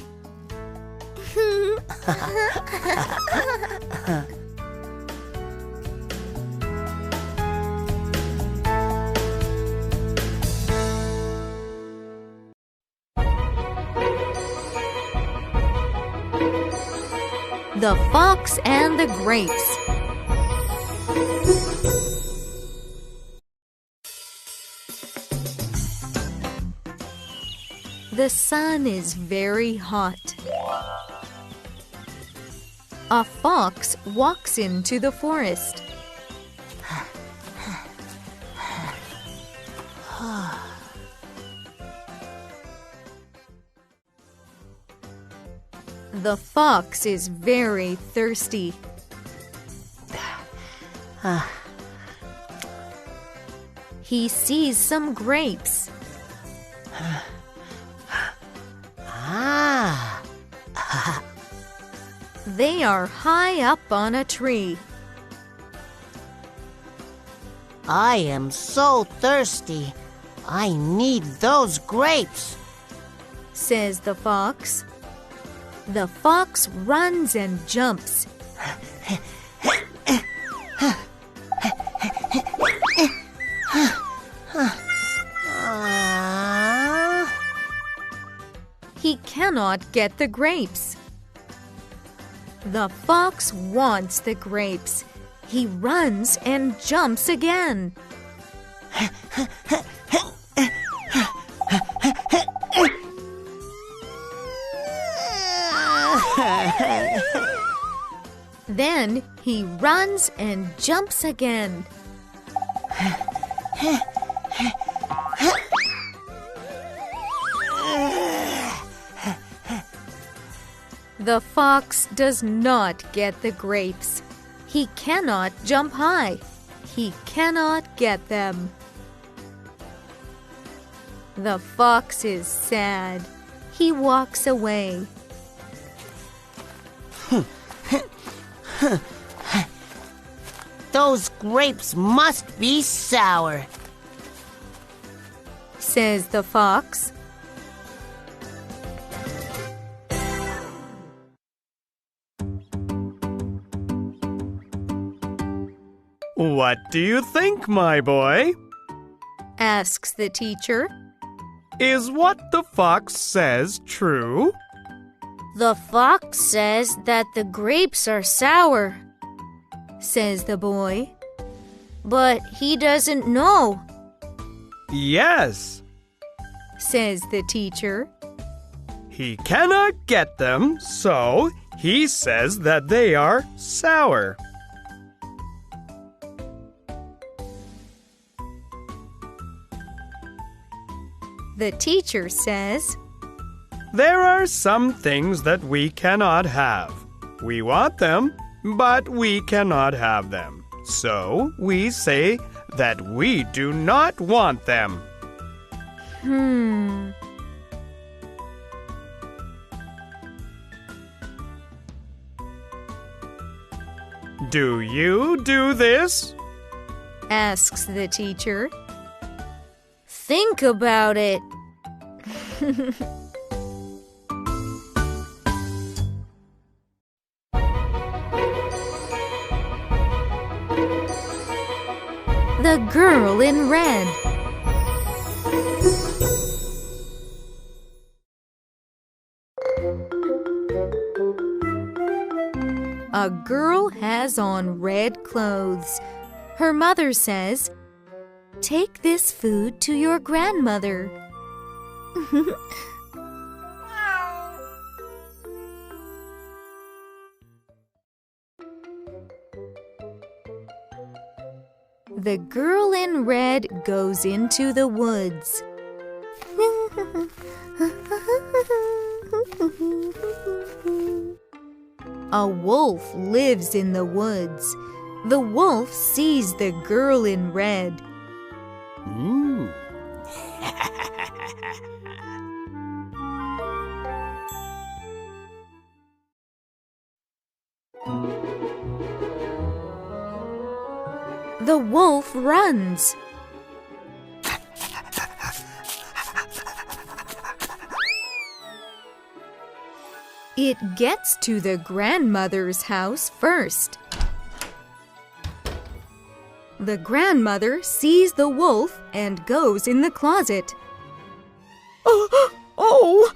The Fox and the Grapes. The sun is very hot. A fox walks into the forest. The fox is very thirsty. He sees some grapes. They are high up on a tree. I am so thirsty. I need those grapes, says the fox. The fox runs and jumps. He cannot get the grapes. The fox wants the grapes. He runs and jumps again. Then he runs and jumps again. The fox does not get the grapes. He cannot jump high. He cannot get them. The fox is sad. He walks away. Those grapes must be sour, says the fox. What do you think, my boy? Asks the teacher. Is what the fox says true? The fox says that the grapes are sour, says the boy. but he doesn't know, Yes. says the teacher. He cannot get them, so he says that they are sour. The teacher says, There are some things that we cannot have. We want them, but we cannot have them. So we say that we do not want them. Do you do this? asks the teacher. think about it. The girl in red. A girl has on red clothes. Her mother says, "Take this food to your grandmother." The girl in red goes into the woods. A wolf lives in the woods. The wolf sees the girl in red. The wolf runs. It gets to the grandmother's house first. The grandmother sees the wolf and goes in the closet. Oh!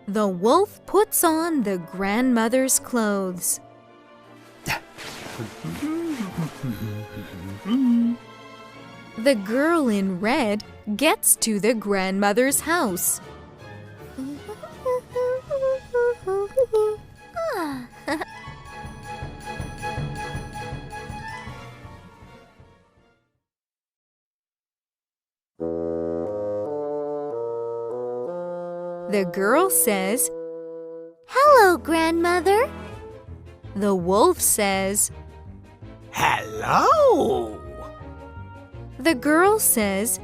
The wolf puts on the grandmother's clothes. The girl in red gets to the grandmother's house. The girl says, Hello, grandmother. The wolf says, Hello! The girl says,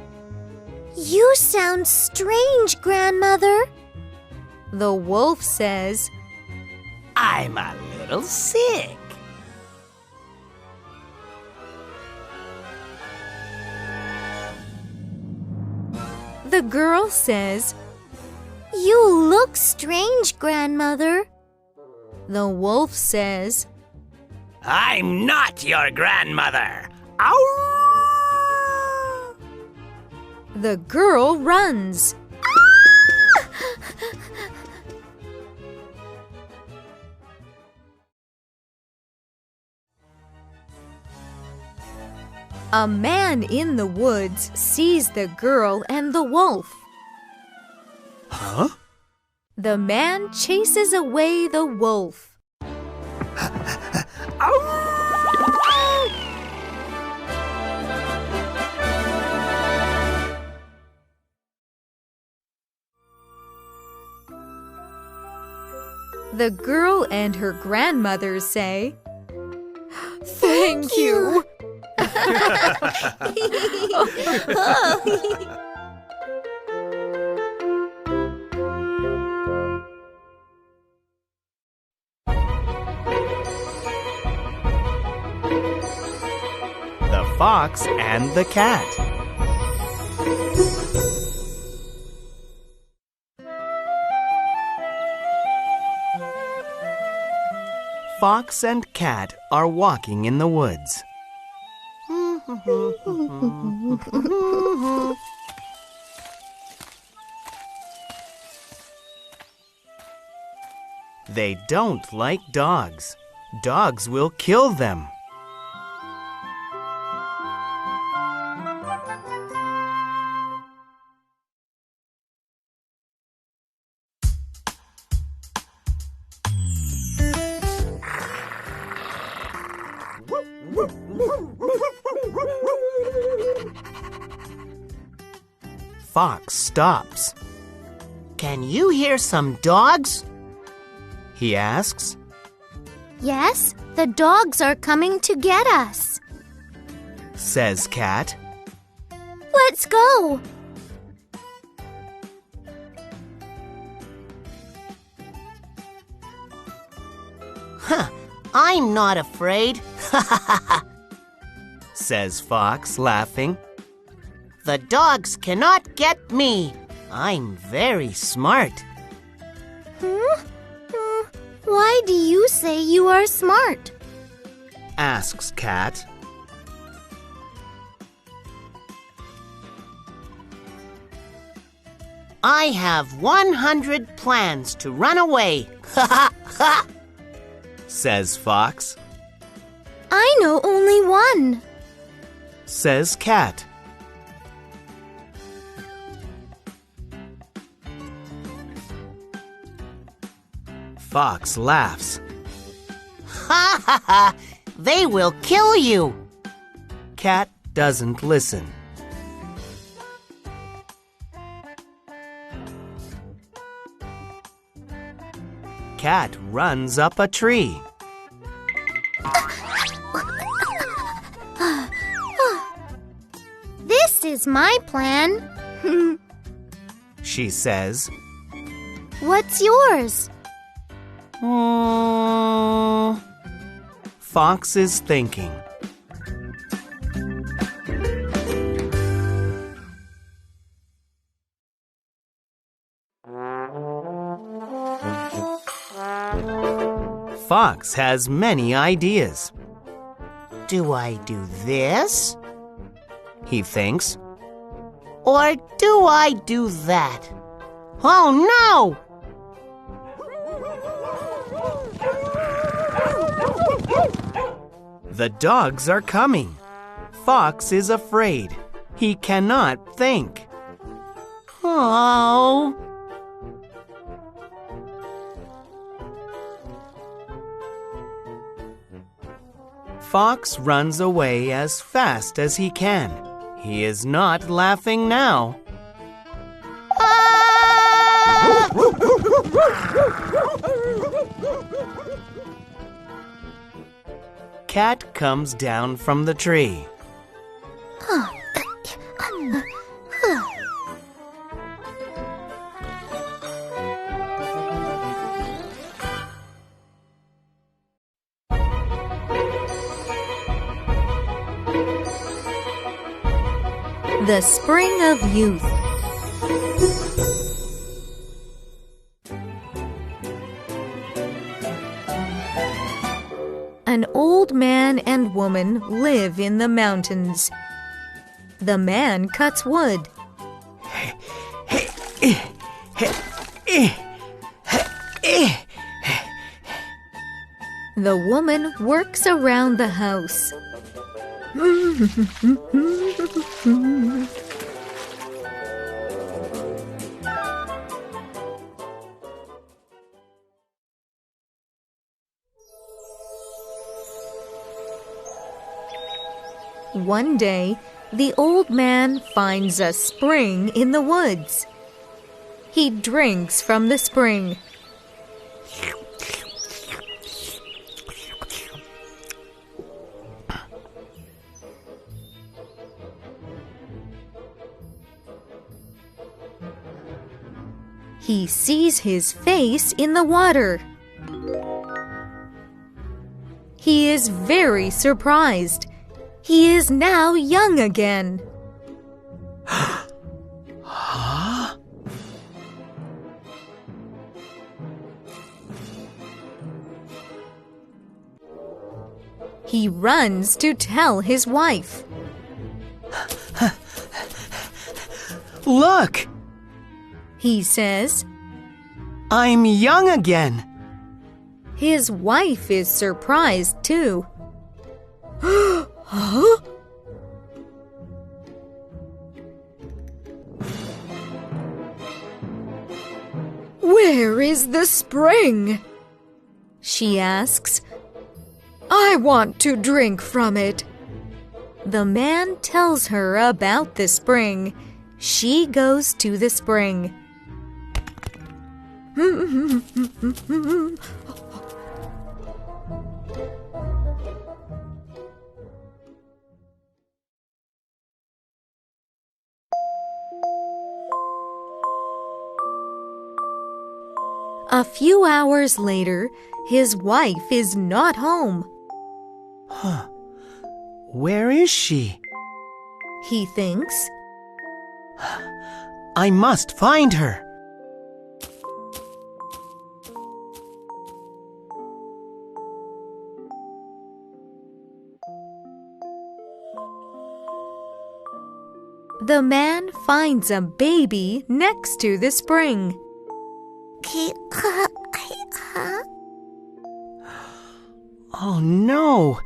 You sound strange, grandmother. The wolf says, I'm a little sick. The girl says, You look strange, grandmother. The wolf says, I'm not your grandmother. Ow! The girl runs. A man in the woods sees the girl and the wolf. Huh? The man chases away the wolf. The girl and her grandmother say, Thank you. The Fox and the Cat. Fox and Cat are walking in the woods. They don't like dogs. Dogs will kill them. Fox stops. Can you hear some dogs? He asks. Yes, the dogs are coming to get us. Says Cat. Let's go. Huh, I'm not afraid. Says Fox, laughing. The dogs cannot get me. I'm very smart. Why do you say you are smart? Asks Cat. I have 100 plans to run away. Ha ha ha! Says Fox. I know only one. Says Cat. Fox laughs. Ha ha ha! They will kill you. Cat doesn't listen. Cat runs up a tree. This is my plan. She says. What's yours? Fox is thinking. Fox has many ideas. Do I do this? He thinks. Or do I do that? Oh no! The dogs are coming. Fox is afraid. He cannot think. Oh. Fox runs away as fast as he can. He is not laughing now. Ah! Cat comes down from the tree. The Spring of Youth. An old man and woman live in the mountains. The man cuts wood. The woman works around the house. One day, the old man finds a spring in the woods. He drinks from the spring. He sees his face in the water. He is very surprised. He is now young again. He runs to tell his wife. Look! He says. I'm young again. His wife is surprised too. Huh? Where is the spring? She asks. I want to drink from it. The man tells her about the spring. She goes to the spring. A few hours later, his wife is not home. Where is she? He thinks. I must find her. The man finds a baby next to the spring. Oh no!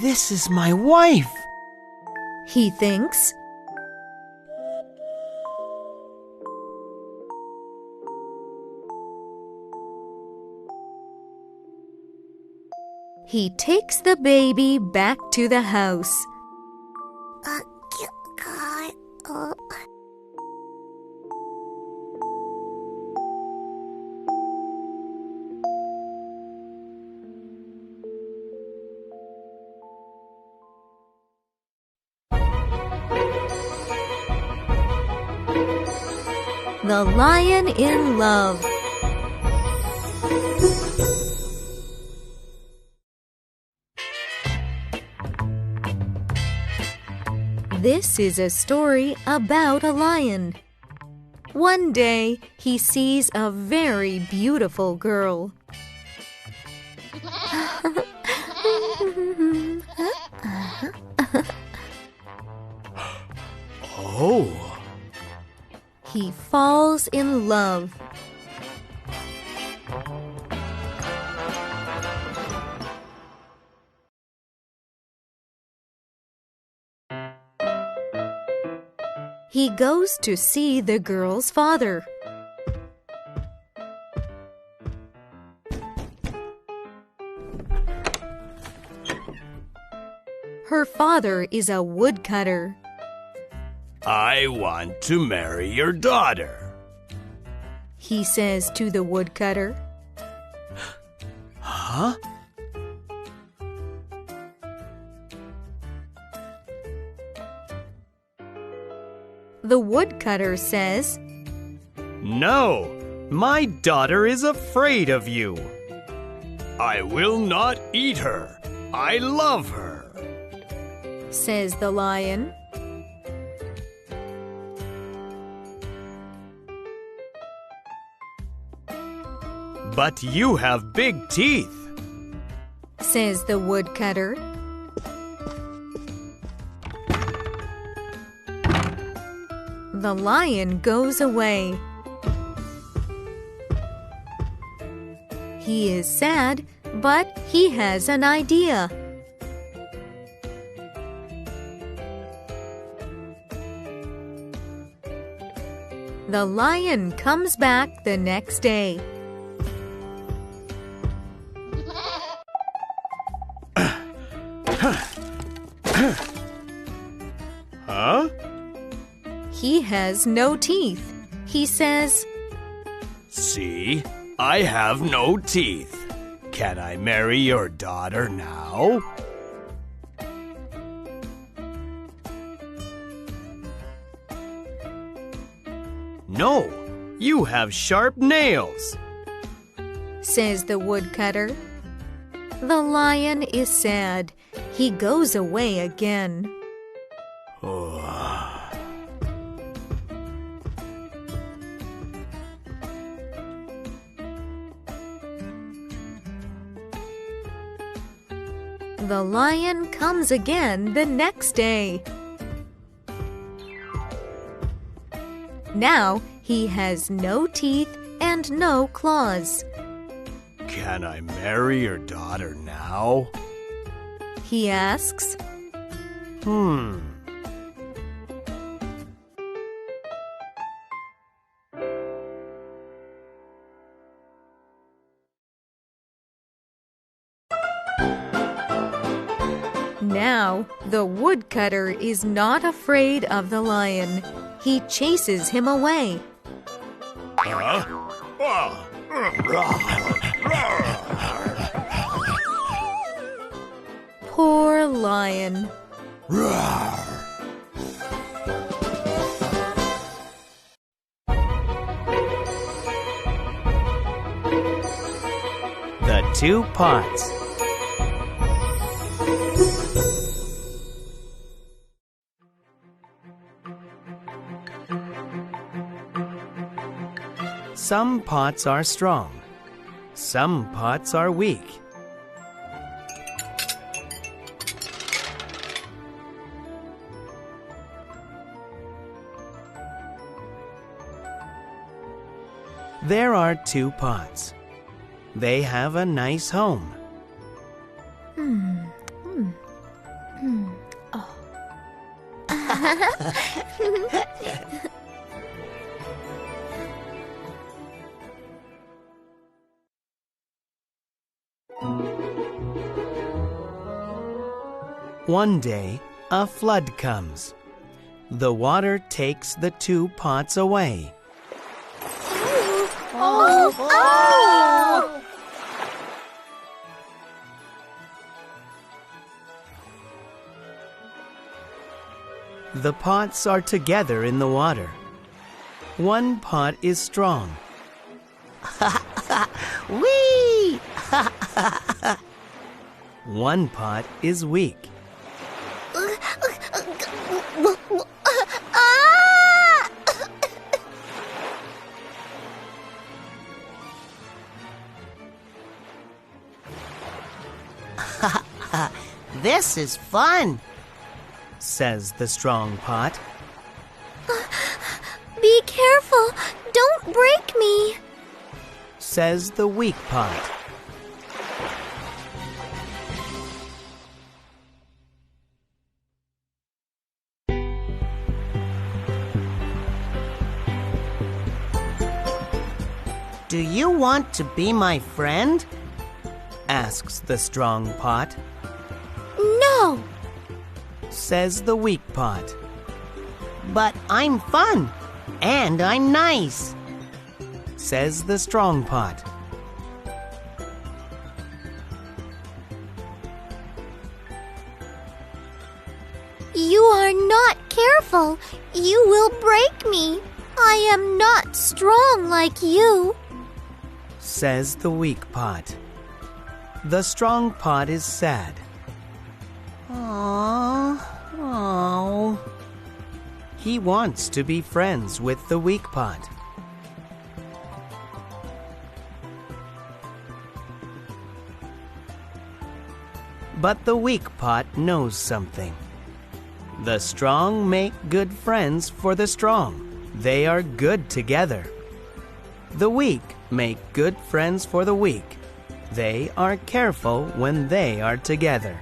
This is my wife! He thinks. He takes the baby back to the house. The Lion in Love. This is a story about a lion. One day, he sees a very beautiful girl. Oh. He falls in love. He goes to see the girl's father. Her father is a woodcutter. I want to marry your daughter. He says to the woodcutter. Huh? The woodcutter says, No, my daughter is afraid of you. I will not eat her. I love her, says the lion. But you have big teeth, says the woodcutter. The lion goes away. He is sad, but he has an idea. The lion comes back the next day. Huh? He has no teeth. He says, See, I have no teeth. Can I marry your daughter now? No, you have sharp nails, says the woodcutter. The lion is sad. He goes away again. The lion comes again the next day. Now he has no teeth and no claws. Can I marry your daughter now? He asks. Now, the woodcutter is not afraid of the lion. He chases him away. Poor lion. The Two Pots. Some pots are strong. Some pots are weak. There are 2 pots. They have a nice home. One day, a flood comes. The water takes the 2 pots away. The pots are together in the water. One pot is strong. Whee! One pot is weak. This is fun. Says the strong pot. Be careful! Don't break me! Says the weak pot. Do you want to be my friend? Asks the strong pot. No! Says the weak pot. But I'm fun, and I'm nice. Says the strong pot. You are not careful. You will break me. I am not strong like you. Says the weak pot. The strong pot is sad. Oh. He wants to be friends with the weak pot. But the weak pot knows something. The strong make good friends for the strong. They are good together. The weak make good friends for the weak. They are careful when they are together.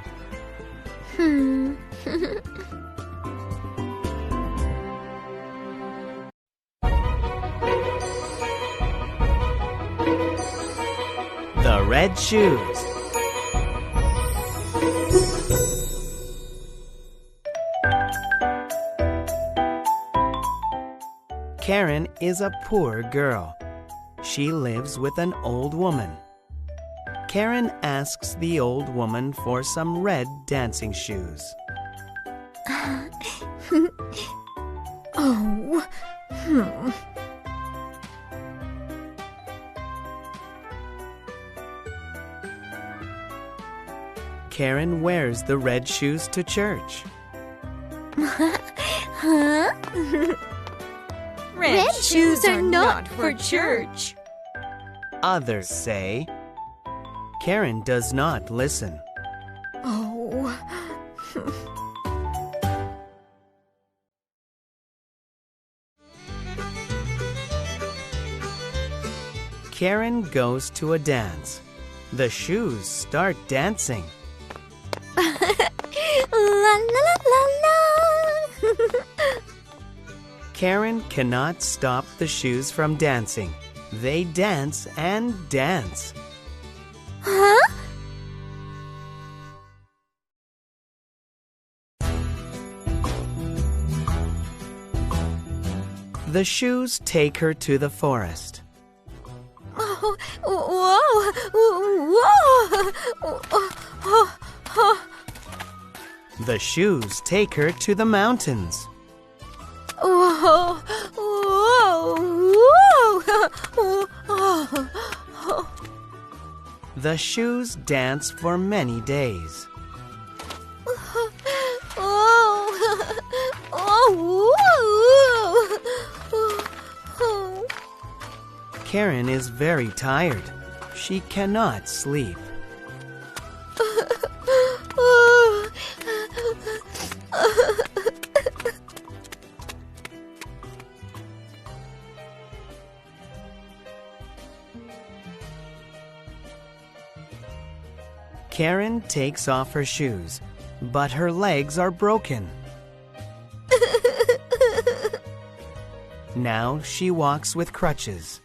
The Red Shoes. Karen is a poor girl. She lives with an old woman. Karen asks the old woman for some red dancing shoes. Karen wears the red shoes to church. Red shoes are not for church. Others say, Karen does not listen. Oh. Karen goes to a dance. The shoes start dancing. La la la la la. Karen cannot stop the shoes from dancing. They dance and dance. Huh? The shoes take her to the forest. Oh, whoa! The shoes take her to the mountains. Whoa! The shoes dance for many days. Karen is very tired. She cannot sleep. Karen takes off her shoes, but her legs are broken. Now she walks with crutches.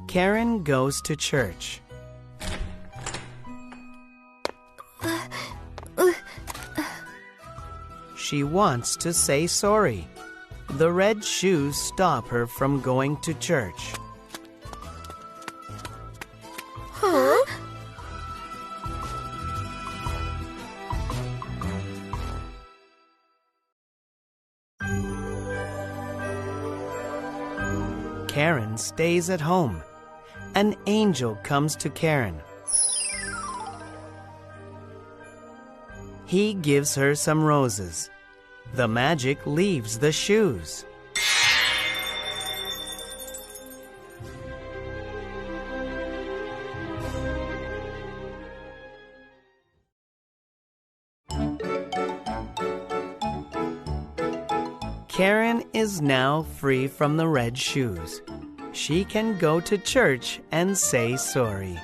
Karen goes to church. She wants to say sorry. The red shoes stop her from going to church. Huh? Karen stays at home. An angel comes to Karen. He gives her some roses. The magic leaves the shoes. Karen is now free from the red shoes. She can go to church and say sorry.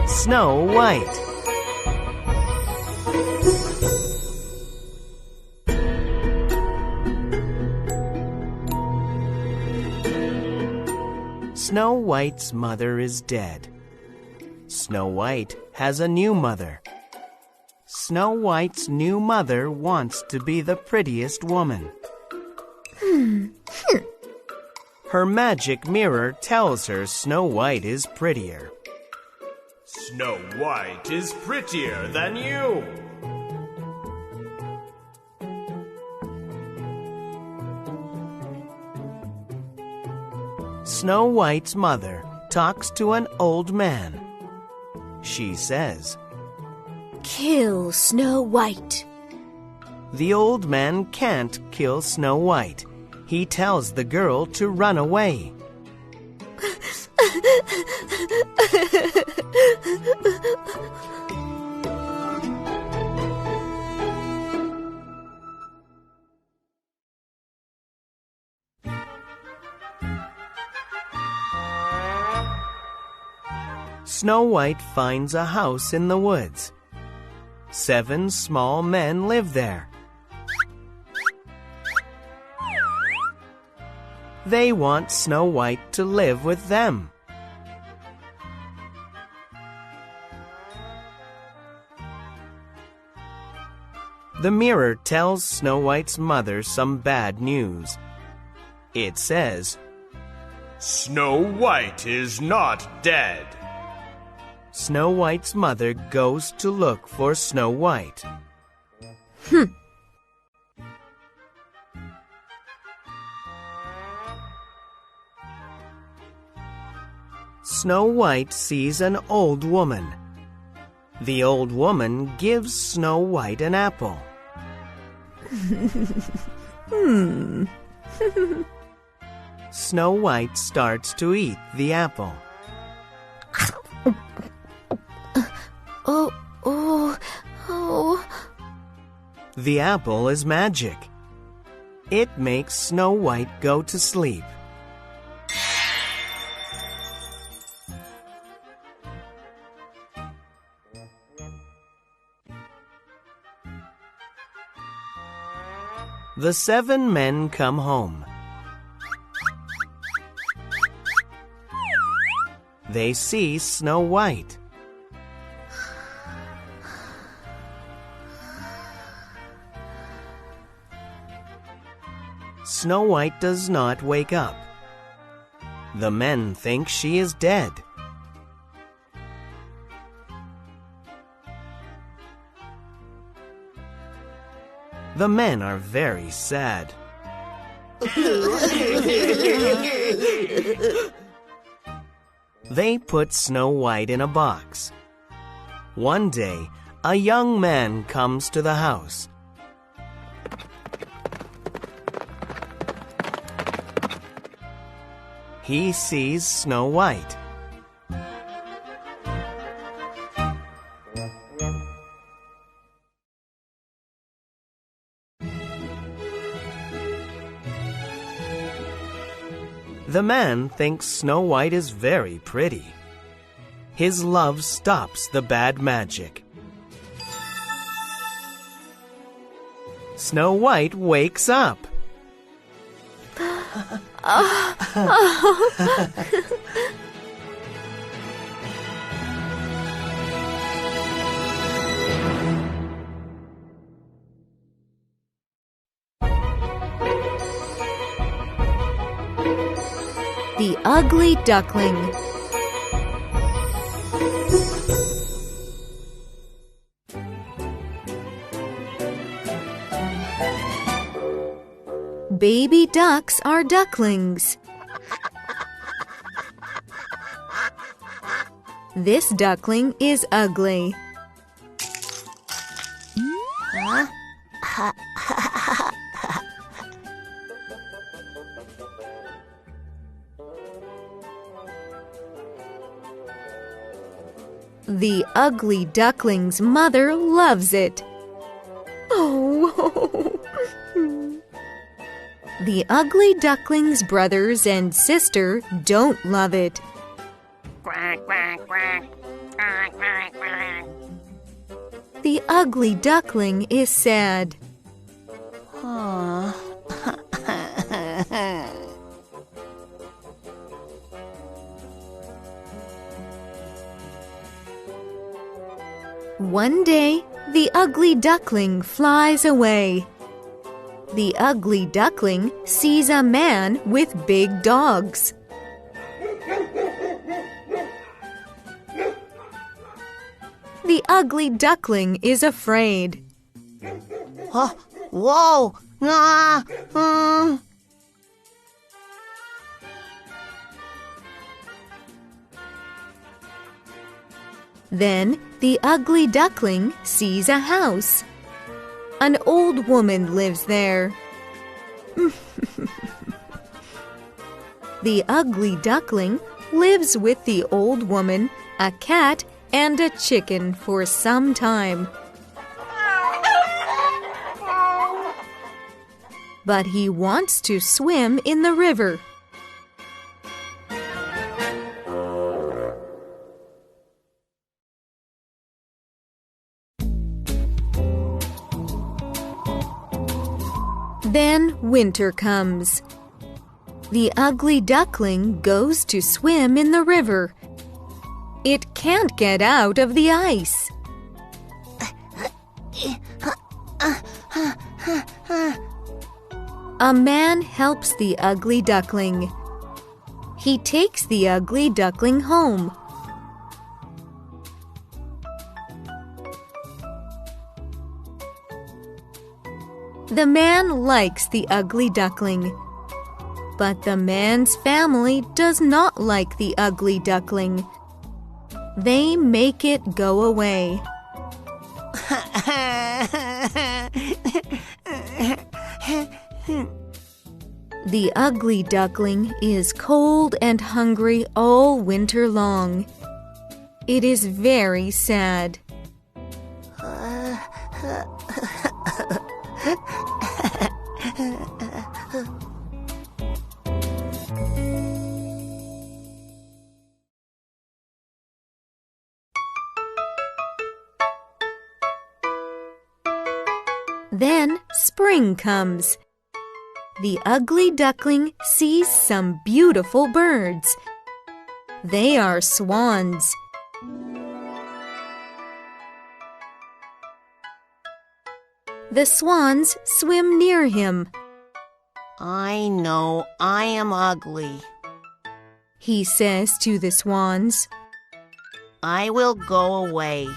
Snow White. Snow White's mother is dead. Snow White has a new mother. Snow White's new mother wants to be the prettiest woman. Her magic mirror tells her Snow White is prettier. Snow White is prettier than you. Snow White's mother talks to an old man. She says, Kill Snow White. the old man can't kill Snow White. He tells the girl to run away. Snow White finds a house in the woods. 7 small men live there. They want Snow White to live with them. The mirror tells Snow White's mother some bad news. It says, Snow White is not dead. Snow White's mother goes to look for Snow White. Snow White sees an old woman. The old woman gives Snow White an apple. Snow White starts to eat the apple. Oh. The apple is magic. It makes Snow White go to sleep. The 7 men come home. They see Snow White. Snow White does not wake up. The men think she is dead. The men are very sad. They put Snow White in a box. One day, a young man comes to the house. he sees Snow White. The man thinks Snow White is very pretty. His love stops the bad magic. Snow White wakes up. The Ugly Duckling. Baby ducks are ducklings. This duckling is ugly. The ugly duckling's mother loves it. Oh! The ugly duckling's brothers and sister don't love it. Quack, quack, quack. Quack, quack, quack. The ugly duckling is sad. One day, the ugly duckling flies away. The ugly duckling sees a man with big dogs. The ugly duckling is afraid. Whoa! Then the ugly duckling sees a house. An old woman lives there. The ugly duckling lives with the old woman, a cat, and a chicken for some time. But he wants to swim in the river. Then winter comes. The ugly duckling goes to swim in the river. It can't get out of the ice. A man helps the ugly duckling. He takes the ugly duckling home. The man likes the ugly duckling, but the man's family does not like the ugly duckling. They make it go away. The ugly duckling is cold and hungry all winter long. It is very sad. Then spring comes. The ugly duckling sees some beautiful birds. They are swans. The swans swim near him. I know I am ugly. He says to the swans. I will go away.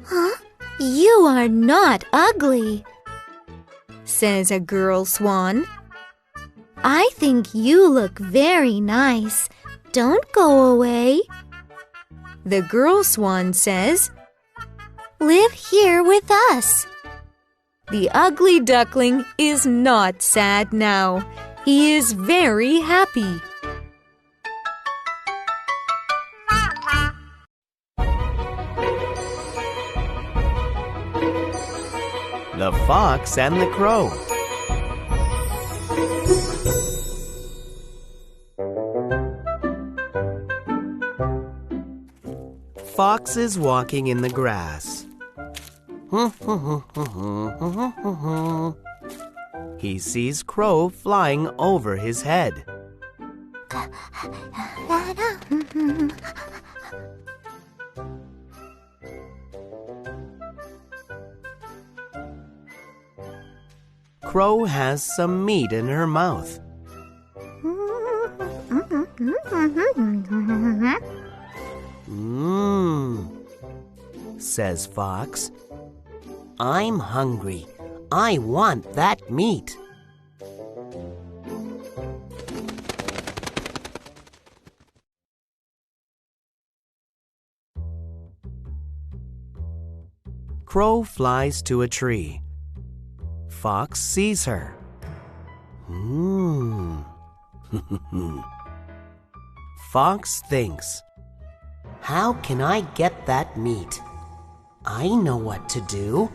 Huh? You are not ugly, says a girl swan. I think you look very nice. Don't go away. The girl swan says, Live here with us. The ugly duckling is not sad now. He is very happy. The Fox and the Crow. Fox is walking in the grass. He sees Crow flying over his head. Crow has some meat in her mouth. Says Fox. I'm hungry. I want that meat. Crow flies to a tree. Fox sees her. Fox thinks, how can I get that meat? I know what to do.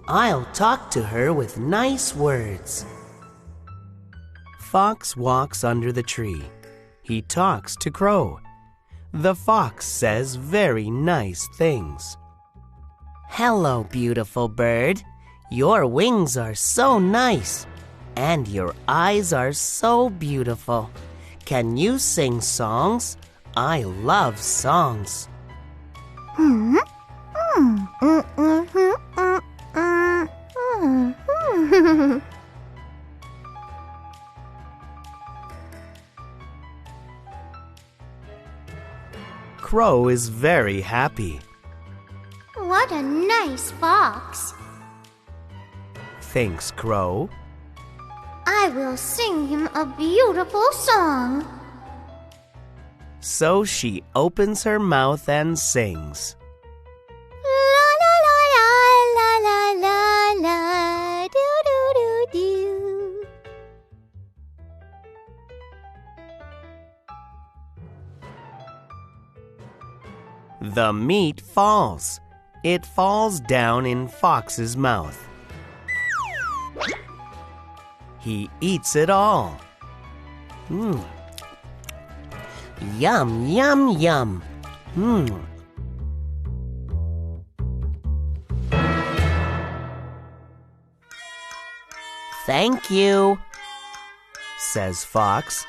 I'll talk to her with nice words. Fox walks under the tree. He talks to Crow. The fox says very nice things. Hello, beautiful bird. Your wings are so nice, and your eyes are so beautiful. Can you sing songs? I love songs. Crow is very happy. What a nice fox. Thinks Crow. I will sing him a beautiful song. So she opens her mouth and sings. La la la la la la la do do do do. The meat falls. It falls down in Fox's mouth. He eats it all. Yum, yum, yum. Thank you, says Fox.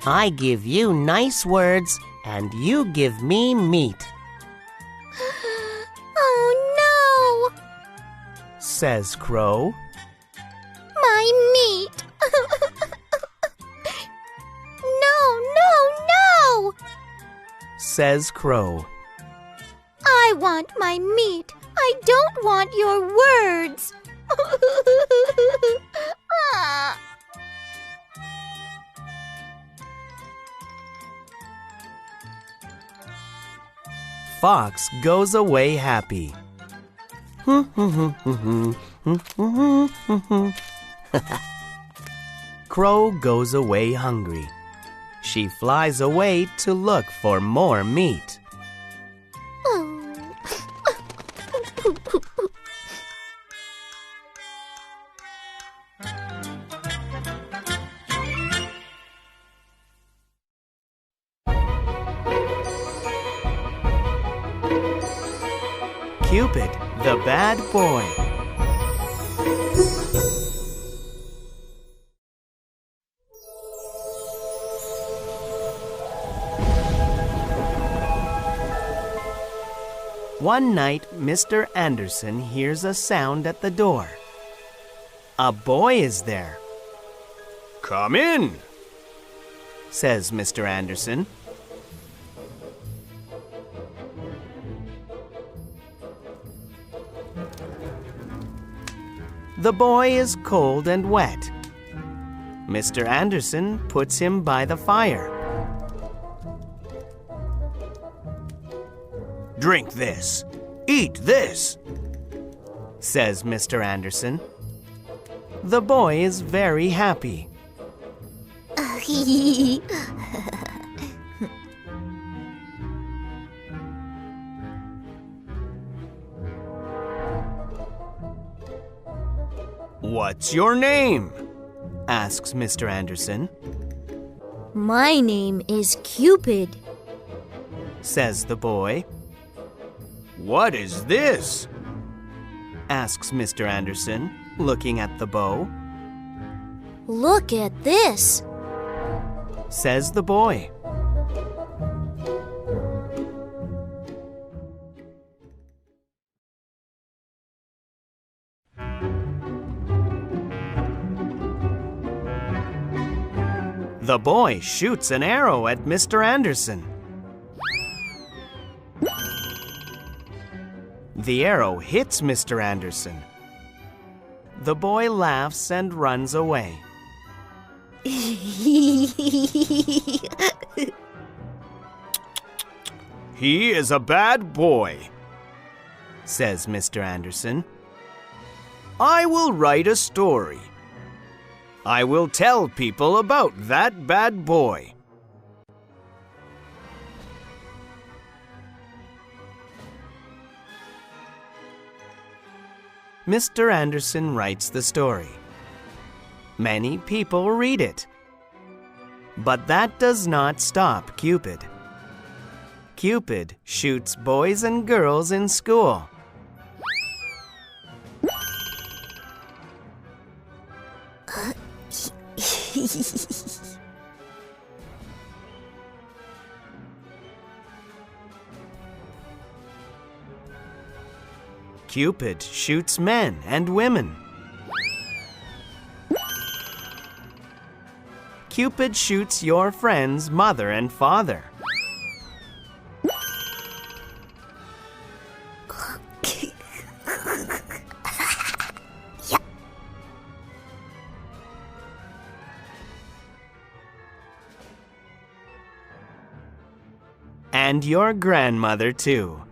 I give you nice words, and you give me meat. Oh no! Says Crow. My meat! No! Says Crow. I want my meat. I don't want your words. Fox goes away happy. Crow goes away hungry. She flies away to look for more meat. Cupid, the bad boy. One night, Mr. Anderson hears a sound at the door. A boy is there. Come in, says Mr. Anderson. The boy is cold and wet. Mr. Anderson puts him by the fire. Drink this. Eat this. says Mr. Anderson. The boy is very happy. What's your name? Asks Mr. Anderson. My name is Cupid, Says the boy. What is this? Asks Mr. Anderson, looking at the bow. Look at this. Says the boy. The boy shoots an arrow at Mr. Anderson. The arrow hits Mr. Anderson. The boy laughs and runs away. He is a bad boy, Says Mr. Anderson. I will write a story. I will tell people about that bad boy. Mr. Anderson writes the story. Many people read it. But that does not stop Cupid. Cupid shoots boys and girls in school. Cupid shoots men and women. Cupid shoots your friend's mother and father. And your grandmother too.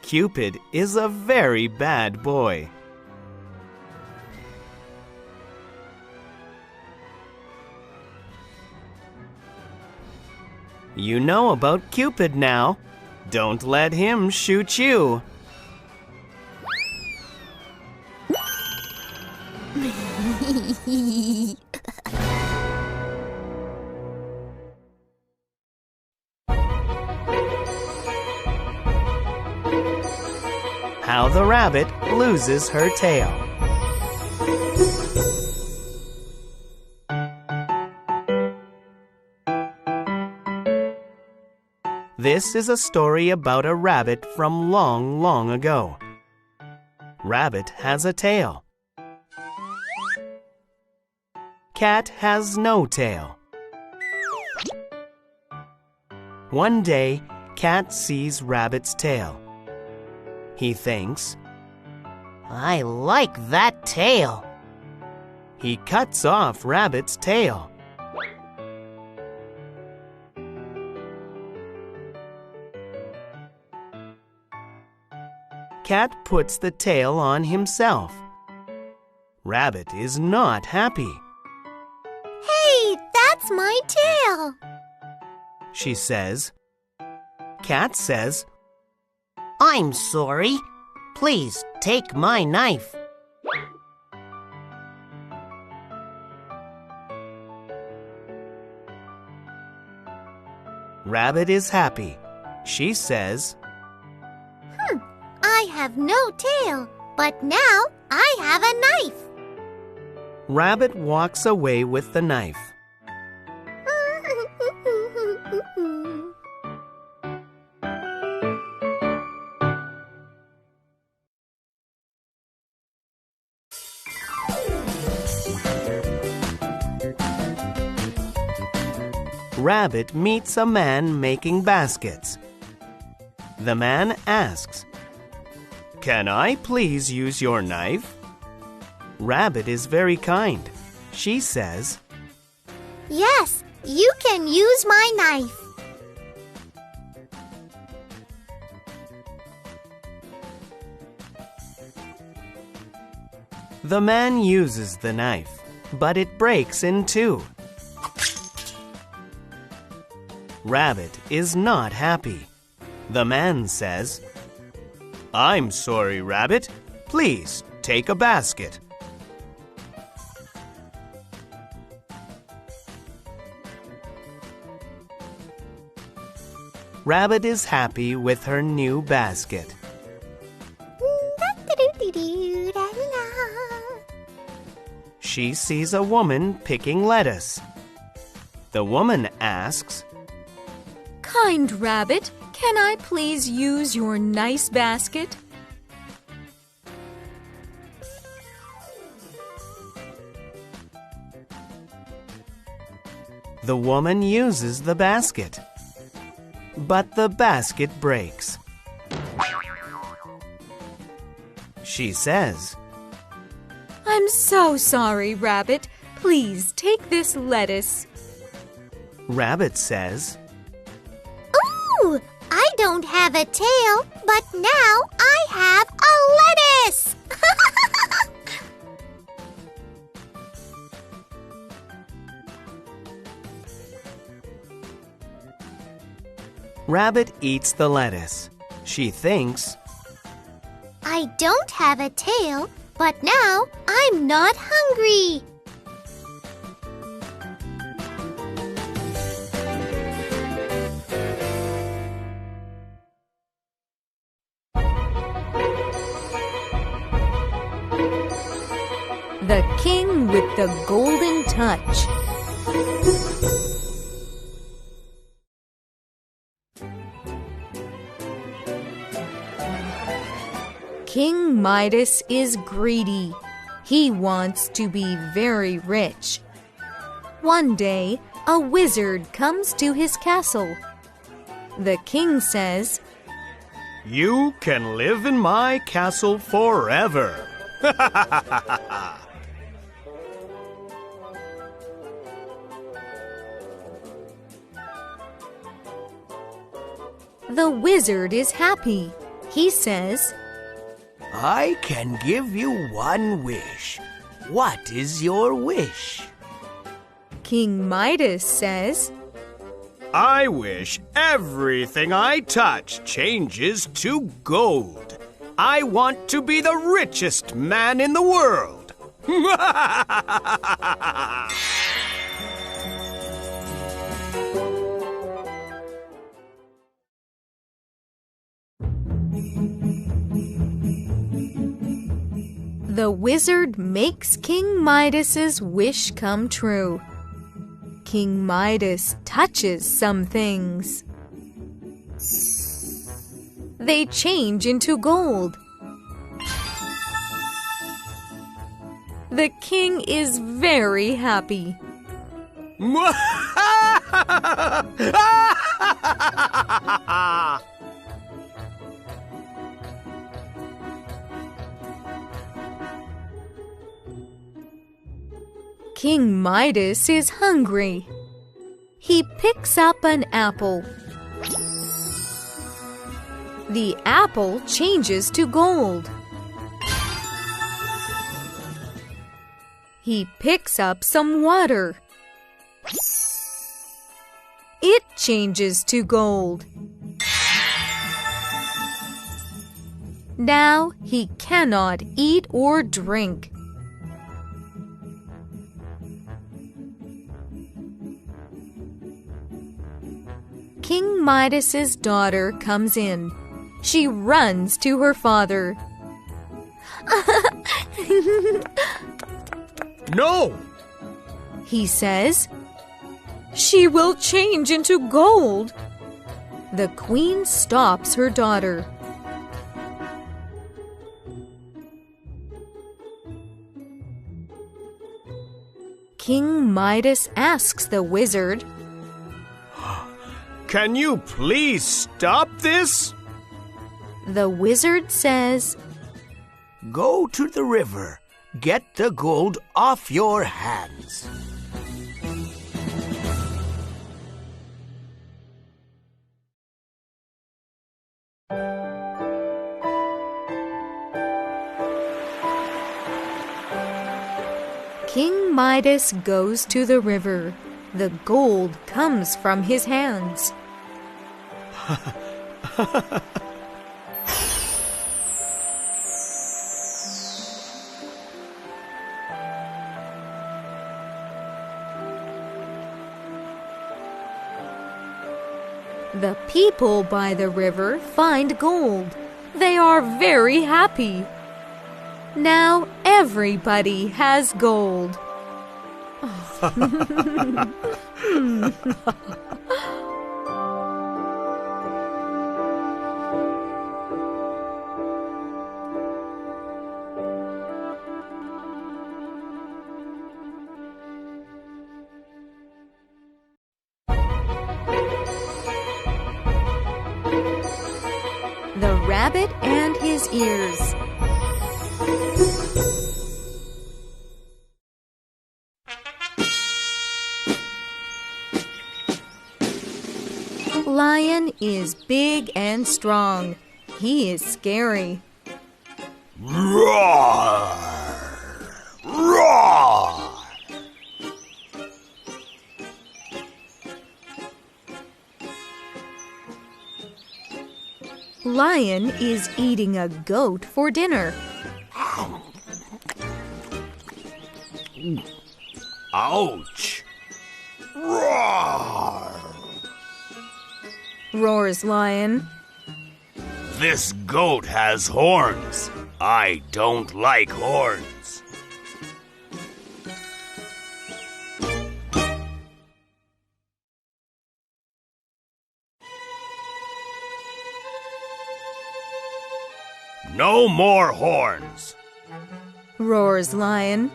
Cupid is a very bad boy. You know about Cupid now. Don't let him shoot you. How the rabbit loses her tail. This is a story about a rabbit from long, long ago. Rabbit has a tail. Cat has no tail. One day, Cat sees Rabbit's tail. He thinks, I like that tail. He cuts off Rabbit's tail. Cat puts the tail on himself. Rabbit is not happy. Hey, that's my tail. She says. Cat says, I'm sorry. Please take my knife. Rabbit is happy. She says, I have no tail, but now I have a knife. Rabbit walks away with the knife. Rabbit meets a man making baskets. The man asks, Can I please use your knife? Rabbit is very kind. She says, Yes, You can use my knife. The man uses the knife, but it breaks in two. Rabbit is not happy. The man says, "I'm sorry, Rabbit. Please take a basket." Rabbit is happy with her new basket. She sees a woman picking lettuce. The woman asks, Kind Rabbit, can I please use your nice basket? The woman uses the basket, but the basket breaks. She says, I'm so sorry, Rabbit. Please take this lettuce. Rabbit says, Ooh, I don't have a tail, but now I have a lettuce. Rabbit eats the lettuce. She thinks, I don't have a tail, but now I'm not hungry. The King with the Golden Touch. King Midas is greedy. He wants to be very rich. One day, a wizard comes to his castle. The king says, You can live in my castle forever. The wizard is happy. He says, I can give you one wish. What is your wish? King Midas says, I wish everything I touch changes to gold. I want to be the richest man in the world. The wizard makes King Midas's wish come true. King Midas touches some things. They change into gold. The king is very happy. King Midas is hungry. He picks up an apple. The apple changes to gold. He picks up some water. It changes to gold. Now he cannot eat or drink. King Midas's daughter comes in. She runs to her father. No! He says, She will change into gold. The queen stops her daughter. King Midas asks the wizard, Can you please stop this? The wizard says, Go to the river. Get the gold off your hands. King Midas goes to the river. The gold comes from his hands. The people by the river find gold. They are very happy. Now everybody has gold. The Rabbit and His Ears. Lion is big and strong. He is scary. Roar! Roar! Lion is eating a goat for dinner. Ouch! Roar! Roars Lion. This goat has horns. I don't like horns. No more horns. Roars Lion.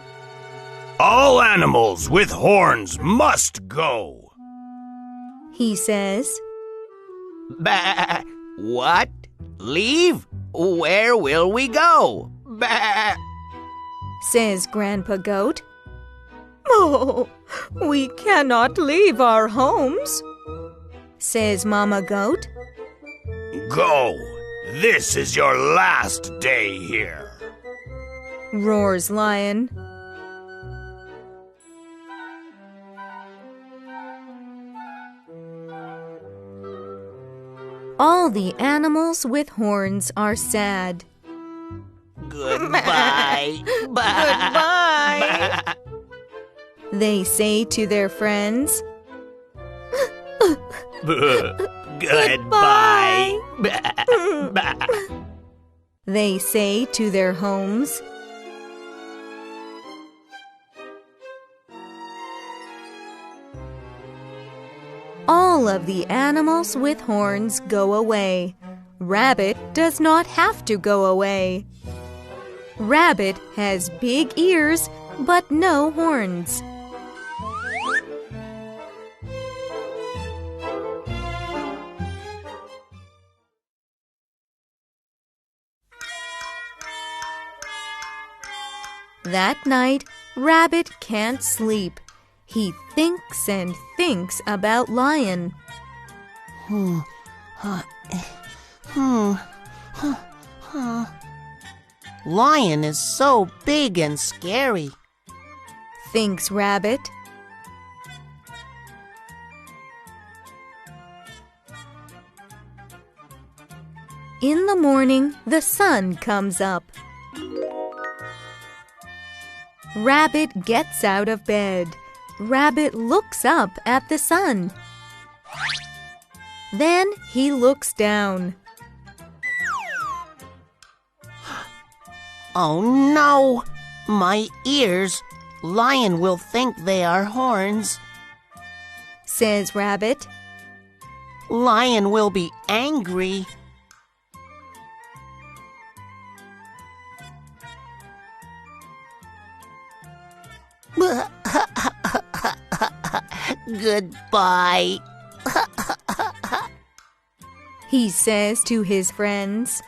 All animals with horns must go. He says. Bah! What? Leave? Where will we go? Bah! Says Grandpa Goat. Oh, we cannot leave our homes. Says Mama Goat. Go. This is your last day here. Roars Lion. All the animals with horns are sad. Goodbye. Goodbye. They say to their friends. Goodbye. They say to their homes. All of the animals with horns go away. Rabbit does not have to go away. Rabbit has big ears, but no horns. That night, Rabbit can't sleep. He thinks and thinks about Lion. Lion is so big and scary. Thinks Rabbit. In the morning, the sun comes up. Rabbit gets out of bed. Rabbit looks up at the sun. Then he looks down. Oh no! My ears! Lion will think they are horns. Says Rabbit. Lion will be angry. Goodbye. He says to his friends.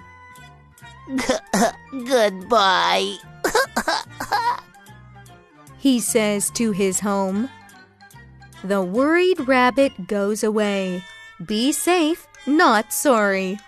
Goodbye. He says to his home. The worried rabbit goes away. Be safe, not sorry.